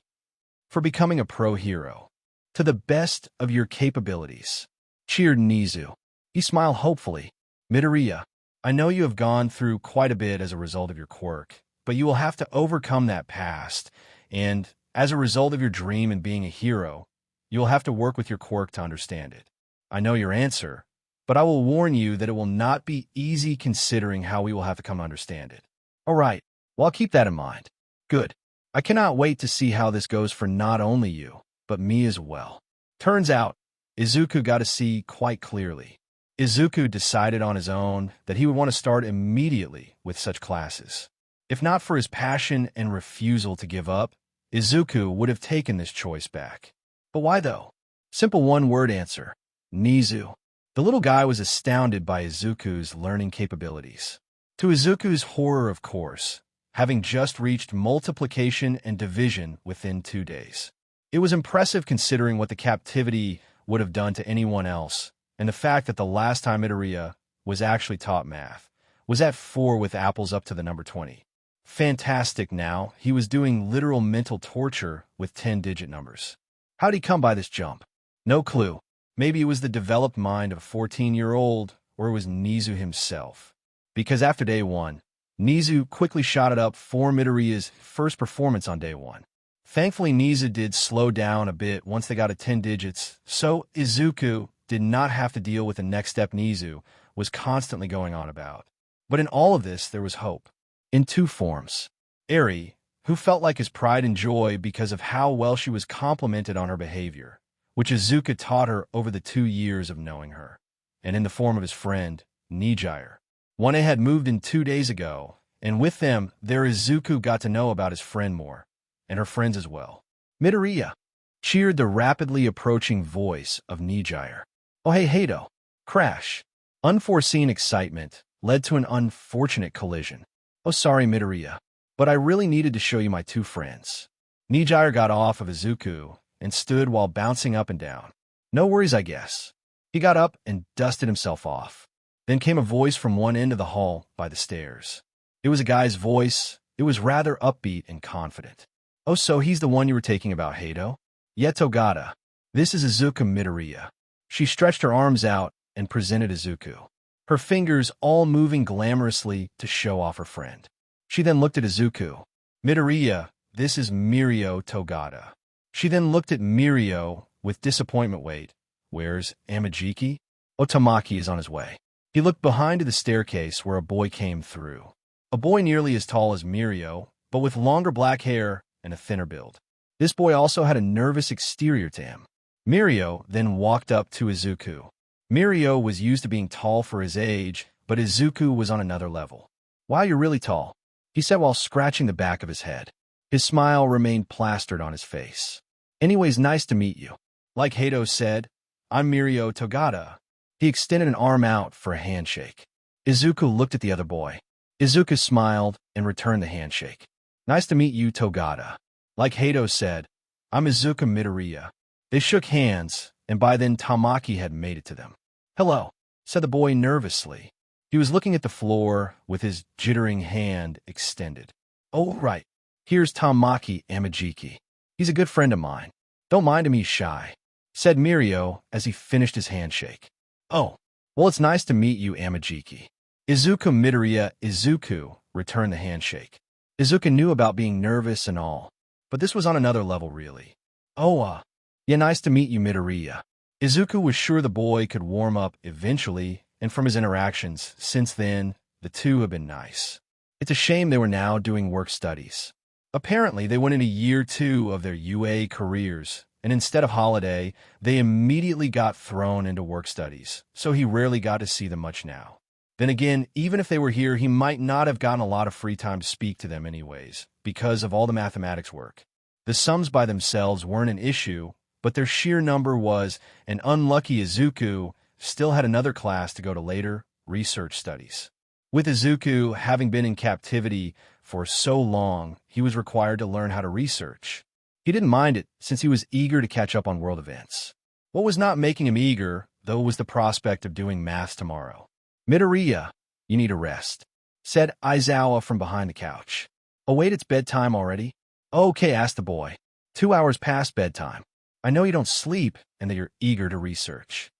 for becoming a pro-hero, to the best of your capabilities. Cheered Nizu. He smiled hopefully. Midoriya, I know you have gone through quite a bit as a result of your quirk, but you will have to overcome that past, and as a result of your dream in being a hero, you will have to work with your quirk to understand it. I know your answer, but I will warn you that it will not be easy considering how we will have to come to understand it. All right, well, I'll keep that in mind. Good. I cannot wait to see how this goes for not only you, but me as well. Turns out, Izuku got to see quite clearly. Izuku decided on his own that he would want to start immediately with such classes. If not for his passion and refusal to give up, Izuku would have taken this choice back. But why though? Simple one-word answer. Nizu. The little guy was astounded by Izuku's learning capabilities. To Izuku's horror, of course, having just reached multiplication and division within 2 days. It was impressive considering what the captivity would have done to anyone else, and the fact that the last time Midoriya was actually taught math was at 4 with apples up to the number 20. Fantastic now, he was doing literal mental torture with 10-digit numbers. How'd he come by this jump? No clue. Maybe it was the developed mind of a 14-year-old, or it was Nizu himself. Because after day 1, Nizu quickly shot it up for Midoriya's first performance on day 1. Thankfully, Nizu did slow down a bit once they got to 10 digits, so Izuku did not have to deal with the next step Nizu was constantly going on about. But in all of this, there was hope. In 2 forms. Eri, who felt like his pride and joy because of how well she was complimented on her behavior, which Izuku taught her over the 2 years of knowing her, and in the form of his friend, Nijire. One had moved in 2 days ago, and with them, there Izuku got to know about his friend more, and her friends as well. Midoriya, cheered the rapidly approaching voice of Nijire. Oh hey Hado. Crash. Unforeseen excitement led to an unfortunate collision. Oh sorry Midoriya, but I really needed to show you my 2 friends. Nijire got off of Izuku and stood while bouncing up and down. No worries, I guess. He got up and dusted himself off. Then came a voice from one end of the hall by the stairs. It was a guy's voice. It was rather upbeat and confident. Oh, so he's the one you were taking about, Hado? Yeah, Togata. This is Izuku Midoriya. She stretched her arms out and presented Izuku, her fingers all moving glamorously to show off her friend. She then looked at Izuku. Midoriya, this is Mirio Togata. She then looked at Mirio with disappointment. Wait, where's Amajiki? Otamaki is on his way. He looked behind to the staircase where a boy came through. A boy nearly as tall as Mirio, but with longer black hair and a thinner build. This boy also had a nervous exterior to him. Mirio then walked up to Izuku. Mirio was used to being tall for his age, but Izuku was on another level. Wow, you're really tall, he said while scratching the back of his head. His smile remained plastered on his face. Anyways, nice to meet you. Like Hado said, I'm Mirio Togata. He extended an arm out for a handshake. Izuku looked at the other boy. Izuku smiled and returned the handshake. Nice to meet you, Togata. Like Hado said, I'm Izuku Midoriya. They shook hands, and by then Tamaki had made it to them. Hello, said the boy nervously. He was looking at the floor with his jittering hand extended. Oh, right. Here's Tamaki Amajiki. He's a good friend of mine. Don't mind him, he's shy, said Mirio as he finished his handshake. Oh, well, it's nice to meet you, Amajiki. Izuku Midoriya. Izuku returned the handshake. Izuku knew about being nervous and all, but this was on another level, really. Oh, yeah, nice to meet you, Midoriya. Izuku was sure the boy could warm up eventually, and from his interactions since then, the two have been nice. It's a shame they were now doing work studies. Apparently, they went into year 2 of their UA careers, and instead of holiday, they immediately got thrown into work studies, so he rarely got to see them much now. Then again, even if they were here, he might not have gotten a lot of free time to speak to them anyways, because of all the mathematics work. The sums by themselves weren't an issue, but their sheer number was, and unlucky Izuku still had another class to go to later, research studies. With Izuku having been in captivity for so long, he was required to learn how to research. He didn't mind it, since he was eager to catch up on world events. What was not making him eager, though, was the prospect of doing math tomorrow. Midoriya, you need a rest, said Aizawa from behind the couch. Oh wait, it's bedtime already? Okay, asked the boy. 2 hours past bedtime. I know you don't sleep and that you're eager to research.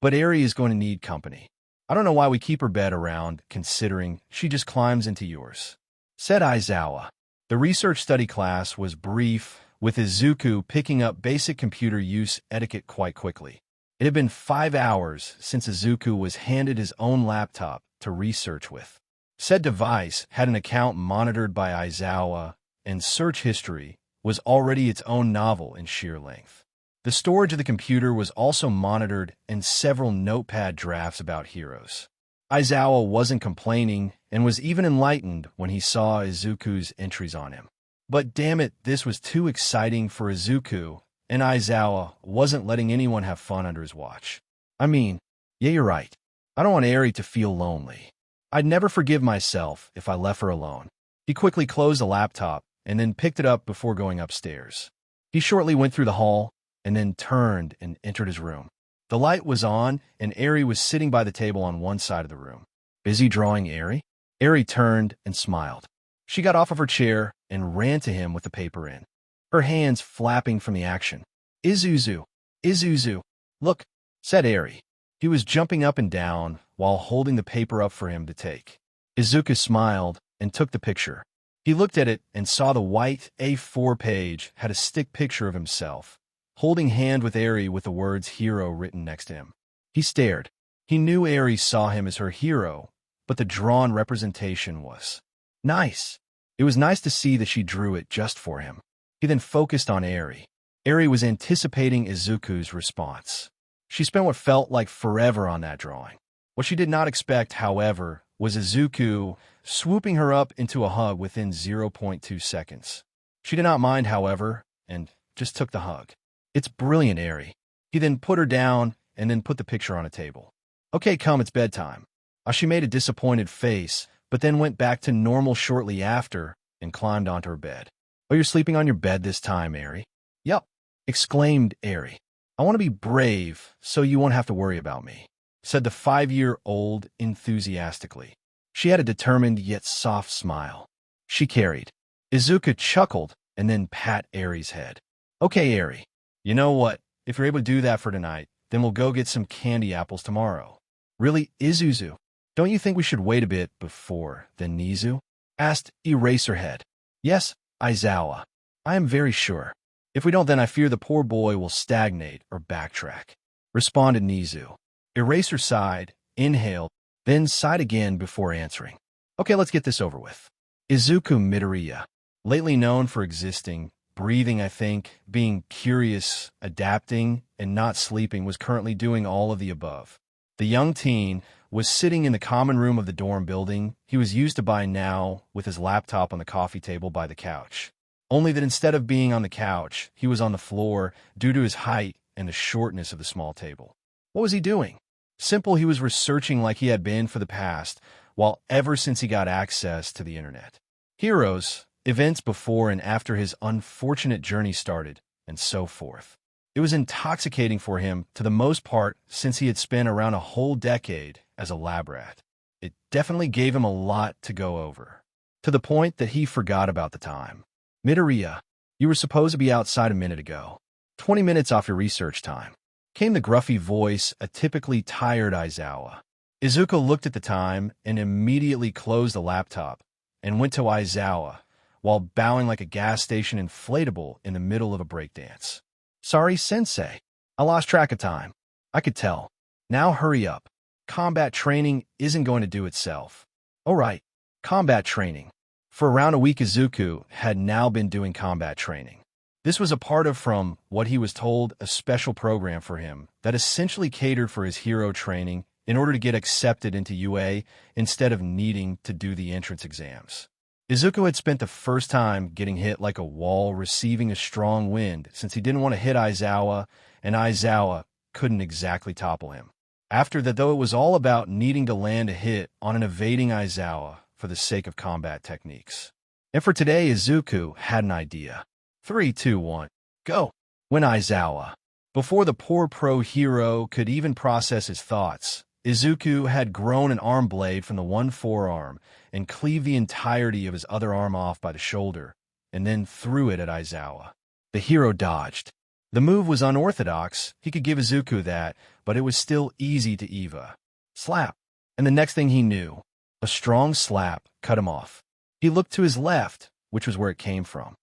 But Eri is going to need company. I don't know why we keep her bed around, considering she just climbs into yours, said Aizawa. The research study class was brief, with Izuku picking up basic computer use etiquette quite quickly. It had been 5 hours since Izuku was handed his own laptop to research with. Said device had an account monitored by Aizawa, and search history was already its own novel in sheer length. The storage of the computer was also monitored and several notepad drafts about heroes. Aizawa wasn't complaining and was even enlightened when he saw Izuku's entries on him. But damn it, this was too exciting for Izuku, and Aizawa wasn't letting anyone have fun under his watch. I mean, yeah, you're right. I don't want Eri to feel lonely. I'd never forgive myself if I left her alone. He quickly closed the laptop and then picked it up before going upstairs. He shortly went through the hall and then turned and entered his room. The light was on, and Eri was sitting by the table on one side of the room. Busy drawing, Eri? Eri turned and smiled. She got off of her chair and ran to him with the paper in, her hands flapping from the action. Izuzu, Izuzu, look, said Eri. He was jumping up and down while holding the paper up for him to take. Izuku smiled and took the picture. He looked at it and saw the white A4 page had a stick picture of himself, holding hand with Eri with the words hero written next to him. He stared. He knew Eri saw him as her hero, but the drawn representation was nice. It was nice to see that she drew it just for him. He then focused on Eri. Eri was anticipating Izuku's response. She spent what felt like forever on that drawing. What she did not expect, however, was Izuku swooping her up into a hug within 0.2 seconds. She did not mind, however, and just took the hug. It's brilliant, Eri. He then put her down and then put the picture on a table. Okay, come, it's bedtime. She made a disappointed face, but then went back to normal shortly after and climbed onto her bed. Oh, you're sleeping on your bed this time, Eri? Yup, exclaimed Eri. I want to be brave, so you won't have to worry about me, said the 5-year-old enthusiastically. She had a determined yet soft smile. She carried. Izuku chuckled and then pat Eri's head. Okay, Eri. You know what? If you're able to do that for tonight, then we'll go get some candy apples tomorrow. Really, Izuzu? Don't you think we should wait a bit before then, Nizu? Asked Eraserhead. Yes, Aizawa. I am very sure. If we don't, then I fear the poor boy will stagnate or backtrack, responded Nizu. Eraser sighed, inhaled, then sighed again before answering. Okay, let's get this over with. Izuku Midoriya, lately known for existing, breathing, I think, being curious, adapting, and not sleeping, was currently doing all of the above. The young teen was sitting in the common room of the dorm building he was used to by now, with his laptop on the coffee table by the couch. Only that instead of being on the couch, he was on the floor due to his height and the shortness of the small table. What was he doing? Simple, he was researching like he had been for the past, while ever since he got access to the internet. Heroes, events before and after his unfortunate journey started, and so forth. It was intoxicating for him, to the most part, since he had spent around a whole decade as a lab rat. It definitely gave him a lot to go over, to the point that he forgot about the time. Midoriya, you were supposed to be outside a minute ago. 20 minutes off your research time. Came the gruffy voice, a typically tired Aizawa. Izuku looked at the time and immediately closed the laptop and went to Aizawa, while bowing like a gas station inflatable in the middle of a breakdance. Sorry, Sensei. I lost track of time. I could tell. Now hurry up. Combat training isn't going to do itself. All right, combat training. For around a week, Izuku had now been doing combat training. This was a part of, from what he was told, a special program for him that essentially catered for his hero training in order to get accepted into UA instead of needing to do the entrance exams. Izuku had spent the first time getting hit like a wall, receiving a strong wind, since he didn't want to hit Aizawa, and Aizawa couldn't exactly topple him. After that, though, it was all about needing to land a hit on an evading Aizawa for the sake of combat techniques. And for today, Izuku had an idea. 3, 2, 1, go! When Aizawa. Before the poor pro hero could even process his thoughts, Izuku had grown an arm blade from the one forearm and cleaved the entirety of his other arm off by the shoulder, and then threw it at Aizawa. The hero dodged. The move was unorthodox, he could give Izuku that, but it was still easy to Eva. Slap. And the next thing he knew, a strong slap cut him off. He looked to his left, which was where it came from.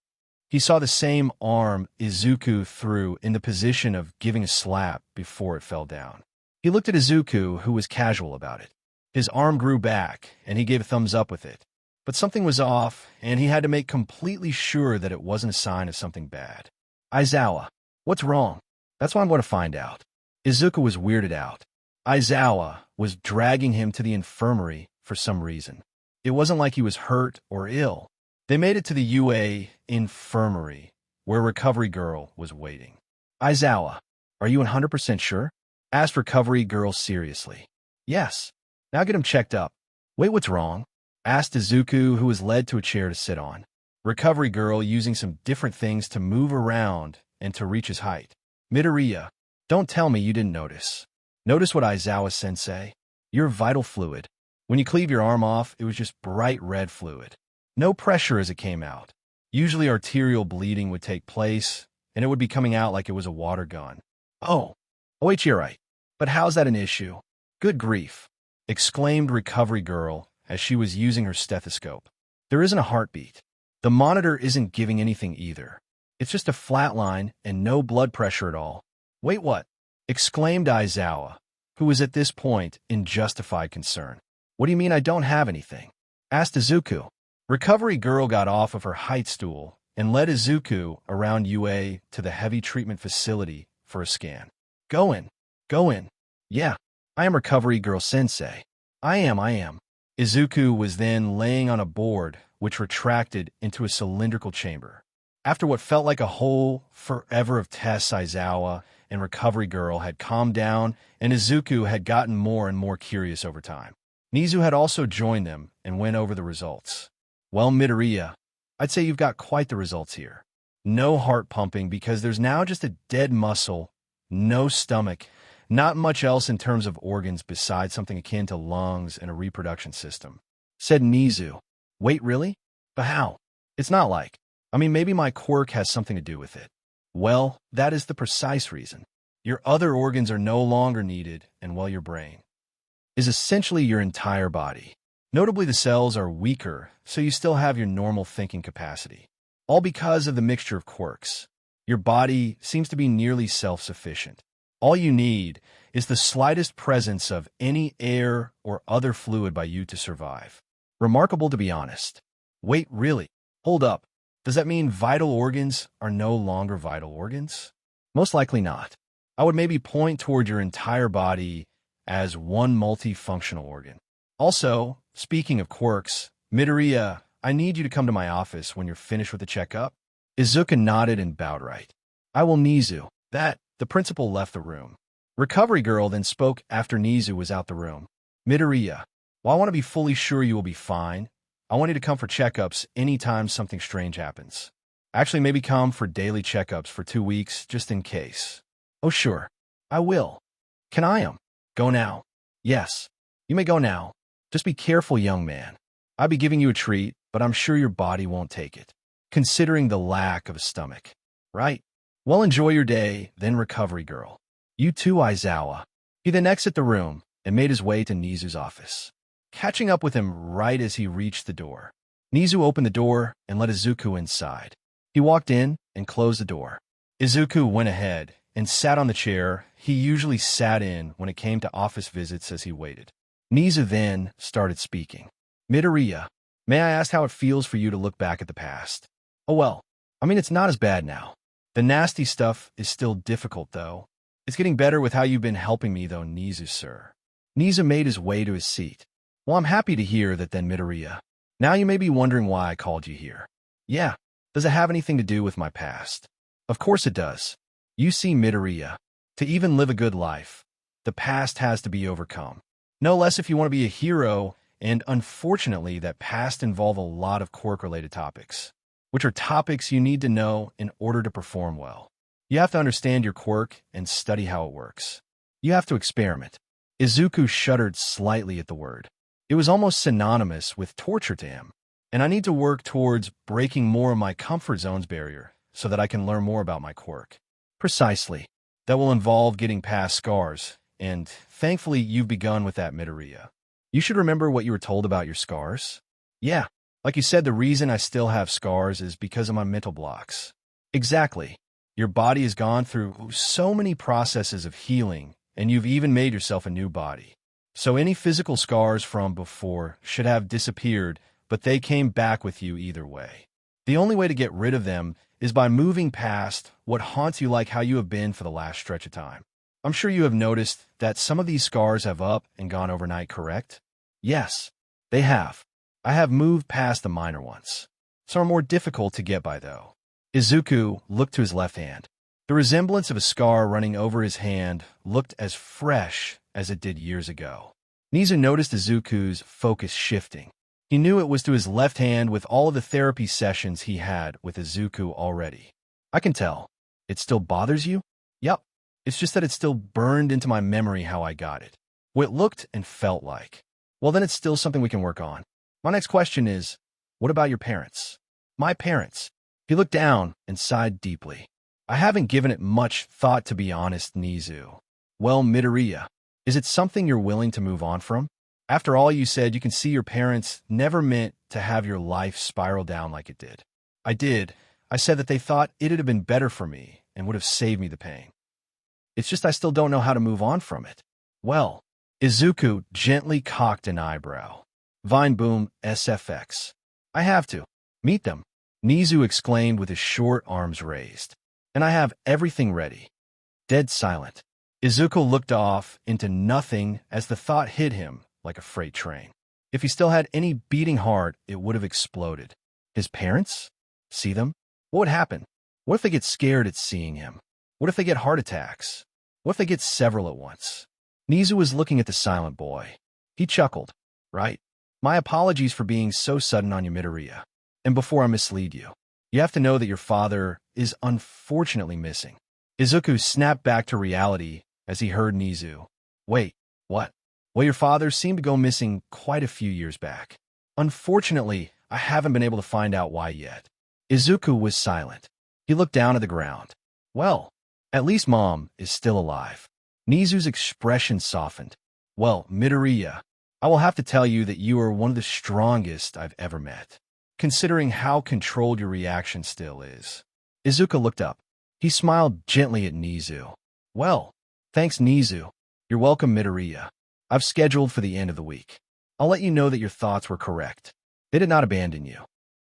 He saw the same arm Izuku threw in the position of giving a slap before it fell down. He looked at Izuku, who was casual about it. His arm grew back, and he gave a thumbs up with it. But something was off, and he had to make completely sure that it wasn't a sign of something bad. Aizawa, what's wrong? That's what I'm going to find out. Izuku was weirded out. Aizawa was dragging him to the infirmary for some reason. It wasn't like he was hurt or ill. They made it to the UA infirmary, where Recovery Girl was waiting. Aizawa, are you 100% sure? Asked Recovery Girl seriously. Yes. Now get him checked up. Wait, what's wrong? Asked Izuku, who was led to a chair to sit on. Recovery Girl using some different things to move around and to reach his height. Midoriya, don't tell me you didn't notice. Notice what Aizawa-sensei? Your vital fluid. When you cleave your arm off, it was just bright red fluid. No pressure as it came out. Usually arterial bleeding would take place, and it would be coming out like it was a water gun. Oh, wait, you're right. But how's that an issue? Good grief, exclaimed Recovery Girl as she was using her stethoscope. There isn't a heartbeat. The monitor isn't giving anything either. It's just a flat line and no blood pressure at all. Wait, what? Exclaimed Aizawa, who was at this point in justified concern. What do you mean I don't have anything? Asked Izuku. Recovery Girl got off of her height stool and led Izuku around UA to the heavy treatment facility for a scan. Go in. Go in. Yeah, I am Recovery Girl Sensei. I am. Izuku was then laying on a board which retracted into a cylindrical chamber. After what felt like a whole forever of tests, Aizawa and Recovery Girl had calmed down, and Izuku had gotten more and more curious over time. Nizu had also joined them and went over the results. Well, Midoriya, I'd say you've got quite the results here. No heart pumping because there's now just a dead muscle, no stomach, not much else in terms of organs besides something akin to lungs and a reproduction system. Said Nizu. Wait, really? But how? It's not like. Maybe my quirk has something to do with it. Well, that is the precise reason. Your other organs are no longer needed, and well, your brain is essentially your entire body. Notably, the cells are weaker, so you still have your normal thinking capacity. All because of the mixture of quirks. Your body seems to be nearly self-sufficient. All you need is the slightest presence of any air or other fluid by you to survive. Remarkable, to be honest. Wait, really? Hold up. Does that mean vital organs are no longer vital organs? Most likely not. I would maybe point toward your entire body as one multifunctional organ. Also, speaking of quirks, Midoriya, I need you to come to my office when you're finished with the checkup. Izuka nodded and bowed right. I will, Nizu. The principal left the room. Recovery Girl then spoke after Nizu was out the room. Midoriya, while I want to be fully sure you will be fine, I want you to come for checkups anytime something strange happens. Actually, maybe come for daily checkups for 2 weeks, just in case. Oh, sure. I will. Can I go now? Yes. You may go now. Just be careful, young man. I'll be giving you a treat, but I'm sure your body won't take it, considering the lack of a stomach. Right? Well, enjoy your day, then Recovery Girl. You too, Aizawa. He then exited the room and made his way to Nizu's office, catching up with him right as he reached the door. Nizu opened the door and let Izuku inside. He walked in and closed the door. Izuku went ahead and sat on the chair he usually sat in when it came to office visits as he waited. Nizu then started speaking. Midoriya, may I ask how it feels for you to look back at the past? Oh well, it's not as bad now. The nasty stuff is still difficult, though. It's getting better with how you've been helping me, though, Nizu, sir. Nizu made his way to his seat. Well, I'm happy to hear that then, Midoriya. Now you may be wondering why I called you here. Yeah, does it have anything to do with my past? Of course it does. You see, Midoriya, to even live a good life, the past has to be overcome. No less if you want to be a hero, and unfortunately, that past involve a lot of quirk-related topics, which are topics you need to know in order to perform well. You have to understand your quirk and study how it works. You have to experiment. Izuku shuddered slightly at the word. It was almost synonymous with torture to him, and I need to work towards breaking more of my comfort zone's barrier so that I can learn more about my quirk. Precisely. That will involve getting past scars, and thankfully you've begun with that, Midoriya. You should remember what you were told about your scars. Yeah, like you said, the reason I still have scars is because of my mental blocks. Exactly. Your body has gone through so many processes of healing, and you've even made yourself a new body. So any physical scars from before should have disappeared, but they came back with you either way. The only way to get rid of them is by moving past what haunts you, like how you have been for the last stretch of time. I'm sure you have noticed that some of these scars have up and gone overnight, correct? Yes, they have. I have moved past the minor ones. Some are more difficult to get by, though. Izuku looked to his left hand. The resemblance of a scar running over his hand looked as fresh as it did years ago. Nizu noticed Izuku's focus shifting. He knew it was to his left hand with all of the therapy sessions he had with Izuku already. I can tell. It still bothers you? Yup. It's just that it's still burned into my memory how I got it. What it looked and felt like. Well, then it's still something we can work on. My next question is, what about your parents? My parents. He looked down and sighed deeply. I haven't given it much thought, to be honest, Nizu. Well, Midoriya, is it something you're willing to move on from? After all, you said you can see your parents never meant to have your life spiral down like it did. I did. I said that they thought it'd have been better for me and would have saved me the pain. It's just I still don't know how to move on from it. Well, Izuku gently cocked an eyebrow. Vine Boom SFX. I have to. Meet them, Nizu exclaimed with his short arms raised. And I have everything ready. Dead silent. Izuku looked off into nothing as the thought hit him like a freight train. If he still had any beating heart, it would have exploded. His parents? See them? What would happen? What if they get scared at seeing him? What if they get heart attacks? What if they get several at once? Nizu was looking at the silent boy. He chuckled. Right. My apologies for being so sudden on you, Midoriya. And before I mislead you, you have to know that your father is unfortunately missing. Izuku snapped back to reality as he heard Nizu. Wait, what? Well, your father seemed to go missing quite a few years back. Unfortunately, I haven't been able to find out why yet. Izuku was silent. He looked down at the ground. Well, at least Mom is still alive. Nizu's expression softened. Well, Midoriya, I will have to tell you that you are one of the strongest I've ever met, considering how controlled your reaction still is. Izuku looked up. He smiled gently at Nizu. Well, thanks, Nizu. You're welcome, Midoriya. I've scheduled for the end of the week. I'll let you know that your thoughts were correct. They did not abandon you.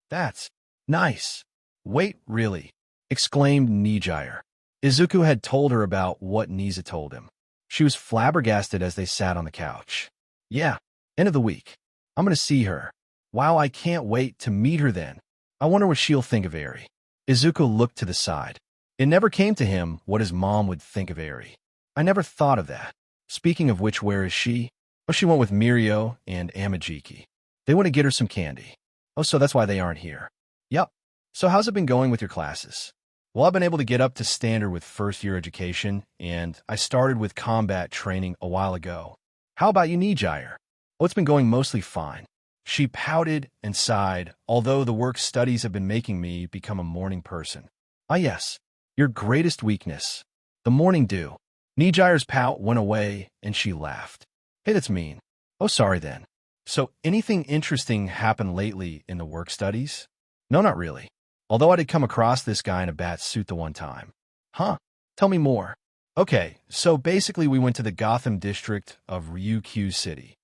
That's nice. Wait, really? Exclaimed Nijire. Izuku had told her about what Nizu told him. She was flabbergasted as they sat on the couch. Yeah, end of the week. I'm going to see her. Wow, I can't wait to meet her then. I wonder what she'll think of Eri. Izuku looked to the side. It never came to him what his mom would think of Eri. I never thought of that. Speaking of which, where is she? Oh, she went with Mirio and Amajiki. They want to get her some candy. Oh, so that's why they aren't here. Yup. So how's it been going with your classes? Well, I've been able to get up to standard with first-year education, and I started with combat training a while ago. How about you, Nijire? Oh, it's been going mostly fine. She pouted and sighed, although the work studies have been making me become a morning person. Ah, yes. Your greatest weakness. The morning dew. Nijire's pout went away, and she laughed. Hey, that's mean. Oh, sorry then. So, anything interesting happened lately in the work studies? No, not really. Although I did come across this guy in a bat suit the one time. Huh? Tell me more. Okay, so basically we went to the Gotham district of Ryukyu City.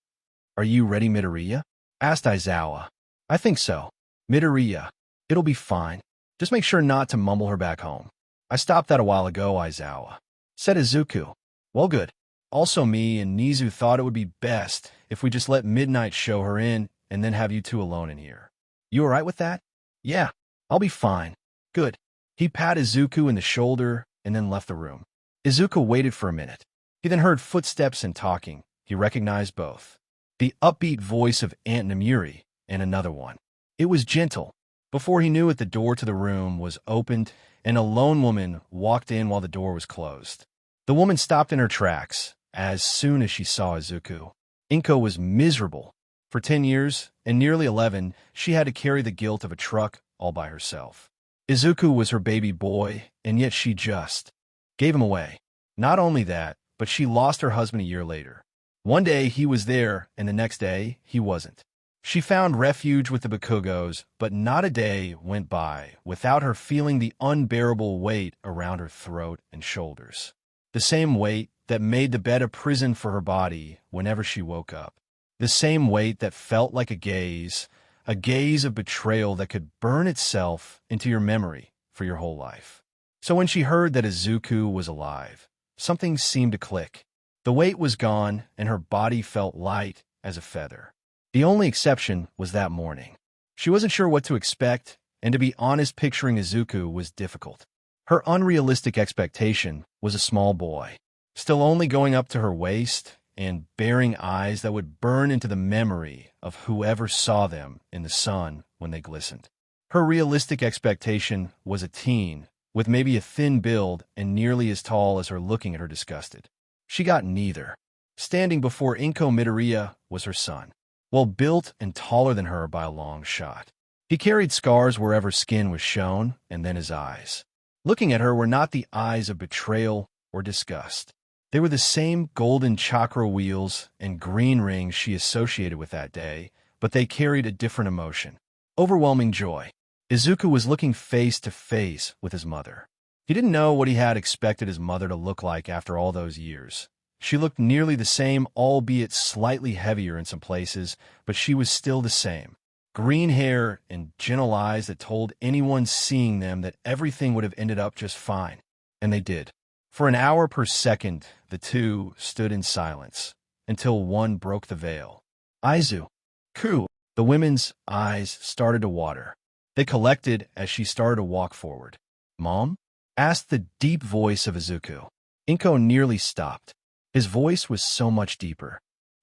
Are you ready, Midoriya? Asked Aizawa. I think so. Midoriya, it'll be fine. Just make sure not to mumble her back home. I stopped that a while ago, Aizawa. Said Izuku. Well, good. Also, me and Nizu thought it would be best if we just let Midnight show her in and then have you two alone in here. You alright with that? Yeah, I'll be fine. Good. He patted Izuku in the shoulder and then left the room. Izuku waited for a minute. He then heard footsteps and talking. He recognized both. The upbeat voice of Aunt Namuri and another one. It was gentle. Before he knew it, the door to the room was opened and a lone woman walked in while the door was closed. The woman stopped in her tracks as soon as she saw Izuku. Inko was miserable. For 10 years and nearly 11, she had to carry the guilt of a truck all by herself. Izuku was her baby boy, and yet she just gave him away. Not only that, but she lost her husband a year later. One day he was there, and the next day he wasn't. She found refuge with the Bakugos, but not a day went by without her feeling the unbearable weight around her throat and shoulders. The same weight that made the bed a prison for her body whenever she woke up. The same weight that felt like a gaze of betrayal that could burn itself into your memory for your whole life. So when she heard that Izuku was alive, something seemed to click. The weight was gone, and her body felt light as a feather. The only exception was that morning. She wasn't sure what to expect, and to be honest, picturing Izuku was difficult. Her unrealistic expectation was a small boy, still only going up to her waist, and bearing eyes that would burn into the memory of whoever saw them in the sun when they glistened. Her realistic expectation was a teen, with maybe a thin build and nearly as tall as her looking at her disgusted. She got neither. Standing before Inko Midoriya was her son, well built and taller than her by a long shot. He carried scars wherever skin was shown, and then his eyes. Looking at her were not the eyes of betrayal or disgust. They were the same golden chakra wheels and green rings she associated with that day, but they carried a different emotion. Overwhelming joy. Izuku was looking face to face with his mother. He didn't know what he had expected his mother to look like after all those years. She looked nearly the same, albeit slightly heavier in some places, but she was still the same. Green hair and gentle eyes that told anyone seeing them that everything would have ended up just fine. And they did. For an hour per second, the two stood in silence, until one broke the veil. Izuku. The women's eyes started to water. They collected as she started to walk forward. Mom? Asked the deep voice of Izuku. Inko nearly stopped. His voice was so much deeper,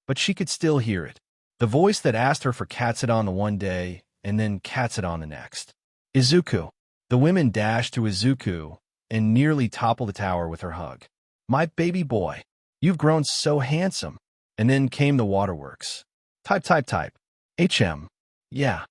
but she could still hear it. The voice that asked her for Katsudon the one day and then cats it on the next. Izuku. The women dashed to Izuku and nearly toppled the tower with her hug. My baby boy, you've grown so handsome. And then came the waterworks. Type. HM. Yeah.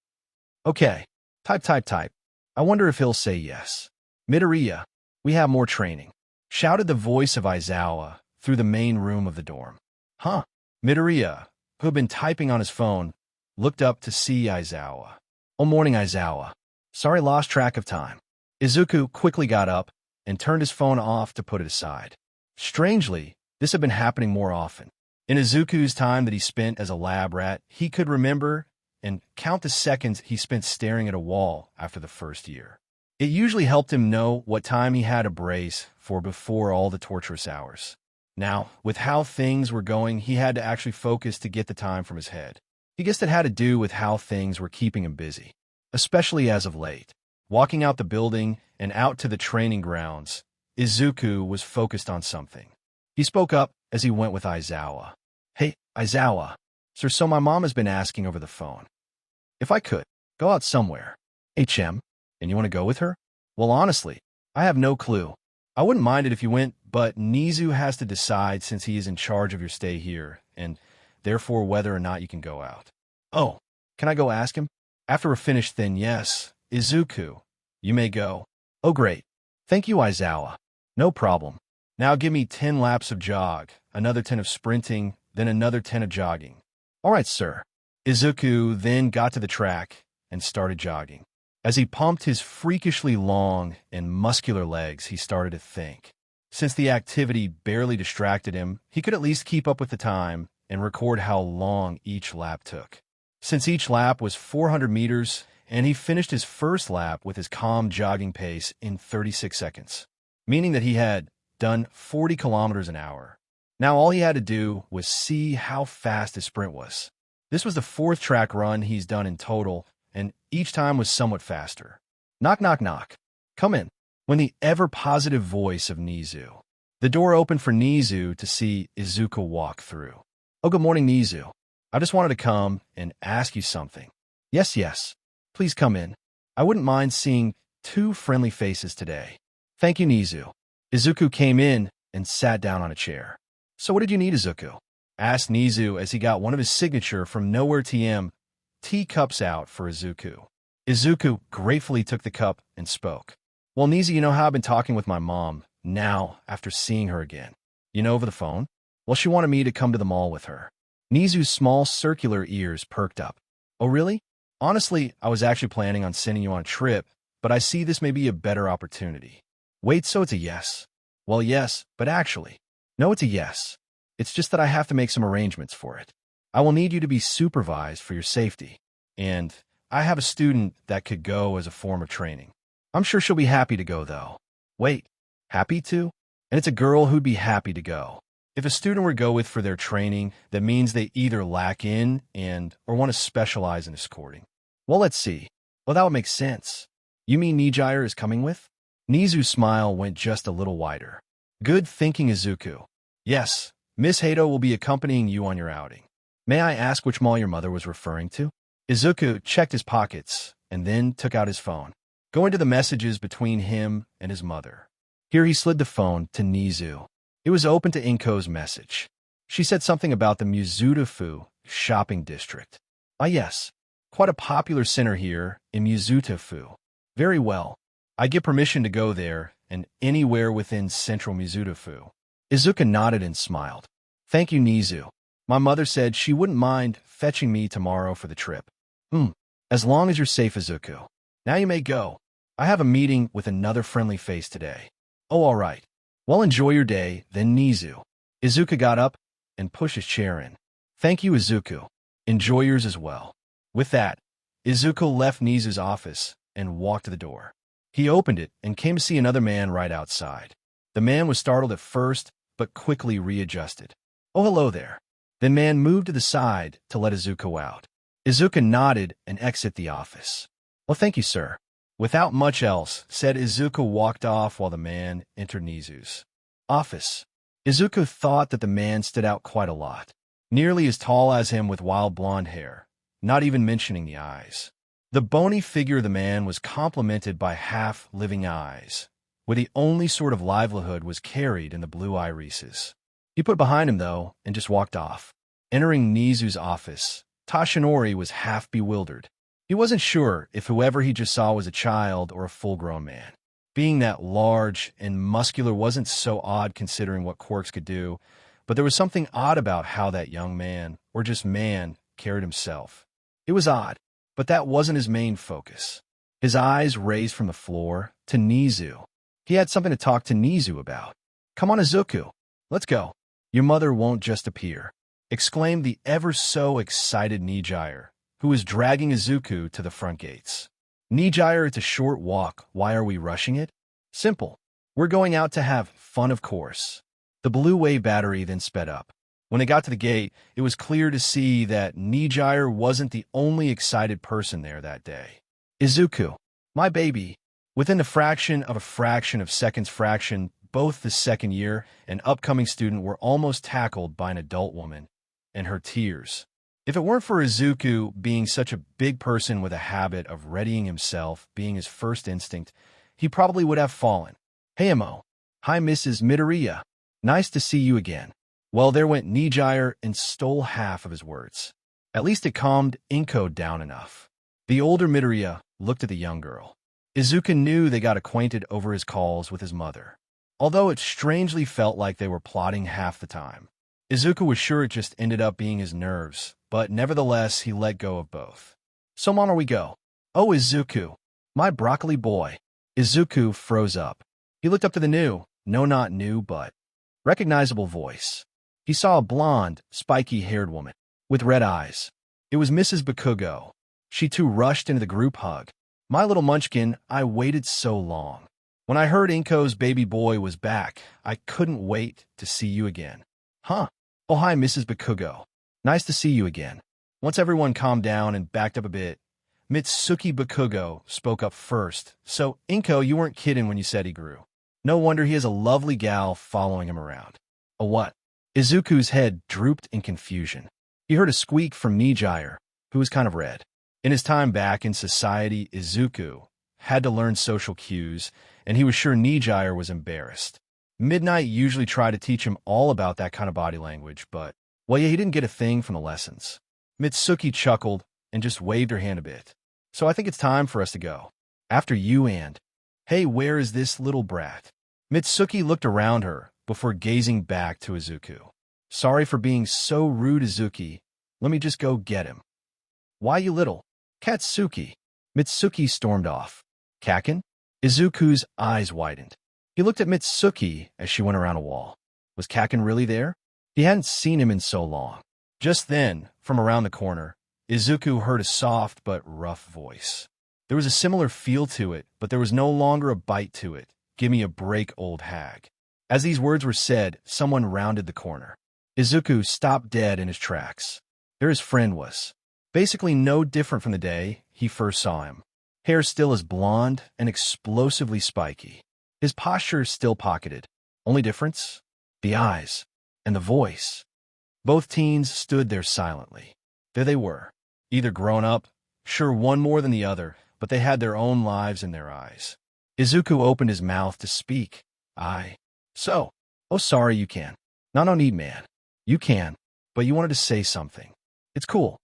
Okay. Type. I wonder if he'll say yes. Midoriya, we have more training. Shouted the voice of Aizawa through the main room of the dorm. Huh? Midoriya, who had been typing on his phone, looked up to see Aizawa. Oh, morning, Aizawa. Sorry, lost track of time. Izuku quickly got up and turned his phone off to put it aside. Strangely, this had been happening more often. In Izuku's time that he spent as a lab rat, he could remember and count the seconds he spent staring at a wall after the first year. It usually helped him know what time he had to brace for before all the torturous hours. Now, with how things were going, he had to actually focus to get the time from his head. He guessed it had to do with how things were keeping him busy, especially as of late. Walking out the building and out to the training grounds, Izuku was focused on something. He spoke up as he went with Aizawa. Hey, Aizawa. Sir, so my mom has been asking over the phone if I could go out somewhere. HM, and you want to go with her? Well, honestly, I have no clue. I wouldn't mind it if you went, but Nizu has to decide since he is in charge of your stay here, and therefore whether or not you can go out. Oh, can I go ask him? After we're finished, then yes. Izuku, you may go. Oh, great. Thank you, Aizawa. No problem. Now give me 10 laps of jog, another 10 of sprinting, then another 10 of jogging. All right, sir. Izuku then got to the track and started jogging. As he pumped his freakishly long and muscular legs, he started to think. Since the activity barely distracted him, he could at least keep up with the time and record how long each lap took. Since each lap was 400 meters, and he finished his first lap with his calm jogging pace in 36 seconds, meaning that he had done 40 kilometers an hour. Now all he had to do was see how fast his sprint was. This was the 4th track run he's done in total, and each time was somewhat faster. Knock, knock, knock. Come in. When the ever-positive voice of Nizu. The door opened for Nizu to see Izuku walk through. Oh, good morning, Nizu. I just wanted to come and ask you something. Yes. Please come in. I wouldn't mind seeing 2 friendly faces today. Thank you, Nizu. Izuku came in and sat down on a chair. So what did you need, Izuku? Asked Nizu as he got one of his signature from Nowhere TM teacups out for Izuku. Izuku gratefully took the cup and spoke. Well, Nizu, you know how I've been talking with my mom now after seeing her again. You know, over the phone? Well, she wanted me to come to the mall with her. Nizu's small circular ears perked up. Oh, really? Honestly, I was actually planning on sending you on a trip, but I see this may be a better opportunity. Wait, so it's a yes? Well, yes, but actually. No, it's a yes. It's just that I have to make some arrangements for it. I will need you to be supervised for your safety. And I have a student that could go as a form of training. I'm sure she'll be happy to go, though. Wait, happy to? And it's a girl who'd be happy to go. If a student were to go with for their training, that means they either lack in or want to specialize in escorting. Well, let's see. Well, that would make sense. You mean Nijire is coming with? Nizu's smile went just a little wider. Good thinking, Izuku. Yes, Miss Hato will be accompanying you on your outing. May I ask which mall your mother was referring to? Izuku checked his pockets and then took out his phone, going to the messages between him and his mother. Here he slid the phone to Nizu. It was open to Inko's message. She said something about the Mizutafu shopping district. Ah, yes. Quite a popular center here in Mizutafu. Very well. I get permission to go there and anywhere within central Mizutafu. Izuku nodded and smiled. Thank you, Nizu. My mother said she wouldn't mind fetching me tomorrow for the trip. As long as you're safe, Izuku. Now you may go. I have a meeting with another friendly face today. Oh, all right. Well, enjoy your day, then, Nizu. Izuku got up and pushed his chair in. Thank you, Izuku. Enjoy yours as well. With that, Izuku left Nizu's office and walked to the door. He opened it and came to see another man right outside. The man was startled at first, but quickly readjusted. Oh, hello there. The man moved to the side to let Izuku out. Izuku nodded and exited the office. Well, thank you, sir. Without much else, said Izuku walked off while the man entered Nizu's office. Izuku thought that the man stood out quite a lot. Nearly as tall as him with wild blonde hair, not even mentioning the eyes. The bony figure of the man was complemented by half-living eyes, where the only sort of livelihood was carried in the blue irises. He put it behind him, though, and just walked off. Entering Nizu's office, Tashinori was half bewildered. He wasn't sure if whoever he just saw was a child or a full-grown man. Being that large and muscular wasn't so odd considering what quirks could do, but there was something odd about how that young man, or just man, carried himself. It was odd, but that wasn't his main focus. His eyes raised from the floor to Nizu. He had something to talk to Nizu about. "Come on, Izuku. Let's go. Your mother won't just appear," exclaimed the ever-so-excited Nijire, who was dragging Izuku to the front gates. "Nijire, it's a short walk. Why are we rushing it?" "Simple. We're going out to have fun, of course." The blue wave battery then sped up. When they got to the gate, it was clear to see that Nijire wasn't the only excited person there that day. "Izuku, my baby." Within the fraction of seconds fraction, both the second year and upcoming student were almost tackled by an adult woman, and her tears. If it weren't for Izuku being such a big person with a habit of readying himself being his first instinct, he probably would have fallen. "Hey, Emo. Hi, Mrs. Midoriya. Nice to see you again." Well, there went Nijire and stole half of his words. At least it calmed Inko down enough. The older Midoriya looked at the young girl. Izuku knew they got acquainted over his calls with his mother, although it strangely felt like they were plotting half the time. Izuku was sure it just ended up being his nerves, but nevertheless he let go of both. "So on we go." "Oh, Izuku, my broccoli boy." Izuku froze up. He looked up to the not new, but recognizable voice. He saw a blonde, spiky-haired woman with red eyes. It was Mrs. Bakugo. She too rushed into the group hug. "My little munchkin, I waited so long. When I heard Inko's baby boy was back, I couldn't wait to see you again." "Huh? Oh, hi, Mrs. Bakugo. Nice to see you again." Once everyone calmed down and backed up a bit, Mitsuki Bakugo spoke up first. "So, Inko, you weren't kidding when you said he grew. No wonder he has a lovely gal following him around." "A what?" Izuku's head drooped in confusion. He heard a squeak from Nijire, who was kind of red. In his time back in society, Izuku had to learn social cues, and he was sure Nijire was embarrassed. Midnight usually tried to teach him all about that kind of body language, but, well, yeah, he didn't get a thing from the lessons. Mitsuki chuckled and just waved her hand a bit. "So I think it's time for us to go. After you and... Hey, where is this little brat?" Mitsuki looked around her before gazing back to Izuku. "Sorry for being so rude, Izuki. Let me just go get him." "Why, you little... Katsuki." Mitsuki stormed off. "Kakin?" Izuku's eyes widened. He looked at Mitsuki as she went around a wall. Was Kakin really there? He hadn't seen him in so long. Just then, from around the corner, Izuku heard a soft but rough voice. There was a similar feel to it, but there was no longer a bite to it. "Give me a break, old hag." As these words were said, someone rounded the corner. Izuku stopped dead in his tracks. There his friend was. Basically no different from the day he first saw him. Hair still as blonde and explosively spiky. His posture still pocketed. Only difference? The eyes. And the voice. Both teens stood there silently. There they were. Either grown up, sure one more than the other, but they had their own lives in their eyes. Izuku opened his mouth to speak. "So. Oh, sorry, you can. No need, man. You can. But you wanted to say something. It's cool."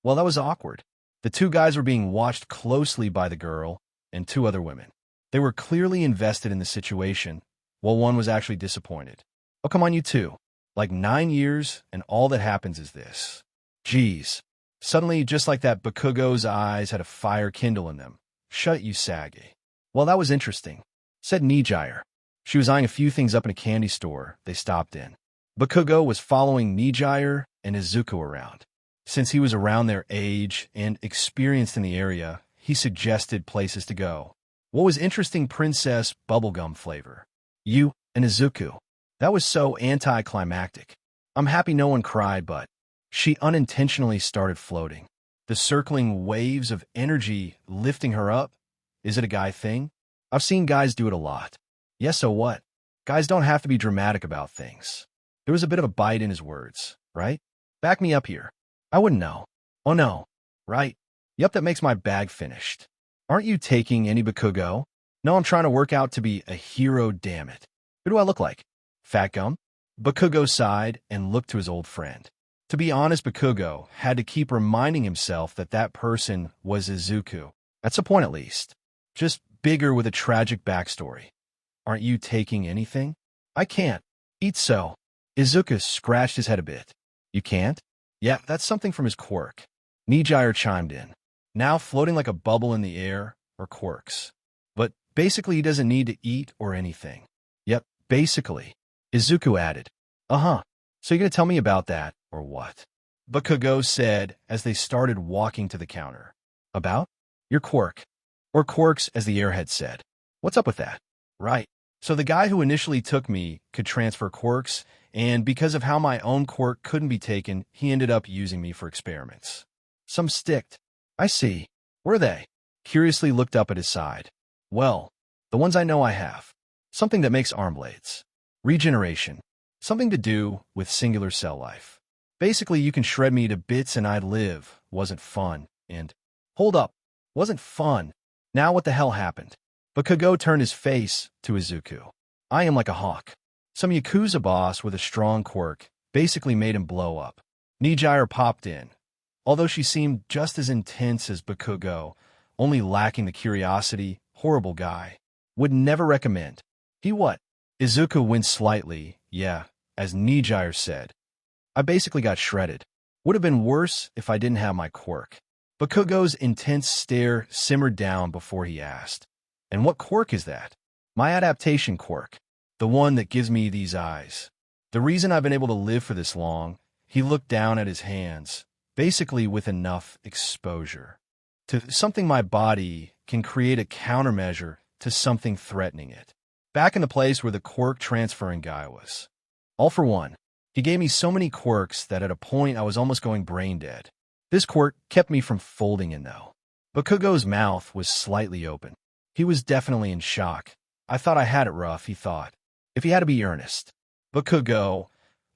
Well, that was awkward. The two guys were being watched closely by the girl and two other women. They were clearly invested in the situation, while one was actually disappointed. "Oh, come on, you two. Like 9 years, and all that happens is this." Geez. Suddenly, just like that, Bakugo's eyes had a fire kindle in them. "Shut Usagi." "Well, that was interesting," said Nijire. She was eyeing a few things up in a candy store they stopped in. Bakugo was following Nijire and Izuku around. Since he was around their age and experienced in the area, he suggested places to go. What was interesting, princess bubblegum flavor. You and Izuku. That was so anticlimactic. I'm happy no one cried, but she unintentionally started floating. The circling waves of energy lifting her up. Is it a guy thing? I've seen guys do it a lot. Yeah, so what? Guys don't have to be dramatic about things. There was a bit of a bite in his words, right? Back me up here. I wouldn't know. Oh no. Right? Yup, that makes my bag finished. Aren't you taking any Bakugo? No, I'm trying to work out to be a hero, damn it. Who do I look like? Fat gum? Bakugo sighed and looked to his old friend. To be honest, Bakugo had to keep reminding himself that that person was Izuku. That's a point at least. Just bigger with a tragic backstory. Aren't you taking anything? I can't. Eat so. Izuku scratched his head a bit. You can't? Yeah, that's something from his quirk. Nijire chimed in. Now floating like a bubble in the air, or quirks. But basically he doesn't need to eat or anything. Yep, basically. Izuku added. Uh-huh. So you're gonna tell me about that, or what? Bakugo said as they started walking to the counter. About? Your quirk. Or quirks, as the airhead said. What's up with that? Right. So the guy who initially took me could transfer quirks, and because of how my own quirk couldn't be taken, he ended up using me for experiments. Some sticked. I see. Were they? Curiously looked up at his side. Well, the ones I know I have. Something that makes arm blades. Regeneration. Something to do with singular cell life. Basically, you can shred me to bits and I'd live. Wasn't fun. And, hold up. Wasn't fun. Now what the hell happened? Bakugo turned his face to Izuku. I am like a hawk. Some Yakuza boss with a strong quirk basically made him blow up. Nijire popped in. Although she seemed just as intense as Bakugo, only lacking the curiosity, horrible guy. Would never recommend. He what? Izuku winced slightly, yeah, as Nijire said. I basically got shredded. Would have been worse if I didn't have my quirk. Bakugo's intense stare simmered down before he asked. And what quirk is that? My adaptation quirk. The one that gives me these eyes. The reason I've been able to live for this long, he looked down at his hands, basically with enough exposure to something my body can create a countermeasure to something threatening it. Back in the place where the quirk transferring guy was. All for one. He gave me so many quirks that at a point I was almost going brain dead. This quirk kept me from folding in though. Bakugo's mouth was slightly open. He was definitely in shock. I thought I had it rough, he thought. If he had to be earnest. Bakugo,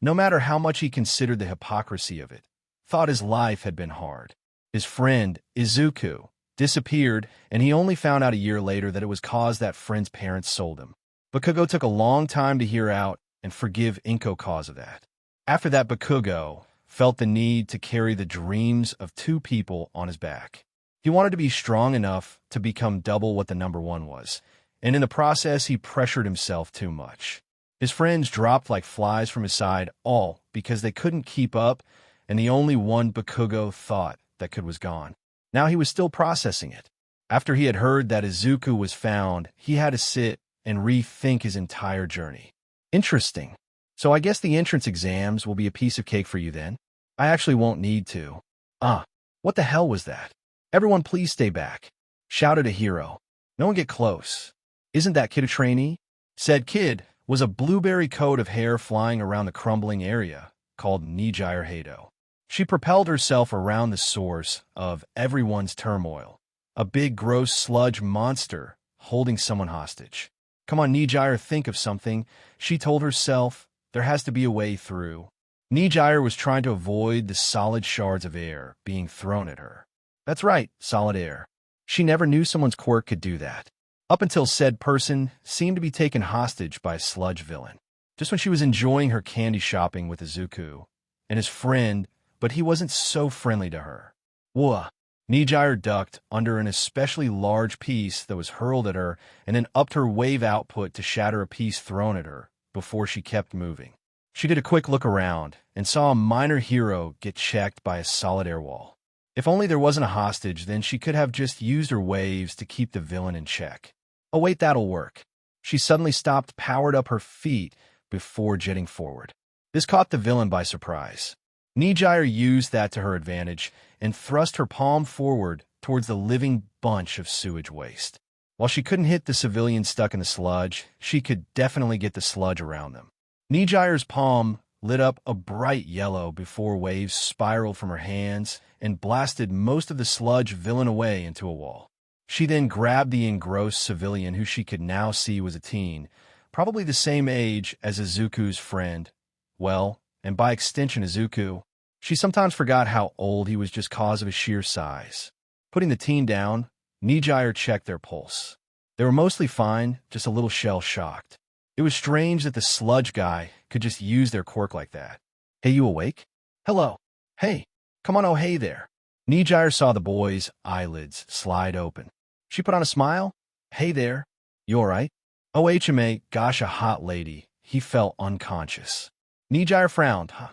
no matter how much he considered the hypocrisy of it, thought his life had been hard. His friend, Izuku, disappeared, and he only found out a year later that it was cause that friend's parents sold him. Bakugo took a long time to hear out and forgive Inko cause of that. After that, Bakugo felt the need to carry the dreams of two people on his back. He wanted to be strong enough to become double what the number one was, and in the process he pressured himself too much. His friends dropped like flies from his side, all because they couldn't keep up, and the only one Bakugo thought that could was gone. Now he was still processing it. After he had heard that Izuku was found, he had to sit and rethink his entire journey. Interesting. So I guess the entrance exams will be a piece of cake for you then? I actually won't need to. What the hell was that? Everyone please stay back, shouted a hero. No one get close. Isn't that kid a trainee? Said kid was a blueberry coat of hair flying around the crumbling area, called Nijire Hado. She propelled herself around the source of everyone's turmoil, a big gross sludge monster holding someone hostage. Come on, Nijire, think of something. She told herself there has to be a way through. Nijire was trying to avoid the solid shards of air being thrown at her. That's right, solid air. She never knew someone's quirk could do that. Up until said person seemed to be taken hostage by a sludge villain. Just when she was enjoying her candy shopping with Izuku and his friend, but he wasn't so friendly to her. Whoa. Nijire ducked under an especially large piece that was hurled at her and then upped her wave output to shatter a piece thrown at her before she kept moving. She did a quick look around and saw a minor hero get checked by a solid air wall. If only there wasn't a hostage, then she could have just used her waves to keep the villain in check. Oh wait, that'll work. She suddenly stopped, powered up her feet before jetting forward. This caught the villain by surprise. Nijire used that to her advantage and thrust her palm forward towards the living bunch of sewage waste. While she couldn't hit the civilians stuck in the sludge, she could definitely get the sludge around them. Nijire's palm lit up a bright yellow before waves spiraled from her hands and blasted most of the sludge villain away into a wall. She then grabbed the engrossed civilian who she could now see was a teen, probably the same age as Izuku's friend. Well, and by extension Izuku. She sometimes forgot how old he was just cause of his sheer size. Putting the teen down, Nijire checked their pulse. They were mostly fine, just a little shell-shocked. It was strange that the Sludge guy could just use their quirk like that. Hey, you awake? Hello. Hey. Come on, oh hey there. Nijire saw the boy's eyelids slide open. She put on a smile. Hey there. You alright? OHMA, gosh, a hot lady. He fell unconscious. Nijire frowned. Huh.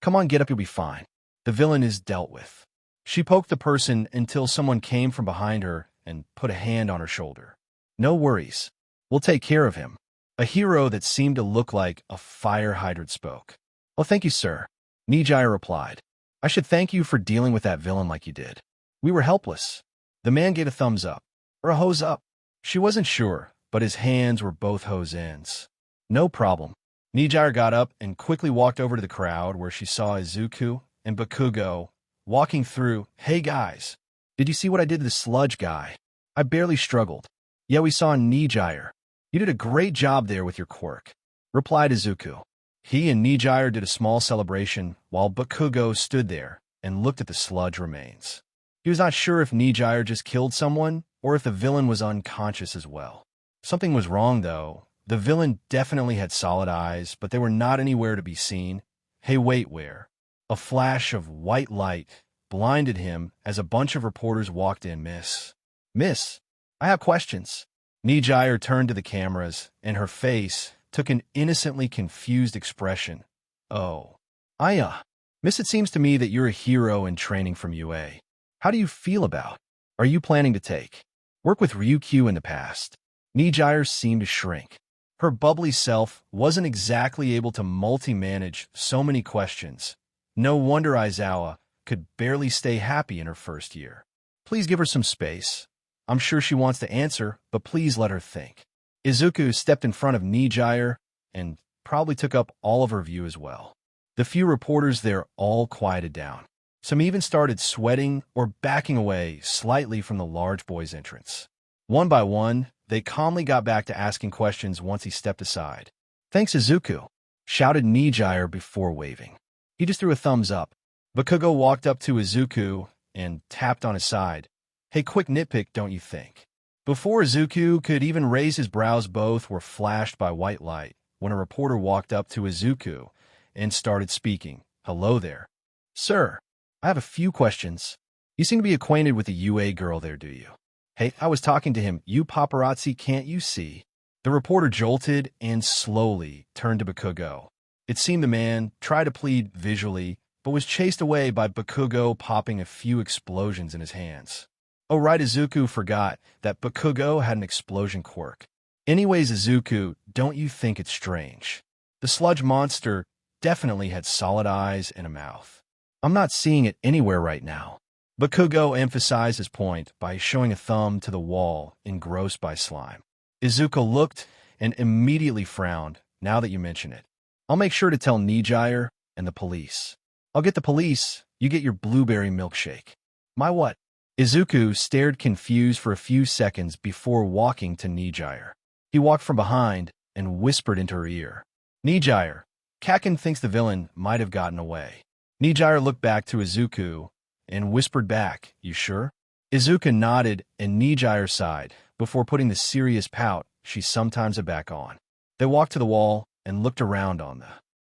Come on, get up, you'll be fine. The villain is dealt with. She poked the person until someone came from behind her and put a hand on her shoulder. No worries. We'll take care of him. A hero that seemed to look like a fire hydrant spoke. Oh, thank you, sir. Nijire replied. I should thank you for dealing with that villain like you did. We were helpless. The man gave a thumbs up. Or a hose up. She wasn't sure, but his hands were both hose ends. No problem. Nijire got up and quickly walked over to the crowd where she saw Izuku and Bakugo walking through. Hey guys, did you see what I did to the Sludge guy? I barely struggled. Yeah, we saw Nijire. You did a great job there with your quirk, replied Izuku. He and Nijire did a small celebration while Bakugo stood there and looked at the Sludge remains. He was not sure if Nijire just killed someone or if the villain was unconscious as well. Something was wrong, though. The villain definitely had solid eyes, but they were not anywhere to be seen. Hey, wait, where? A flash of white light blinded him as a bunch of reporters walked in. Miss, I have questions. Nijire turned to the cameras, and her face took an innocently confused expression. Oh. Miss, it seems to me that you're a hero in training from UA. How do you feel about? Are you planning to take work with Ryukyu in the past? Nijire seemed to shrink. Her bubbly self wasn't exactly able to multi-manage so many questions. No wonder Aizawa could barely stay happy in her first year. Please give her some space. I'm sure she wants to answer, but please let her think. Izuku stepped in front of Nijire and probably took up all of her view as well. The few reporters there all quieted down. Some even started sweating or backing away slightly from the large boy's entrance. One by one, they calmly got back to asking questions once he stepped aside. Thanks, Izuku, shouted Nijire before waving. He just threw a thumbs up. Bakugo walked up to Izuku and tapped on his side. Hey, quick nitpick, don't you think? Before Izuku could even raise his brows, both were flashed by white light when a reporter walked up to Izuku and started speaking. Hello there. Sir, I have a few questions. You seem to be acquainted with the UA girl there, do you? Hey, I was talking to him. You paparazzi, can't you see? The reporter jolted and slowly turned to Bakugo. It seemed the man tried to plead visually, but was chased away by Bakugo popping a few explosions in his hands. Oh right, Izuku forgot that Bakugo had an explosion quirk. Anyways, Izuku, don't you think it's strange? The Sludge monster definitely had solid eyes and a mouth. I'm not seeing it anywhere right now. Bakugo emphasized his point by showing a thumb to the wall, engrossed by slime. Izuku looked and immediately frowned, now that you mention it. I'll make sure to tell Nijire and the police. I'll get the police, you get your blueberry milkshake. My what? Izuku stared confused for a few seconds before walking to Nijire. He walked from behind and whispered into her ear. Nijire, Kaken thinks the villain might have gotten away. Nijire looked back to Izuku and whispered back, you sure? Izuku nodded and Nijire sighed before putting the serious pout she sometimes had back on. They walked to the wall and looked around on the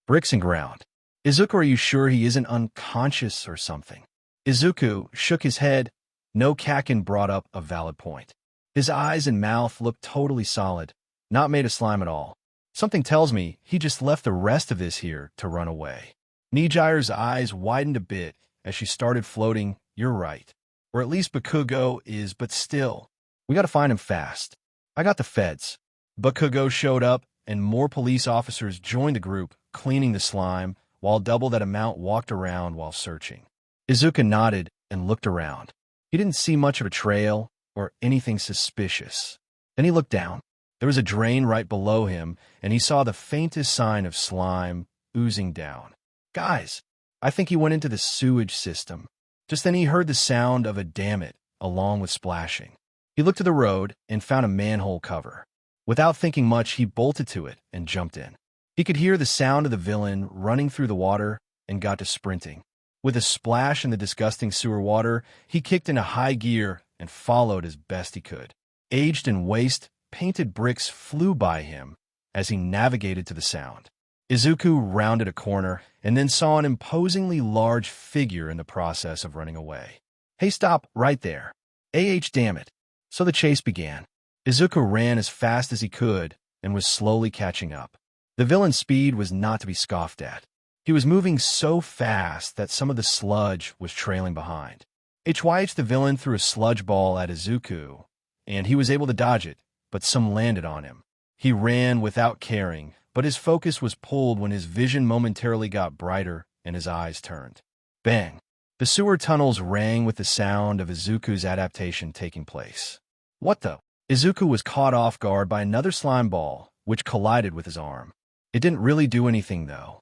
bricks and ground. Izuku, are you sure he isn't unconscious or something? Izuku shook his head. No, Kaken brought up a valid point. His eyes and mouth looked totally solid, not made of slime at all. Something tells me he just left the rest of this here to run away. Nijire's eyes widened a bit as she started floating. You're right. Or at least Bakugo is, but still. We gotta find him fast. I got the feds. Bakugo showed up and more police officers joined the group, cleaning the slime, while double that amount walked around while searching. Izuku nodded and looked around. He didn't see much of a trail or anything suspicious. Then he looked down. There was a drain right below him, and he saw the faintest sign of slime oozing down. Guys, I think he went into the sewage system. Just then he heard the sound of a damn it, along with splashing. He looked to the road and found a manhole cover. Without thinking much, he bolted to it and jumped in. He could hear the sound of the villain running through the water and got to sprinting. With a splash in the disgusting sewer water, he kicked into high gear and followed as best he could. Aged in waste, painted bricks flew by him as he navigated to the sound. Izuku rounded a corner and then saw an imposingly large figure in the process of running away. "Hey, stop right there. Damn it." So the chase began. Izuku ran as fast as he could and was slowly catching up. The villain's speed was not to be scoffed at. He was moving so fast that some of the sludge was trailing behind. The villain threw a sludge ball at Izuku, and he was able to dodge it, but some landed on him. He ran without caring, but his focus was pulled when his vision momentarily got brighter and his eyes turned. Bang! The sewer tunnels rang with the sound of Izuku's adaptation taking place. What the? Izuku was caught off guard by another slime ball, which collided with his arm. It didn't really do anything, though.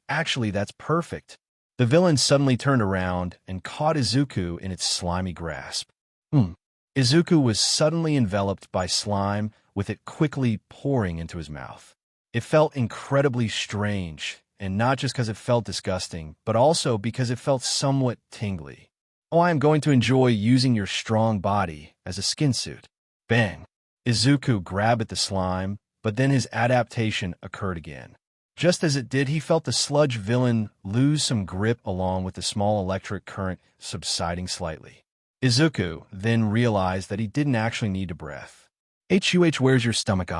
Actually, that's perfect. The villain suddenly turned around and caught Izuku in its slimy grasp. Izuku was suddenly enveloped by slime, with it quickly pouring into his mouth. It felt incredibly strange, and not just because it felt disgusting, but also because it felt somewhat tingly. "Oh, I am going to enjoy using your strong body as a skin suit." Bang! Izuku grabbed at the slime, but then his adaptation occurred again. Just as it did, he felt the sludge villain lose some grip along with the small electric current subsiding slightly. Izuku then realized that he didn't actually need to breath. Where's your stomach?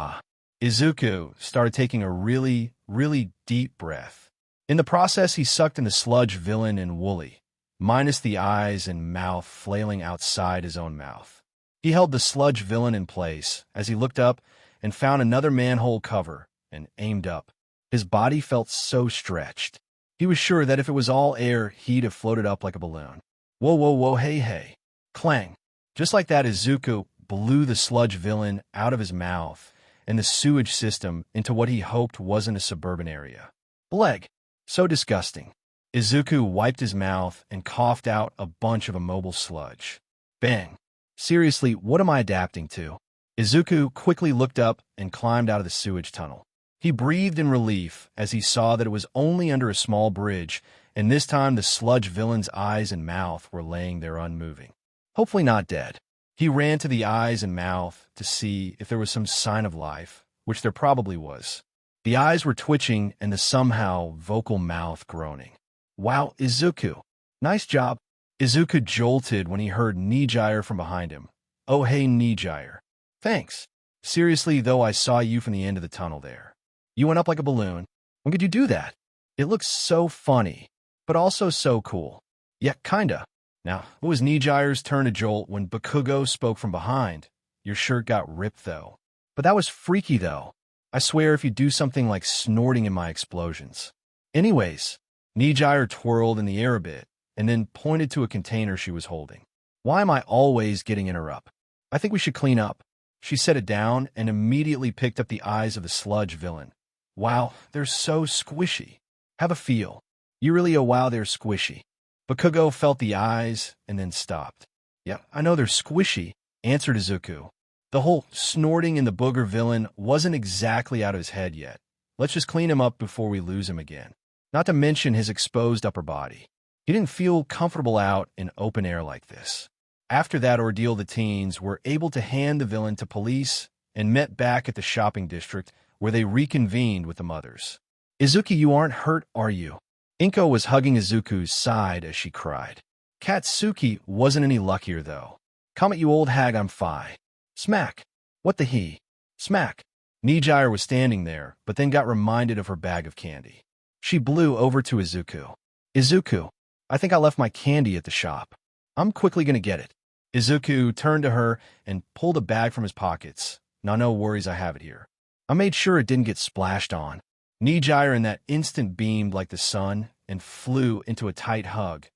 Izuku started taking a really, really deep breath. In the process, he sucked in the sludge villain and woolly, minus the eyes and mouth flailing outside his own mouth. He held the sludge villain in place as he looked up and found another manhole cover and aimed up. His body felt so stretched. He was sure that if it was all air, he'd have floated up like a balloon. Whoa, hey. Clang. Just like that, Izuku blew the sludge villain out of his mouth and the sewage system into what he hoped wasn't a suburban area. Bleg. So disgusting. Izuku wiped his mouth and coughed out a bunch of immobile sludge. Bang. Seriously, what am I adapting to? Izuku quickly looked up and climbed out of the sewage tunnel. He breathed in relief as he saw that it was only under a small bridge, and this time the sludge villain's eyes and mouth were laying there unmoving. Hopefully not dead. He ran to the eyes and mouth to see if there was some sign of life, which there probably was. The eyes were twitching and the somehow vocal mouth groaning. "Wow, Izuku. Nice job." Izuku jolted when he heard Nijire from behind him. "Oh, hey, Nijire. Thanks. Seriously, though, I saw you from the end of the tunnel there. You went up like a balloon. When could you do that? It looks so funny, but also so cool." "Yeah, kinda." Now, it was Nijire's turn to jolt when Bakugo spoke from behind. "Your shirt got ripped, though. But that was freaky, though. I swear if you do something like snorting in my explosions." Anyways, Nijire twirled in the air a bit, and then pointed to a container she was holding. "Why am I always getting in her up? I think we should clean up." She set it down and immediately picked up the eyes of the sludge villain. "Wow, they're so squishy. Have a feel. You really wow, they're squishy." Bakugo felt the eyes and then stopped. "Yeah, I know they're squishy," answered Izuku. The whole snorting in the booger villain wasn't exactly out of his head yet. Let's just clean him up before we lose him again. Not to mention his exposed upper body. He didn't feel comfortable out in open air like this. After that ordeal, the teens were able to hand the villain to police and met back at the shopping district where they reconvened with the mothers. "Izuki, you aren't hurt, are you?" Inko was hugging Izuku's side as she cried. Katsuki wasn't any luckier, though. "Comet, you old hag, I'm fine." Smack. What the he? Smack. Nijire was standing there, but then got reminded of her bag of candy. She blew over to Izuku. "Izuku, I think I left my candy at the shop. I'm quickly gonna get it." Izuku turned to her and pulled a bag from his pockets. No worries, I have it here." I made sure it didn't get splashed on. Nijire in that instant beamed like the sun and flew into a tight hug.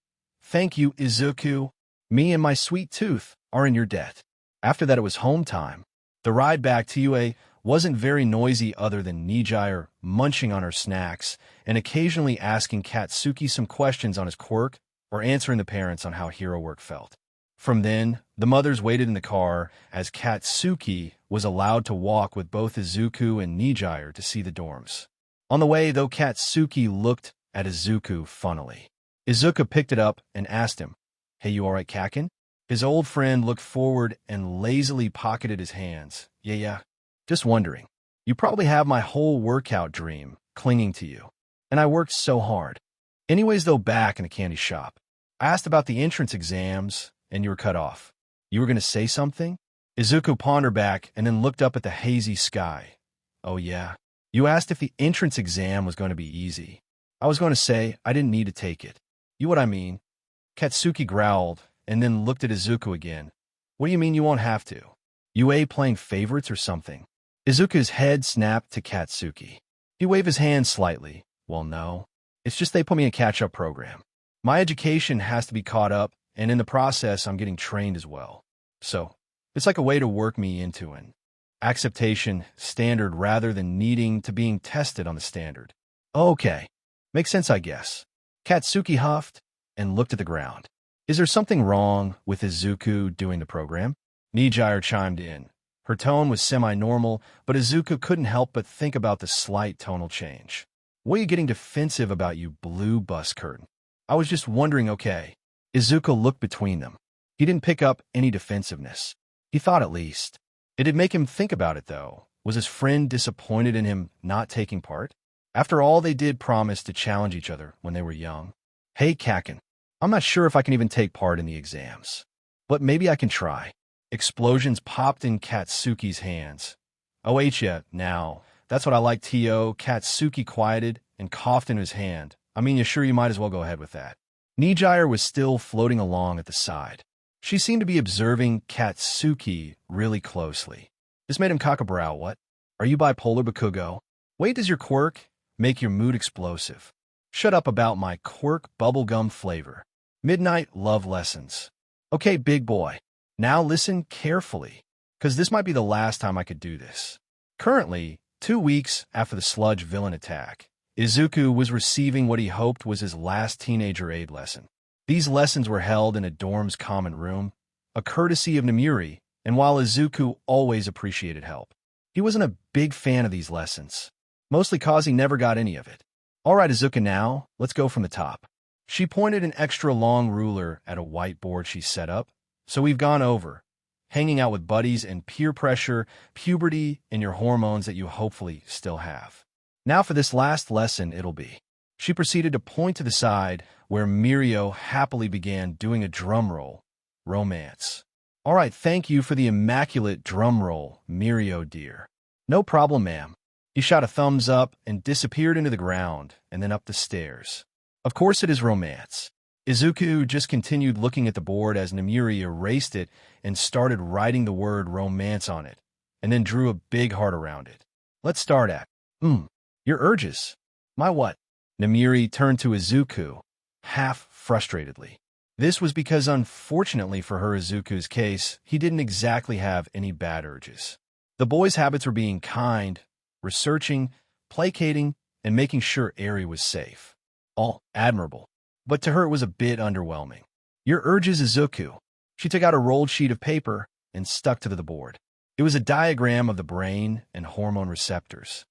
"Thank you, Izuku. Me and my sweet tooth are in your debt." After that, it was home time. The ride back to UA wasn't very noisy other than Nijire munching on her snacks and occasionally asking Katsuki some questions on his quirk or answering the parents on how hero work felt. From then, the mothers waited in the car as Katsuki was allowed to walk with both Izuku and Nijire to see the dorms. On the way, though, Katsuki looked at Izuku funnily. Izuku picked it up and asked him, "Hey, you alright, Kakin?" His old friend looked forward and lazily pocketed his hands. Yeah. Just wondering. You probably have my whole workout dream clinging to you. And I worked so hard. Anyways, though, back in the candy shop, I asked about the entrance exams, and you were cut off. You were going to say something? Izuku pondered back and then looked up at the hazy sky. Oh, yeah. You asked if the entrance exam was going to be easy. I was going to say I didn't need to take it. You what I mean? Katsuki growled and then looked at Izuku again. What do you mean you won't have to? You playing favorites or something? Izuku's head snapped to Katsuki. He waved his hand slightly. Well, no. It's just they put me in a catch-up program. My education has to be caught up, and in the process, I'm getting trained as well. So, it's like a way to work me into an acceptation standard rather than needing to being tested on the standard. Okay. Makes sense, I guess. Katsuki huffed and looked at the ground. Is there something wrong with Izuku doing the program? Nijire chimed in. Her tone was semi-normal, but Izuku couldn't help but think about the slight tonal change. What are you getting defensive about, you blue bus curtain? I was just wondering, okay. Izuku looked between them. He didn't pick up any defensiveness. He thought at least. It'd make him think about it, though. Was his friend disappointed in him not taking part? After all, they did promise to challenge each other when they were young. Hey, Kakin, I'm not sure if I can even take part in the exams. But maybe I can try. Explosions popped in Katsuki's hands. Oh, yeah, now. That's what I like, T.O. Katsuki quieted and coughed into his hand. I mean, you sure you might as well go ahead with that. Nijire was still floating along at the side. She seemed to be observing Katsuki really closely. This made him cock a brow. What? Are you bipolar, Bakugo? Wait, does your quirk make your mood explosive? Shut up about my quirk bubblegum flavor. Midnight love lessons. Okay, big boy. Now listen carefully, because this might be the last time I could do this. Currently, 2 weeks after the Sludge villain attack, Izuku was receiving what he hoped was his last teenager aid lesson. These lessons were held in a dorm's common room, a courtesy of Namuri, and while Izuku always appreciated help, he wasn't a big fan of these lessons, mostly cause he never got any of it. All right, Izuku, now, let's go from the top. She pointed an extra long ruler at a whiteboard she set up. So we've gone over hanging out with buddies and peer pressure, puberty, and your hormones that you hopefully still have. Now for this last lesson, it'll be. She proceeded to point to the side where Mirio happily began doing a drum roll. Romance. All right, thank you for the immaculate drum roll, Mirio dear. No problem, ma'am. He shot a thumbs up and disappeared into the ground and then up the stairs. Of course it is romance. Izuku just continued looking at the board as Namuri erased it and started writing the word romance on it, and then drew a big heart around it. Let's start at, your urges. My what? Namuri turned to Izuku, half frustratedly. This was because, unfortunately for her Izuku's case, he didn't exactly have any bad urges. The boy's habits were being kind, researching, placating, and making sure Eri was safe. All admirable. But to her it was a bit underwhelming. Your urges, Izuku. She took out a rolled sheet of paper and stuck to the board. It was a diagram of the brain and hormone receptors.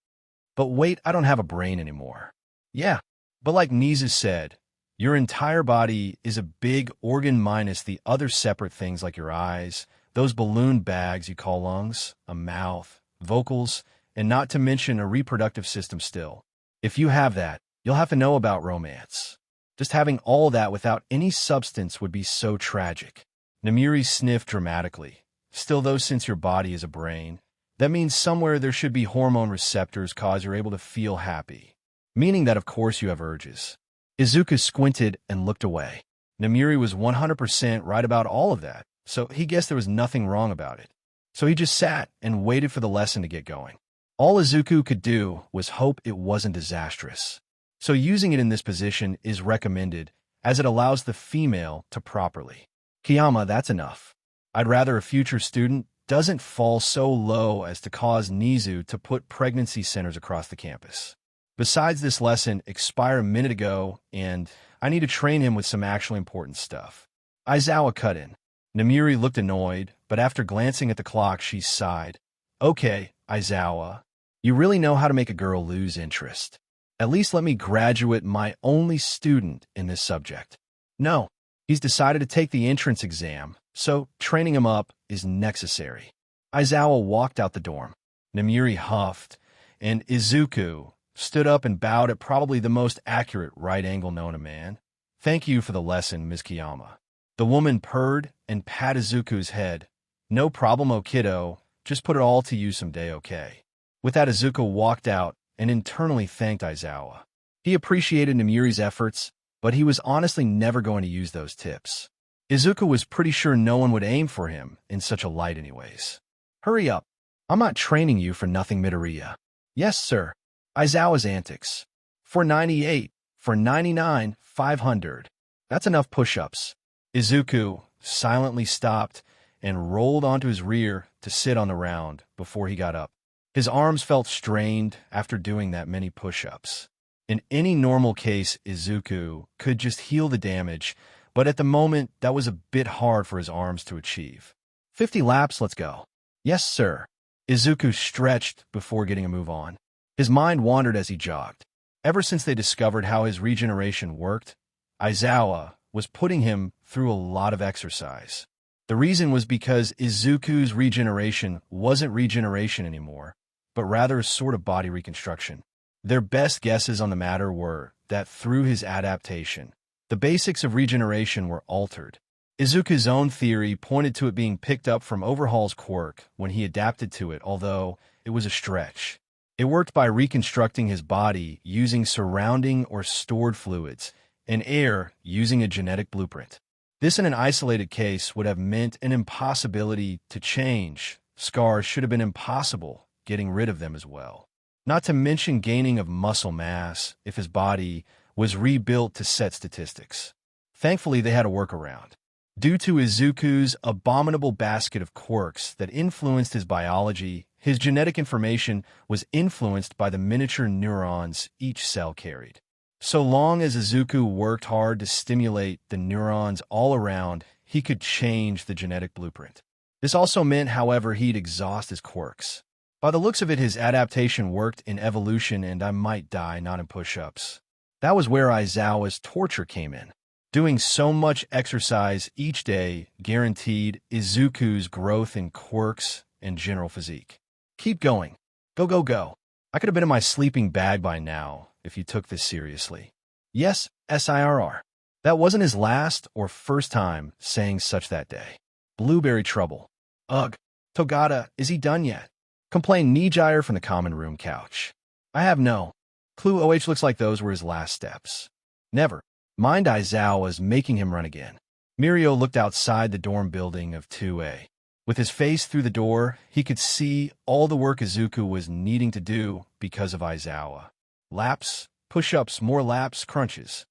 But wait, I don't have a brain anymore. Yeah, but like Nizu said, your entire body is a big organ minus the other separate things like your eyes, those balloon bags you call lungs, a mouth, vocals, and not to mention a reproductive system still. If you have that, you'll have to know about romance. Just having all that without any substance would be so tragic. Namuri sniffed dramatically. Still, though, since your body is a brain, that means somewhere there should be hormone receptors cause you're able to feel happy. Meaning that, of course, you have urges. Izuku squinted and looked away. Namuri was 100% right about all of that, so he guessed there was nothing wrong about it. So he just sat and waited for the lesson to get going. All Izuku could do was hope it wasn't disastrous. So using it in this position is recommended, as it allows the female to properly. Kiyama, that's enough. I'd rather a future student doesn't fall so low as to cause Nizu to put pregnancy centers across the campus. Besides, this lesson expired a minute ago, and I need to train him with some actually important stuff. Aizawa cut in. Namuri looked annoyed, but after glancing at the clock, she sighed. Okay, Aizawa, you really know how to make a girl lose interest. At least let me graduate my only student in this subject. No, he's decided to take the entrance exam, so training him up is necessary. Aizawa walked out the dorm. Namiri huffed, and Izuku stood up and bowed at probably the most accurate right angle known to man. Thank you for the lesson, Ms. Kiyama. The woman purred and patted Izuku's head. No problemo, kiddo. Just put it all to you someday, okay? With that, Izuku walked out and internally thanked Aizawa. He appreciated Namiri's efforts, but he was honestly never going to use those tips. Izuku was pretty sure no one would aim for him in such a light anyways. Hurry up. I'm not training you for nothing, Midoriya. Yes, sir. Aizawa's antics. For 98, for 99, 500. That's enough push-ups. Izuku silently stopped and rolled onto his rear to sit on the round before he got up. His arms felt strained after doing that many push-ups. In any normal case, Izuku could just heal the damage, but at the moment, that was a bit hard for his arms to achieve. 50 laps, let's go. Yes, sir. Izuku stretched before getting a move on. His mind wandered as he jogged. Ever since they discovered how his regeneration worked, Aizawa was putting him through a lot of exercise. The reason was because Izuku's regeneration wasn't regeneration anymore, but rather a sort of body reconstruction. Their best guesses on the matter were that through his adaptation, the basics of regeneration were altered. Izuku's own theory pointed to it being picked up from Overhaul's quirk when he adapted to it, although it was a stretch. It worked by reconstructing his body using surrounding or stored fluids, and air using a genetic blueprint. This in an isolated case would have meant an impossibility to change. Scars should have been impossible, getting rid of them as well. Not to mention gaining of muscle mass if his body was rebuilt to set statistics. Thankfully, they had a workaround. Due to Izuku's abominable basket of quirks that influenced his biology, his genetic information was influenced by the miniature neurons each cell carried. So long as Izuku worked hard to stimulate the neurons all around, he could change the genetic blueprint. This also meant, however, he'd exhaust his quirks. By the looks of it, his adaptation worked in evolution and I might die, not in push-ups. That was where Aizawa's torture came in. Doing so much exercise each day guaranteed Izuku's growth in quirks and general physique. Keep going. Go, go, go. I could have been in my sleeping bag by now if you took this seriously. Yes, SIRR. That wasn't his last or first time saying such that day. Blueberry trouble. Ugh. Togata, is he done yet? Complained Nijire from the common room couch. I have no clue. OH looks like those were his last steps. Never mind, Aizawa was making him run again. Mirio looked outside the dorm building of 2A. With his face through the door, he could see all the work Izuku was needing to do because of Aizawa. Laps, push-ups, more laps, crunches.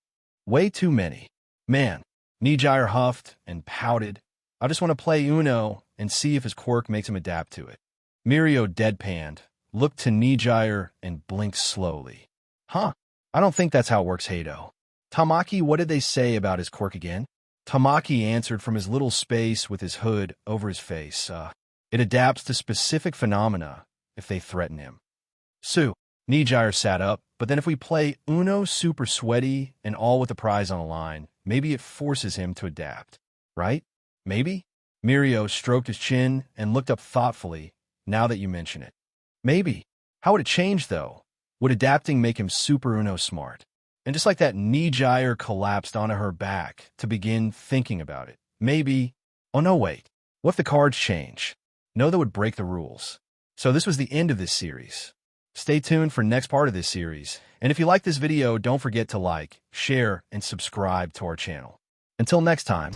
Way too many. Man, Nijire huffed and pouted. I just want to play Uno and see if his quirk makes him adapt to it. Mirio deadpanned, looked to Nijire, and blinked slowly. Huh, I don't think that's how it works, Hado. Tamaki, what did they say about his quirk again? Tamaki answered from his little space with his hood over his face. It adapts to specific phenomena if they threaten him. Sue, Nijire sat up, but then if we play Uno super sweaty and all with the prize on the line, maybe it forces him to adapt. Right? Maybe? Mirio stroked his chin and looked up thoughtfully, now that you mention it. Maybe. How would it change, though? Would adapting make him super Uno smart? And just like that, Nijire collapsed onto her back to begin thinking about it. Maybe. Oh no, wait. What if the cards change? No, that would break the rules. So this was the end of this series. Stay tuned for next part of this series. And if you like this video, don't forget to like, share, and subscribe to our channel. Until next time.